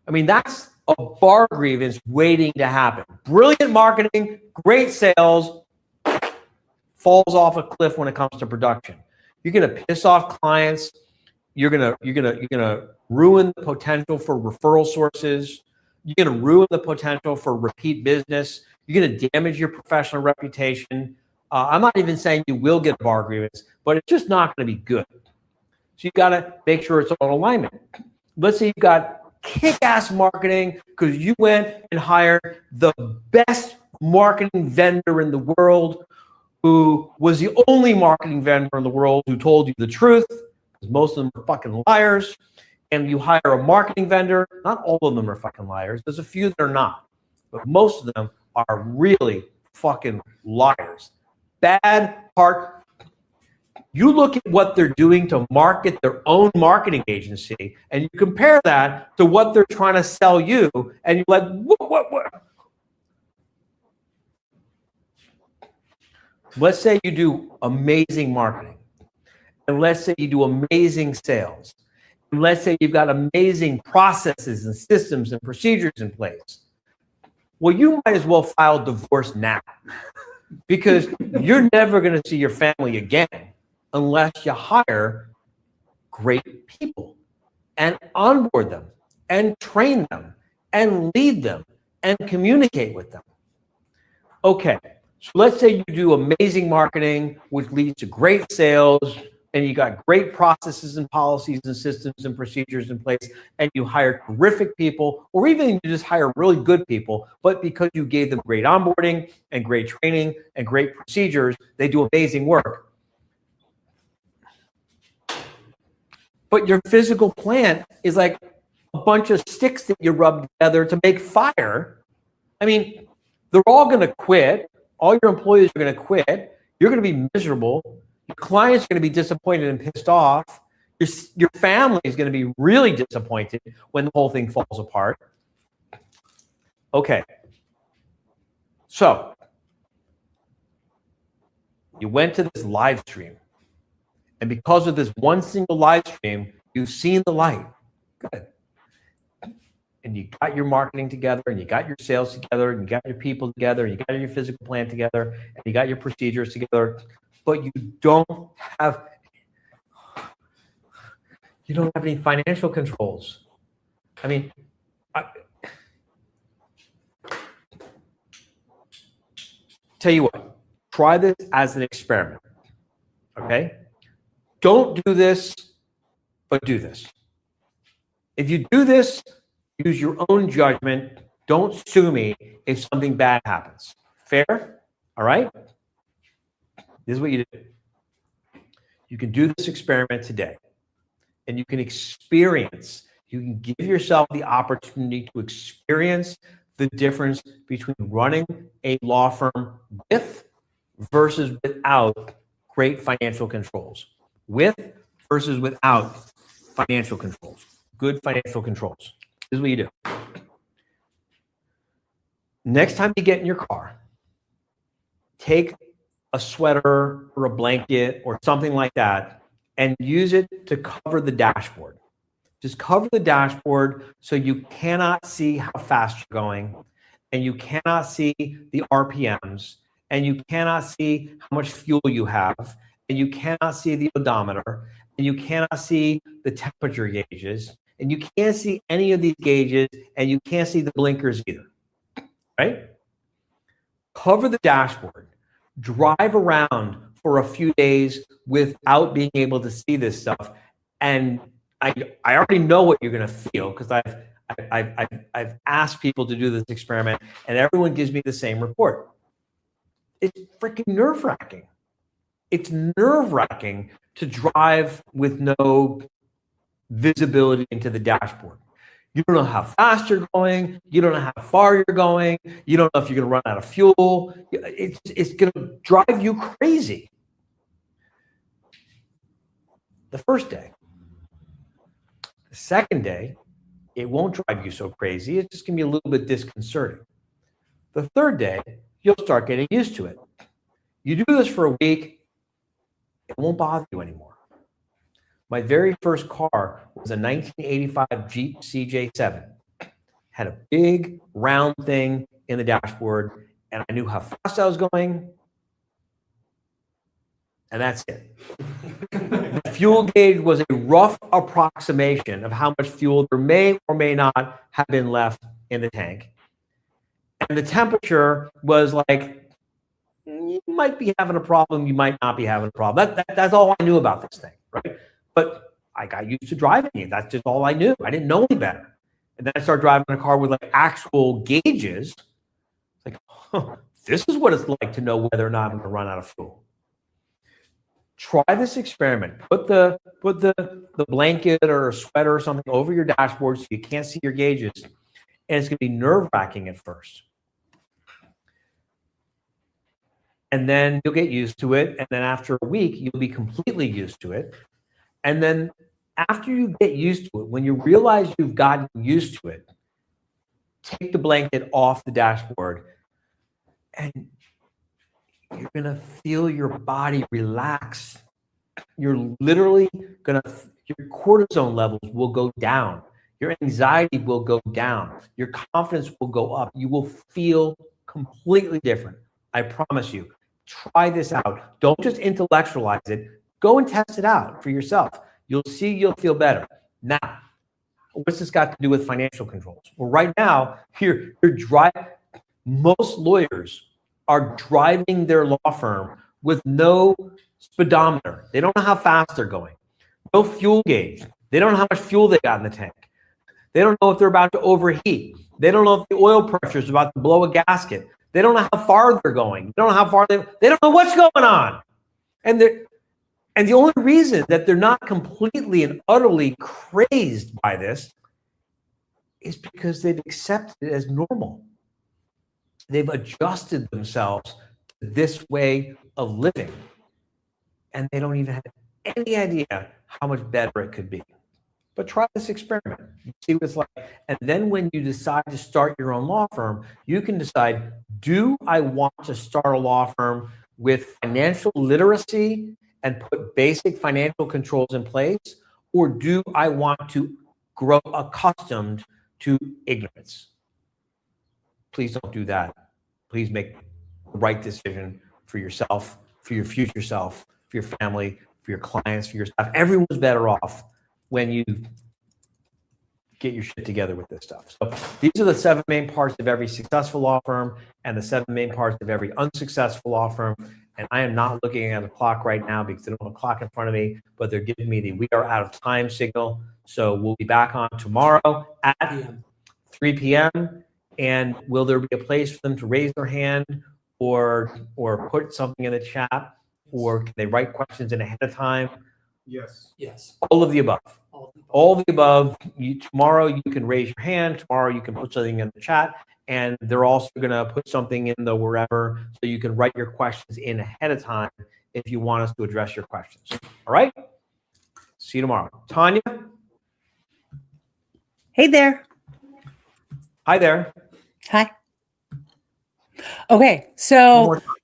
I mean, that's a bar grievance waiting to happen. Brilliant marketing, great sales, falls off a cliff when it comes to production. You're going to piss off clients. You're going to ruin the potential for referral sources. You're going to ruin the potential for repeat business. You're going to damage your professional reputation. I'm not even saying you will get a bar grievance, but it's just not going to be good. So you got to make sure it's on alignment. Let's say you've got kick-ass marketing because you went and hired the best marketing vendor in the world, who was the only marketing vendor in the world who told you the truth, because most of them are fucking liars. And you hire a marketing vendor, not all of them are fucking liars. There's a few that are not, but most of them are really fucking liars. Bad part. You look at what they're doing to market their own marketing agency, and you compare that to what they're trying to sell you, and you're like, what? Let's say you do amazing marketing, and let's say you do amazing sales, and let's say you've got amazing processes and systems and procedures in place. Well, you might as well file divorce now, because you're never going to see your family again unless you hire great people and onboard them and train them and lead them and communicate with them. Okay. So let's say you do amazing marketing, which leads to great sales, and you got great processes and policies and systems and procedures in place, and you hire terrific people, or even you just hire really good people, but because you gave them great onboarding and great training and great procedures, they do amazing work. But your physical plant is like a bunch of sticks that you rub together to make fire. I mean, they're all going to quit. All your employees are going to quit. You're going to be miserable. Your clients are going to be disappointed and pissed off. Your family is going to be really disappointed when the whole thing falls apart. Okay. So you went to this live stream, and because of this one single live stream, you've seen the light. Good. And you got your marketing together, and you got your sales together, and you got your people together, and you got your physical plan together, and you got your procedures together, but you don't have any financial controls. I mean, tell you what, try this as an experiment, okay? Don't do this, but do this. If you do this, use your own judgment. Don't sue me if something bad happens. Fair? All right? This is what you do. You can do this experiment today, and you can give yourself the opportunity to experience the difference between running a law firm with versus without great financial controls. With versus without financial controls. Good financial controls. This is what you do. Next time you get in your car, take a sweater or a blanket or something like that and use it to cover the dashboard. Just cover the dashboard so you cannot see how fast you're going, and you cannot see the RPMs, and you cannot see how much fuel you have, and you cannot see the odometer, and you cannot see the temperature gauges, and you can't see any of these gauges, and you can't see the blinkers either, right? Cover the dashboard, drive around for a few days without being able to see this stuff. And I already know what you're going to feel because I've asked people to do this experiment, and everyone gives me the same report. It's freaking nerve-wracking. It's nerve-wracking to drive with no visibility into the dashboard. You don't know how fast you're going. You don't know how far you're going. You don't know if you're going to run out of fuel. It's going to drive you crazy. The first day. The second day, it won't drive you so crazy. It's just going to be a little bit disconcerting. The third day, you'll start getting used to it. You do this for a week, it won't bother you anymore. My very first car was a 1985 Jeep CJ7. Had a big round thing in the dashboard, and I knew how fast I was going, and that's it. The fuel gauge was a rough approximation of how much fuel there may or may not have been left in the tank. And the temperature was like, you might be having a problem, you might not be having a problem. That's all I knew about this thing, right? But I got used to driving it. That's just all I knew. I didn't know any better. And then I started driving a car with like actual gauges. Like, this is what it's like to know whether or not I'm going to run out of fuel. Try this experiment. Put the blanket or a sweater or something over your dashboard so you can't see your gauges. And it's going to be nerve-wracking at first. And then you'll get used to it. And then after a week, you'll be completely used to it. And then after you get used to it, when you realize you've gotten used to it, take the blanket off the dashboard and you're going to feel your body relax. You're literally going to, your cortisone levels will go down. Your anxiety will go down. Your confidence will go up. You will feel completely different. I promise you. Try this out. Don't just intellectualize it. Go and test it out for yourself. You'll see you'll feel better. Now, what's this got to do with financial controls? Well, right now, you're driving. Most lawyers are driving their law firm with no speedometer. They don't know how fast they're going. No fuel gauge. They don't know how much fuel they got in the tank. They don't know if they're about to overheat. They don't know if the oil pressure is about to blow a gasket. They don't know how far they're going. They don't know how far they don't know what's going on. And the only reason that they're not completely and utterly crazed by this is because they've accepted it as normal. They've adjusted themselves to this way of living. And they don't even have any idea how much better it could be. But try this experiment. See what it's like. And then when you decide to start your own law firm, you can decide, do I want to start a law firm with financial literacy and put basic financial controls in place? Or do I want to grow accustomed to ignorance? Please don't do that. Please make the right decision for yourself, for your future self, for your family, for your clients, for your staff. Everyone's better off when you get your shit together with this stuff. So these are the 7 main parts of every successful law firm and the 7 main parts of every unsuccessful law firm. And I am not looking at a clock right now because I don't have a clock in front of me, but they're giving me the we are out of time signal. So we'll be back on tomorrow at 3 p.m. And will there be a place for them to raise their hand or put something in the chat? Or can they write questions in ahead of time? Yes. Yes. All of the above. All All the above. Tomorrow you can raise your hand. Tomorrow you can put something in the chat. And they're also going to put something in the wherever so you can write your questions in ahead of time if you want us to address your questions. All right? See you tomorrow. Tanya? Hey there. Hi there. Hi. Okay, One so more time.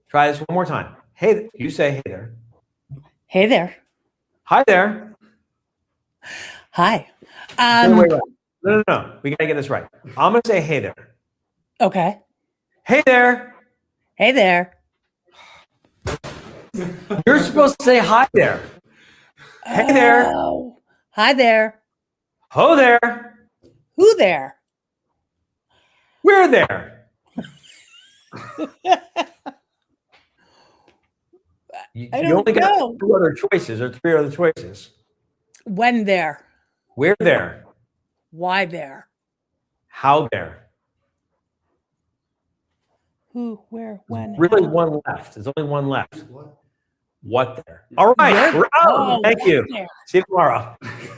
Try this one more time. Hey, you say hey there. hey there. Hi there. Hi. Wait. No. We got to get this right. I'm going to say hey there. Okay. Hey there. Hey there. You're supposed to say hi there. Hey there. Oh, hi there. Ho there. Who there? We're there. You, I you don't only know. got 2 other choices or 3 other choices. When there? We're there. Why there? How there? Who, where, when? Really how? one left. There's only one left. What there? All right. You're- We're out. Oh, Thank what you. there? See you tomorrow.